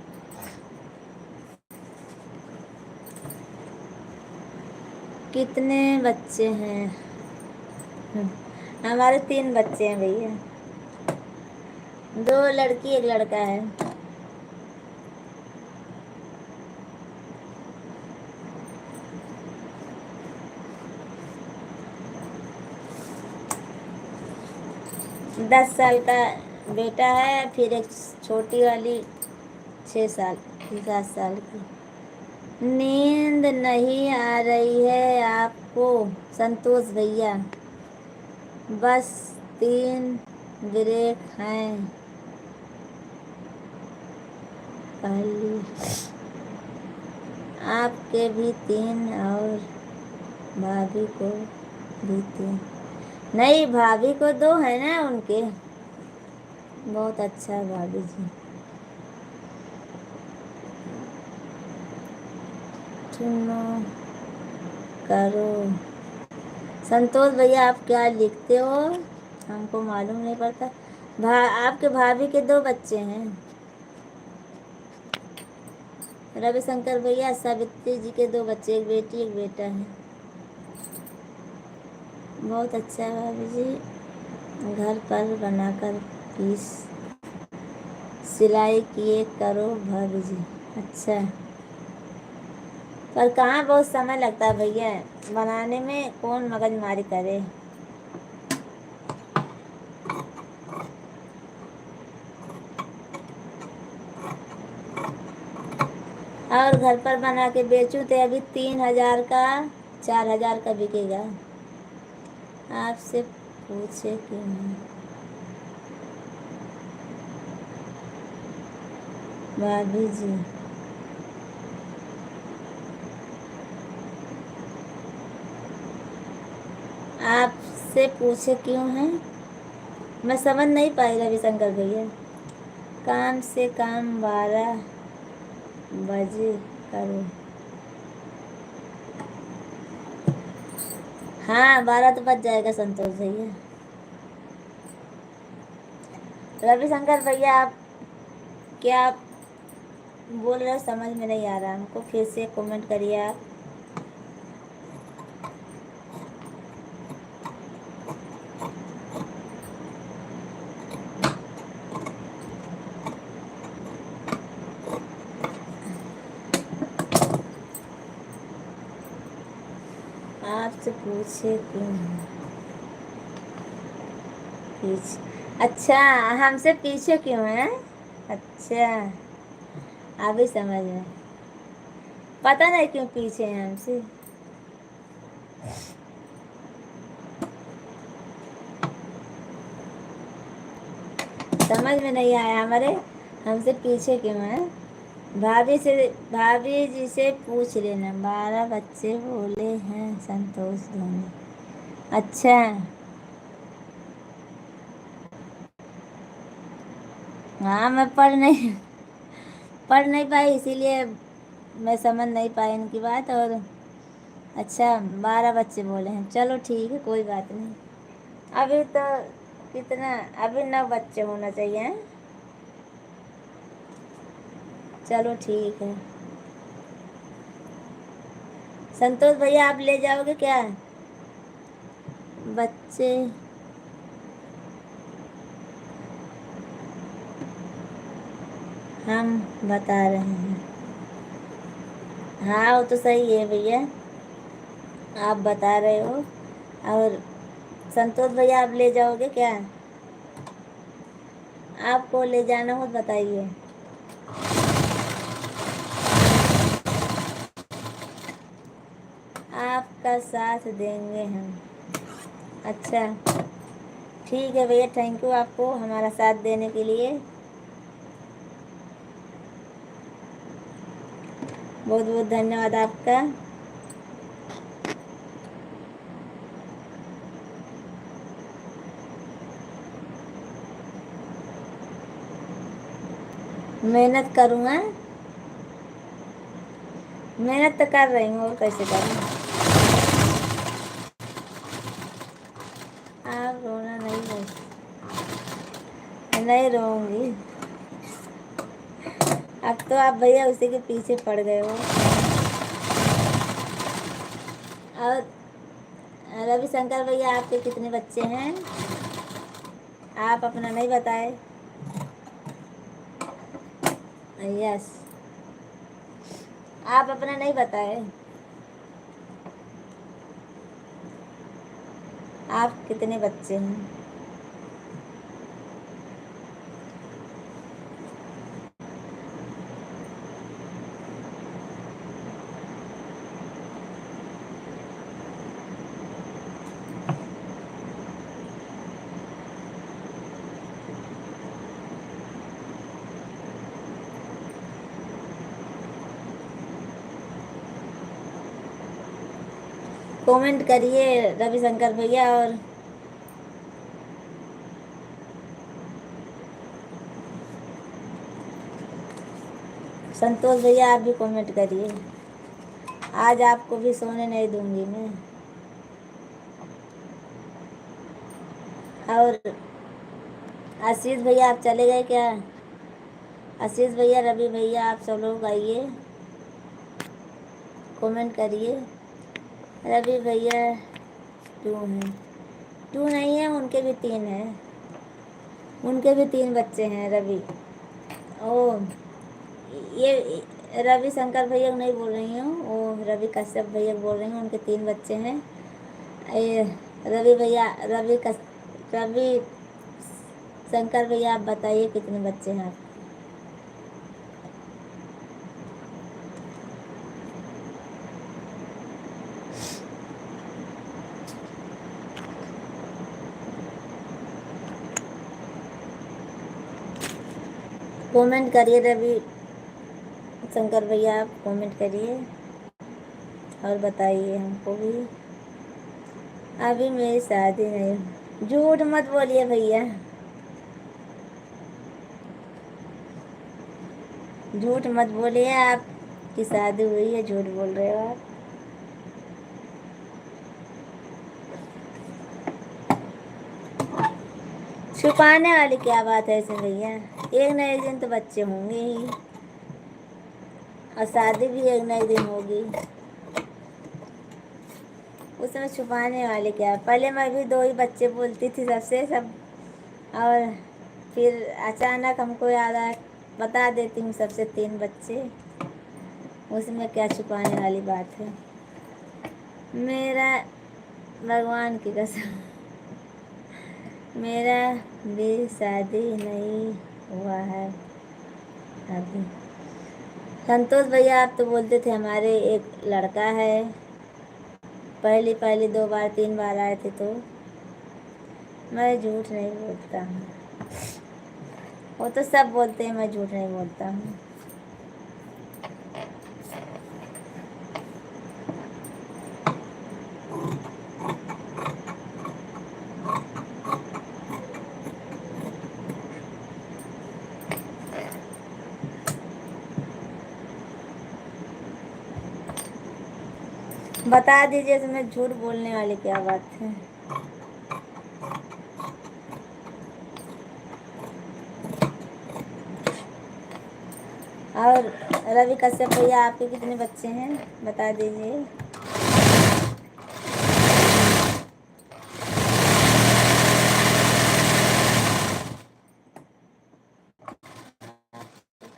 कितने बच्चे हैं? हमारे 3 बच्चे हैं भैया, 2 लड़की 1 लड़का है। दस साल का बेटा है, फिर एक छोटी वाली 7 साल की। नींद नहीं आ रही है आपको संतोष भैया? बस 3 ब्रेक हैं पहली। आपके भी 3 और भाभी को भी 3? नहीं भाभी को 2 है ना उनके। बहुत अच्छा है भाभी जी। सुनो करो संतोष भैया, आप क्या लिखते हो हमको मालूम नहीं पड़ता। आपके भाभी के 2 बच्चे हैं। रविशंकर भैया, सावित्री जी के 2 बच्चे, एक बेटी एक बेटा है। बहुत अच्छा है भाभी जी। घर पर बनाकर पीस सिलाई किए करो भाभी जी। अच्छा, पर कहाँ बहुत समय लगता है भैया बनाने में, कौन मगजमारी करे। और घर पर बना के बेचूं तो अभी 3,000 का 4,000 का बिकेगा। आपसे पूछे क्यों हैं? भाभी जी आपसे पूछे क्यों हैं? मैं समझ नहीं पाई रविशंकर भैया। काम से काम 12 बजे करो। हाँ 12 तो बज जाएगा संतोष भैया। रविशंकर भैया आप क्या बोल रहे हो समझ में नहीं आ रहा हमको, फिर से कमेंट करिए आप। आपसे पूछे क्यों हैं? पीछे, अच्छा हमसे पीछे क्यों हैं? अच्छा अभी समझ में। पता नहीं क्यों पीछे हैं हमसे। समझ में नहीं आया हमारे, हमसे पीछे क्यों हैं? भाभी जी से पूछ लेना। 12 बच्चे बोले हैं संतोष धोनी। अच्छा हाँ मैं पढ़ नहीं पाई, इसीलिए मैं समझ नहीं पाई इनकी बात। और अच्छा 12 बच्चे बोले हैं, चलो ठीक है कोई बात नहीं। अभी तो कितना, अभी 9 बच्चे होना चाहिए हैं? चलो ठीक है। संतोष भैया आप ले जाओगे क्या बच्चे? हम बता रहे हैं। हाँ वो तो सही है भैया, आप बता रहे हो। और संतोष भैया आप ले जाओगे क्या? आपको ले जाना हो तो बताइए। आपका साथ देंगे हम। अच्छा ठीक है भैया, थैंक यू आपको हमारा साथ देने के लिए। बहुत बहुत धन्यवाद आपका। मेहनत करूँगा, मेहनत तो कर रही हूँ, और कैसे करूँ। आप रोना नहीं, बस नहीं रोऊंगी। अब तो आप भैया उसी के पीछे पड़ गए हो। और रविशंकर भैया आपके कितने बच्चे हैं? आप अपना नहीं बताए। यस, आप अपना नहीं बताए। आप कितने बच्चे हैं? कमेंट करिए रविशंकर भैया। और संतोष भैया आप भी कमेंट करिए। आज आपको भी सोने नहीं दूंगी मैं। और आशीष भैया आप चले गए क्या? आशीष भैया, रवि भैया, आप सब लोग आइए, कमेंट करिए। रवि भैया 2 हैं? 2 नहीं है, उनके भी 3 हैं। उनके भी 3 बच्चे हैं रवि। ओ ये रविशंकर भैया नहीं बोल रही हूँ, वो रवि कश्यप भैया बोल रही हूँ, उनके 3 बच्चे हैं। ये रवि भैया, रवि शंकर भैया आप बताइए कितने बच्चे हैं आप? कमेंट करिए रवि शंकर भैया, आप कमेंट करिए और बताइए हमको भी। अभी मेरी शादी नहीं। झूठ मत बोलिए भैया, झूठ मत बोलिए, आपकी शादी हुई है, झूठ बोल रहे हो आप। छुपाने वाली क्या बात है इसमें भैया, एक न एक दिन तो बच्चे होंगे ही, और शादी भी एक न एक दिन होगी, उसमें छुपाने वाले क्या। पहले मैं भी 2 ही बच्चे बोलती थी सबसे सब, और फिर अचानक हमको याद आया बता देती हूँ सबसे 3 बच्चे, उसमें क्या छुपाने वाली बात है। मेरा भगवान की कसम मेरा भी शादी नहीं हुआ है अभी। संतोष भैया आप तो बोलते थे हमारे एक लड़का है, पहली पहली 2 बार 3 बार आए थे, तो मैं झूठ नहीं बोलता हूँ। वो तो सब बोलते हैं, मैं झूठ नहीं बोलता हूँ। बता दीजिए इसमें झूठ बोलने वाली क्या बात है। और रवि कश्यप भैया आपके कितने बच्चे हैं बता दीजिए।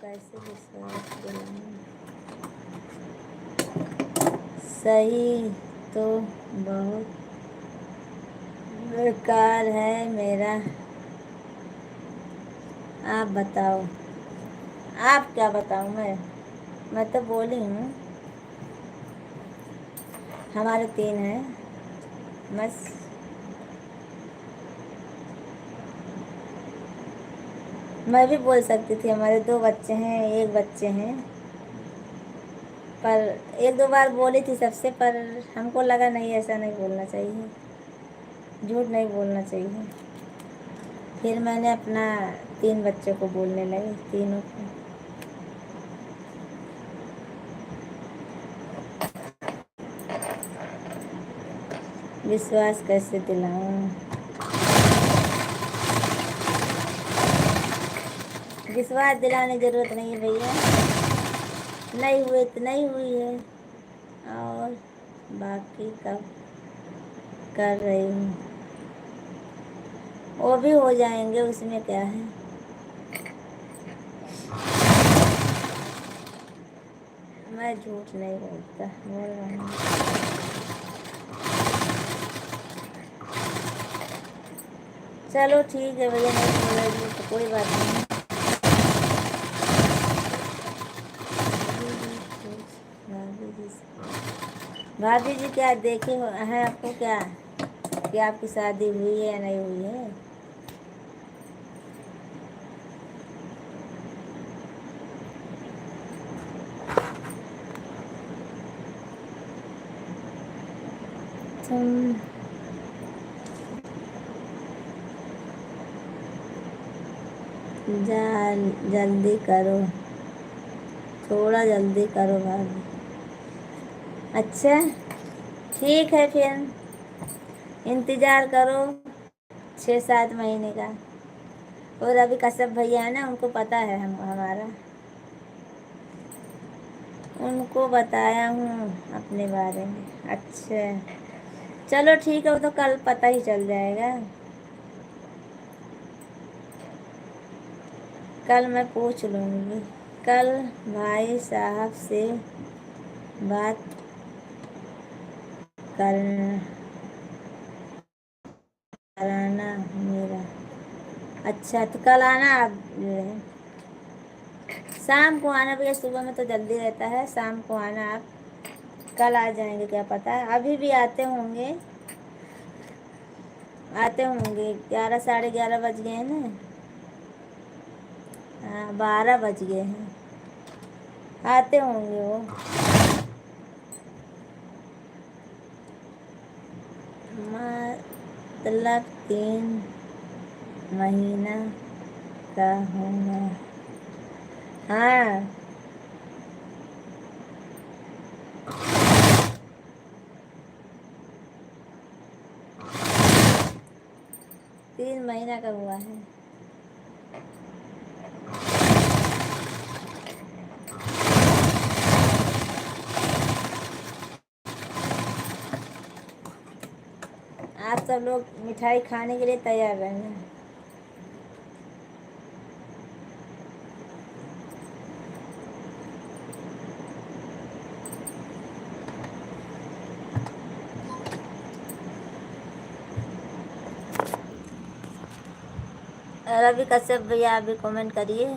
कैसे विश्वास दिलाऊं? सही तो बहुत बेकार है मेरा, आप बताओ। आप क्या बताऊं मैं तो बोली हूँ हमारे 3 हैं बस। मैं भी बोल सकती थी हमारे 2 बच्चे हैं, 1 बच्चे हैं, पर 1-2 बार बोली थी सबसे, पर हमको लगा नहीं ऐसा नहीं बोलना चाहिए, झूठ नहीं बोलना चाहिए। फिर मैंने अपना 3 बच्चों को बोलने लगी, तीनों को। विश्वास कैसे दिलाऊं? विश्वास दिलाने की जरूरत नहीं है भैया, नहीं हुए तो नहीं हुई है, और बाकी कब कर रही हूँ वो भी हो जाएंगे, उसमें क्या है। मैं झूठ नहीं बोलता, बोल रहा हूँ। चलो ठीक है भैया, नहीं बोलेगी तो कोई बात नहीं। भाभी जी क्या देखे हैं आपको क्या कि आपकी शादी हुई है या नहीं हुई है? तुम जल्दी करो, थोड़ा जल्दी करो भाभी। अच्छा ठीक है, फिर इंतज़ार करो 6-7 महीने का। और अभी कश्यप भैया है ना, उनको पता है हमारा, उनको बताया हूँ अपने बारे में। अच्छा चलो ठीक है, वो तो कल पता ही चल जाएगा, कल मैं पूछ लूँगी। कल भाई साहब से बात कराना मेरा। अच्छा तो कल आना आप जो है, शाम को आना भैया, सुबह में तो जल्दी रहता है, शाम को आना आप। कल आ जाएंगे क्या पता है, अभी भी आते होंगे, आते होंगे 11 साढ़े 11 बज गए हैं ना। हाँ 12 बज गए हैं, आते होंगे वो। मतलब 3 महीना का होगा। हाँ 3 महीना का हुआ है। आप सब लोग मिठाई खाने के लिए तैयार रहना। रवि कश्यप भैया आप भी कमेंट करिए।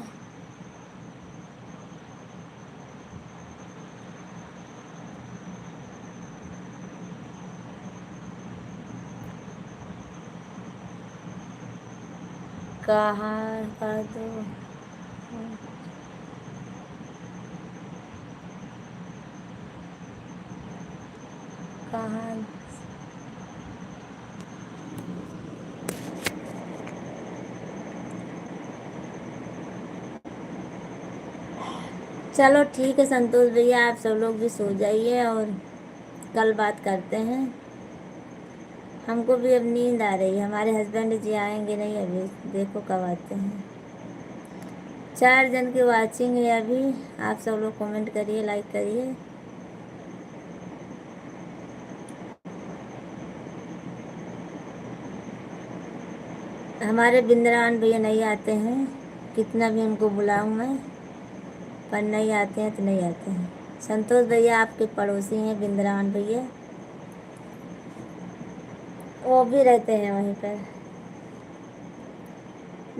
कहाँ का दो कहाँ। चलो ठीक है संतोष भैया, आप सब लोग भी सो जाइए और कल बात करते हैं। हमको भी अब नींद आ रही है, हमारे हस्बैंड जी आएंगे नहीं अभी, देखो कब आते हैं। 4 जन की वाचिंग है अभी। आप सब लोग कमेंट करिए, लाइक करिए। हमारे बिंद्रान भैया नहीं आते हैं, कितना भी उनको बुलाऊं मैं, पर नहीं आते हैं तो नहीं आते हैं। संतोष भैया आपके पड़ोसी हैं बिंद्रान भैया, वो भी रहते हैं वहीं पर।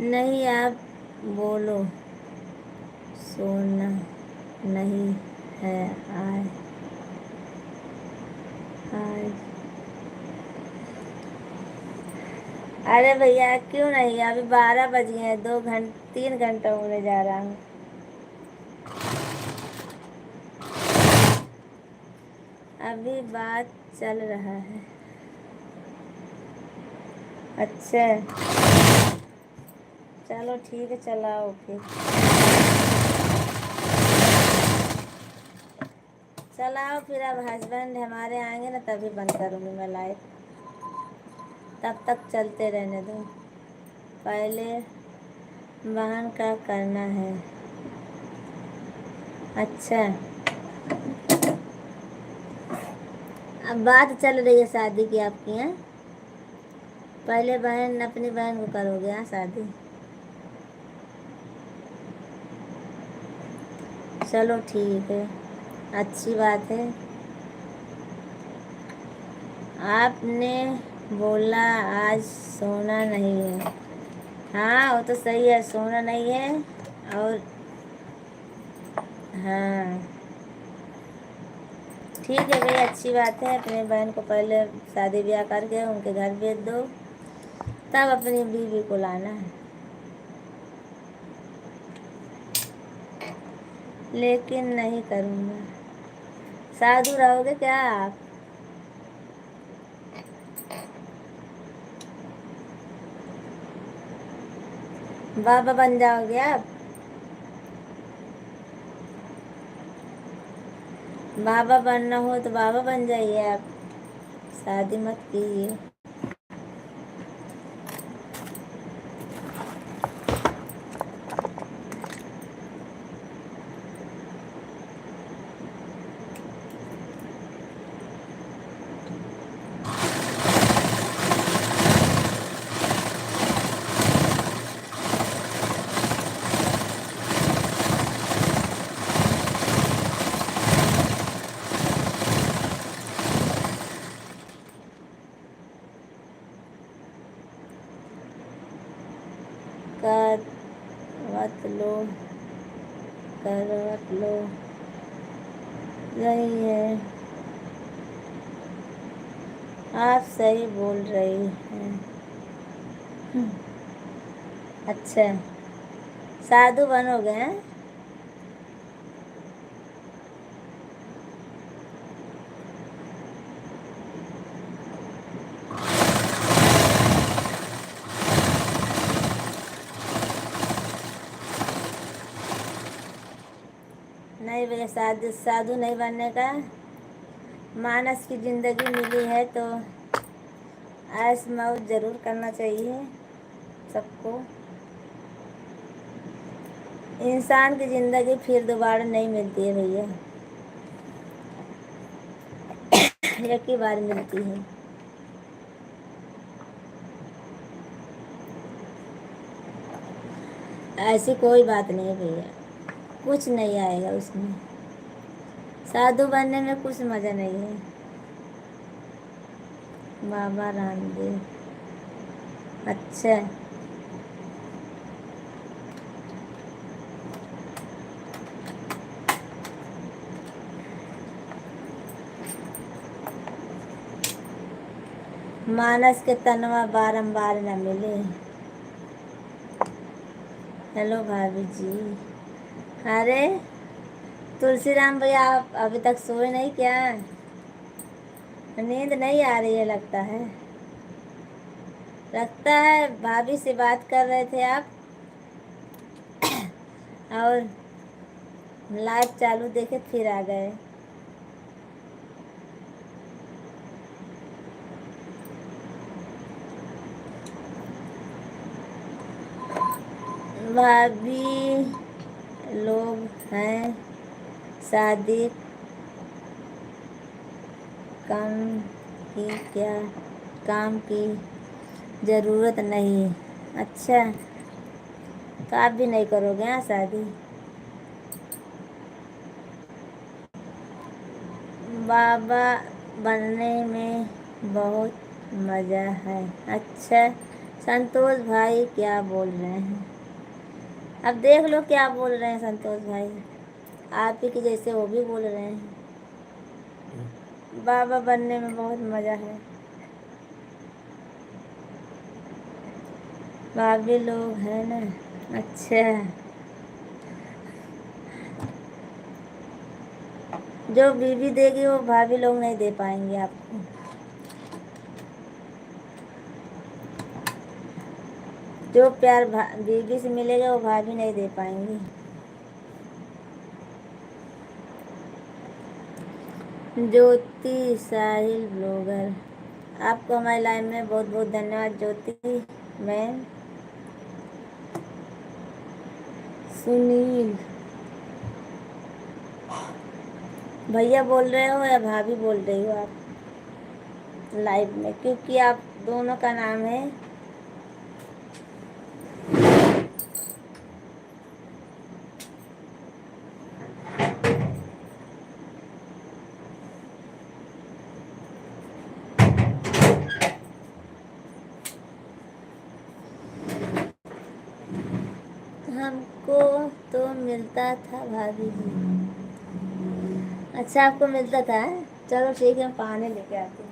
नहीं आप बोलो, सोना नहीं है आज। आज अरे भैया क्यों नहीं, अभी 12 बज गए हैं, 3 घंटा होने जा रहा हूँ। अभी बात चल रहा है। अच्छा चलो ठीक है, चलाओ फिर। चलाओ फिर, अब हस्बैंड हमारे आएंगे ना तभी बंद करूँगी मैं लाइट, तब तक चलते रहने दो। पहले बहन का करना है। अच्छा अब बात चल रही है शादी की आपकी हैं, पहले बहन अपनी बहन को करोगे हाँ शादी। चलो ठीक है, अच्छी बात है। आपने बोला आज सोना नहीं है, हाँ वो तो सही है, सोना नहीं है। और हाँ ठीक है भाई, अच्छी बात है। अपने बहन को पहले शादी ब्याह करके उनके घर भेज दो, तब अपनी बीवी को लाना है। लेकिन नहीं करूँगा। साधु रहोगे क्या आप? बाबा बन जाओगे आप? बाबा बनना हो तो बाबा बन जाइए आप, शादी मत कीजिए। करवट लो, करवट लो रही है। आप सही बोल रही हैं। अच्छा साधु बनोगे हैं? नहीं भैया, साधु साधु नहीं बनने का। मानस की ज़िंदगी मिली है तो ऐश मौज ज़रूर करना चाहिए सबको। इंसान की ज़िंदगी फिर दोबारा नहीं मिलती है भैया, एक ही बार मिलती है। ऐसी कोई बात नहीं है भैया, कुछ नहीं आएगा उसमें। साधु बनने में कुछ मज़ा नहीं है। बाबा रामदेव, अच्छा। मानस के तनवा बारंबार न मिले। हेलो भाभी जी। अरे तुलसीराम भैया, आप अभी तक सोए नहीं क्या? नींद नहीं आ रही है लगता है। लगता है भाभी से बात कर रहे थे आप और लाइव चालू देखे फिर आ गए। भाभी लोग हैं, शादी कम की क्या, काम की ज़रूरत नहीं। अच्छा, तो आप भी नहीं करोगे हाँ शादी? बाबा बनने में बहुत मज़ा है। अच्छा, संतोष भाई क्या बोल रहे हैं? अब देख लो क्या बोल रहे हैं संतोष भाई, आप ही के जैसे वो भी बोल रहे हैं। बाबा बनने में बहुत मज़ा है। भाभी लोग हैं ना। अच्छा, जो बीवी देगी वो भाभी लोग नहीं दे पाएंगे आपको। जो प्यार बीवी से मिलेगा वो भाभी नहीं दे पाएंगी। ज्योति साहिल ब्लॉगर, आपको हमारे लाइव में बहुत बहुत धन्यवाद ज्योति मैम। सुनील भैया बोल रहे हो या भाभी बोल रही हो आप लाइव में? क्योंकि आप दोनों का नाम है। हमको तो मिलता था भाभी जी। अच्छा, आपको मिलता था? चलो ठीक है, पानी लेके आती हूँ।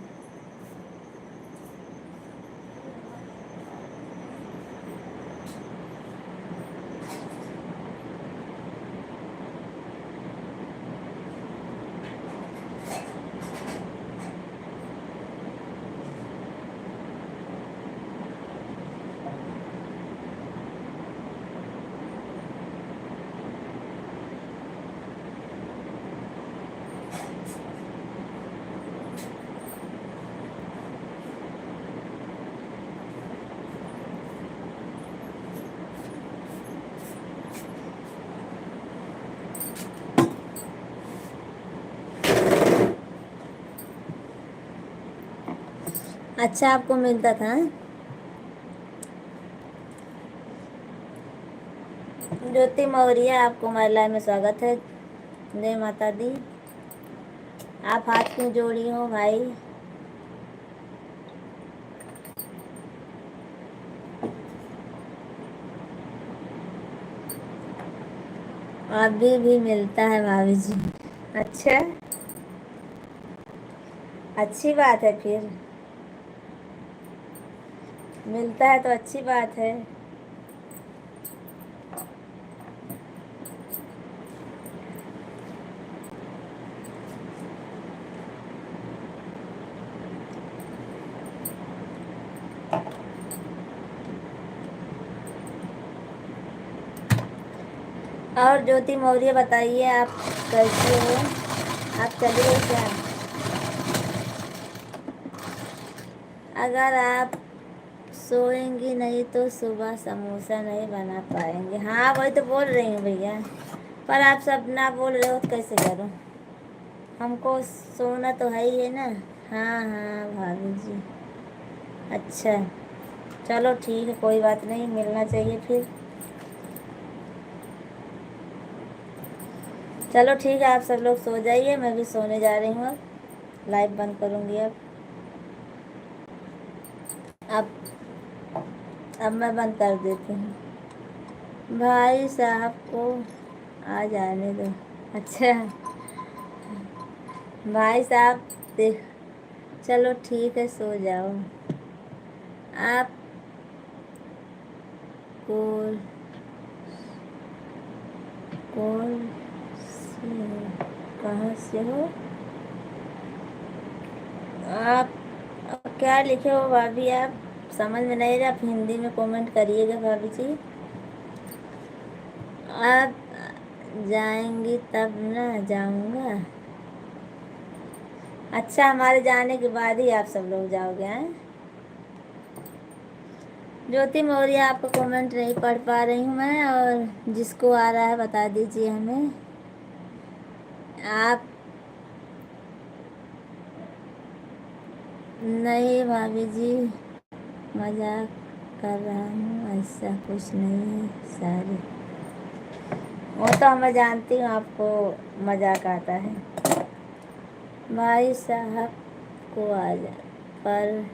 अच्छा, आपको मिलता था? ज्योति मौर्य, आपको हमारे लाइव में स्वागत है। जय माता दी। आप हाथ क्यों जोड़ी हो भाई? अभी भी मिलता है भाभी जी। अच्छा, अच्छी बात है फिर। मिलता है तो अच्छी बात है। और ज्योति मौर्य बताइए, आप कैसे हो? आप चली गई क्या? अगर आप सोएंगी नहीं तो सुबह समोसा नहीं बना पाएंगे। हाँ वही तो बोल रही हूँ भैया, पर आप सब ना बोल रहे हो तो कैसे करूँ? हमको सोना तो है ही है ना। हाँ हाँ भाभी जी। अच्छा चलो ठीक है, कोई बात नहीं, मिलना चाहिए फिर। चलो ठीक है, आप सब लोग सो जाइए, मैं भी सोने जा रही हूँ। अब लाइव बंद करूँगी। अब मैं बंद कर देती हूँ। भाई साहब को आ जाने दो। अच्छा भाई साहब देख, चलो ठीक है, सो जाओ। आप कौन कौन से हो? कहाँ से हो आप? अब क्या लिखे हो भाभी? आप समझ में नहीं रहा, आप हिंदी में कमेंट करिएगा भाभी जी। आप जाएंगी तब ना जाऊंगा। अच्छा, हमारे जाने के बाद ही आप सब लोग जाओगे हैं? ज्योति मौर्य, आपका कमेंट नहीं पढ़ पा रही हूँ मैं, और जिसको आ रहा है बता दीजिए हमें। आप नहीं भाभी जी, मजाक कर रहा हूँ, ऐसा कुछ नहीं है सारी। वो तो मैं जानती हूँ आपको मजाक आता है। भाई साहब को आ जा पर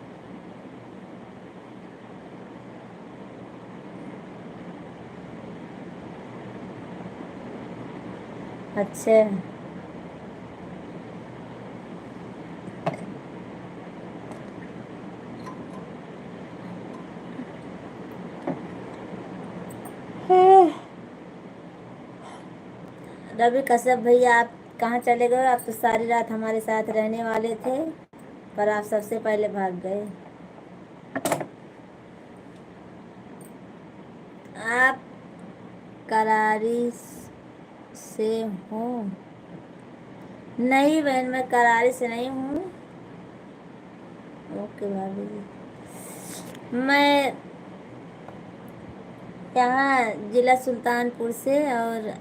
अच्छा रवि कश्यप भैया, आप कहाँ चले गए? आप तो सारी रात हमारे साथ रहने वाले थे, पर आप सबसे पहले भाग गए। आप करारी से हो? नहीं बहन, मैं करारी से नहीं हूँ। ओके भाभी जी, मैं यहाँ जिला सुल्तानपुर से, और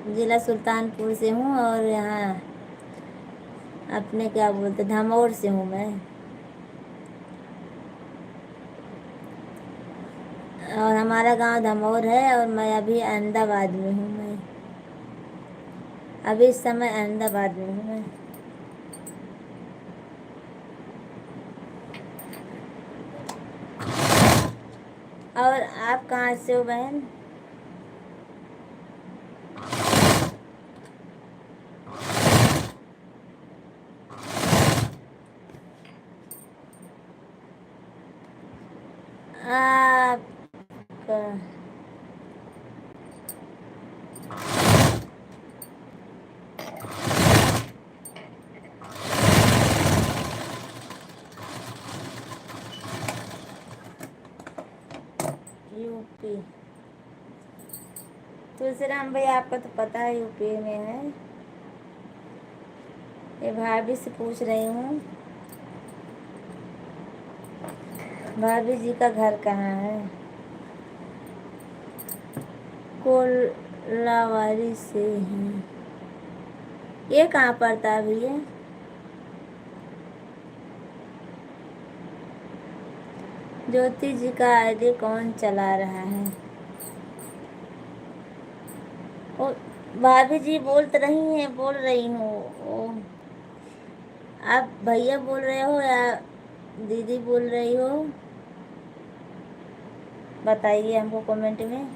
जिला सुल्तानपुर से हूँ, और यहाँ अपने क्या बोलते धमौर से हूँ मैं। और हमारा गांव धमौर है, और मैं अभी अहमदाबाद में हूँ। मैं अभी इस समय अहमदाबाद में हूँ मैं। और आप कहाँ से हो बहन? आपका यूपी। तुलसीराम भाई, आपका तो पता है यूपी में है। ये भाभी से पूछ रही हूँ, भाभी जी का घर कहाँ है? कोलावारी से हैं। ये कहाँ पड़ता है भैया? ज्योति जी का आईडी कौन चला रहा है? ओ भाभी जी बोल तो रही हैं, बोल रही हूँ। ओ, आप भैया बोल रहे हो या दीदी बोल रही हो? बताइए हमको कमेंट में।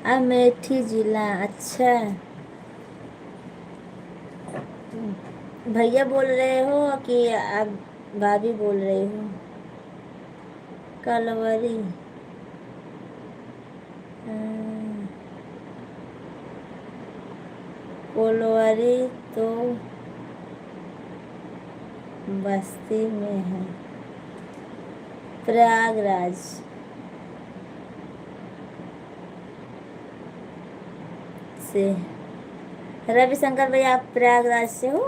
अमेठी जिला, अच्छा। भैया बोल रहे हो कि आप भाभी बोल रही हो? कलवरी। फुलवारी तो बस्ती में है, प्रयागराज से। रविशंकर भैया आप प्रयागराज से हो?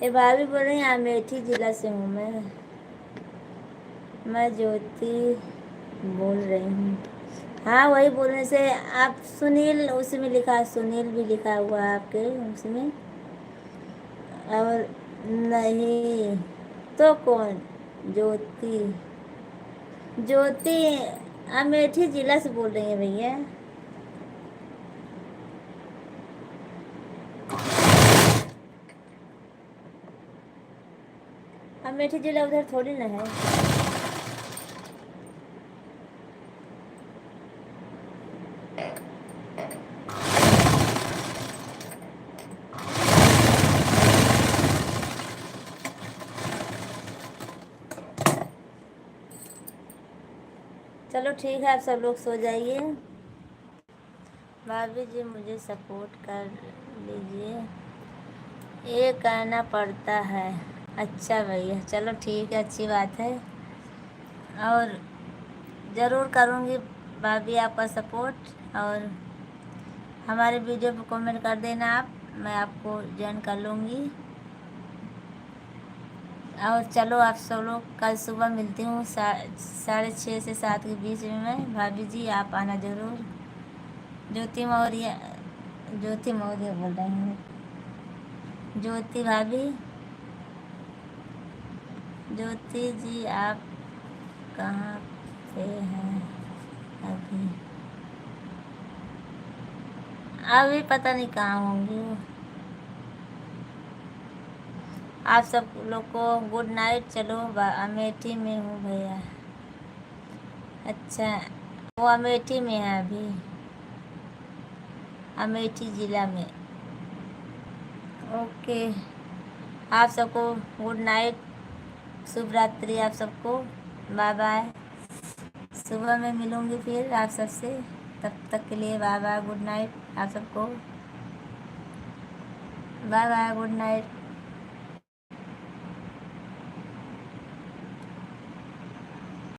ये भाभी बोल रही हैं अमेठी जिला से हूँ मैं ज्योति बोल रही हूँ। हाँ वही बोलने से आप सुनील उसमें लिखा, सुनील भी लिखा हुआ है आपके उसमें। और नहीं तो कौन? ज्योति, ज्योति अमेठी जिला से बोल रही है भैया। अमेठी जिला उधर थोड़ी ना है। चलो ठीक है, आप सब लोग सो जाइए। भाभी जी मुझे सपोर्ट कर लीजिए, ये करना पड़ता है। अच्छा भैया चलो ठीक है, अच्छी बात है, और ज़रूर करूँगी भाभी आपका सपोर्ट। और हमारे वीडियो पर कमेंट कर देना आप, मैं आपको ज्वाइन कर लूँगी। और चलो आप सब लोग कल सुबह मिलती हूँ 6:30 से 7 के बीच में मैं। भाभी जी आप आना ज़रूर। ज्योति मौर्य, ज्योति मौर्य बोल रही हूँ, ज्योति भाभी, ज्योति जी आप कहाँ पे हैं अभी? अभी पता नहीं कहाँ होंगी वो। आप सब लोग को गुड नाइट। चलो अमेठी में हूँ भैया। अच्छा वो अमेठी में है अभी, अमेठी ज़िला में। ओके आप सबको गुड नाइट, शुभ रात्रि आप सबको, बाय बाय। सुबह में मिलूँगी फिर आप सबसे, तब तक के लिए बाय बाय, गुड नाइट आप सबको, बाय बाय, गुड नाइट।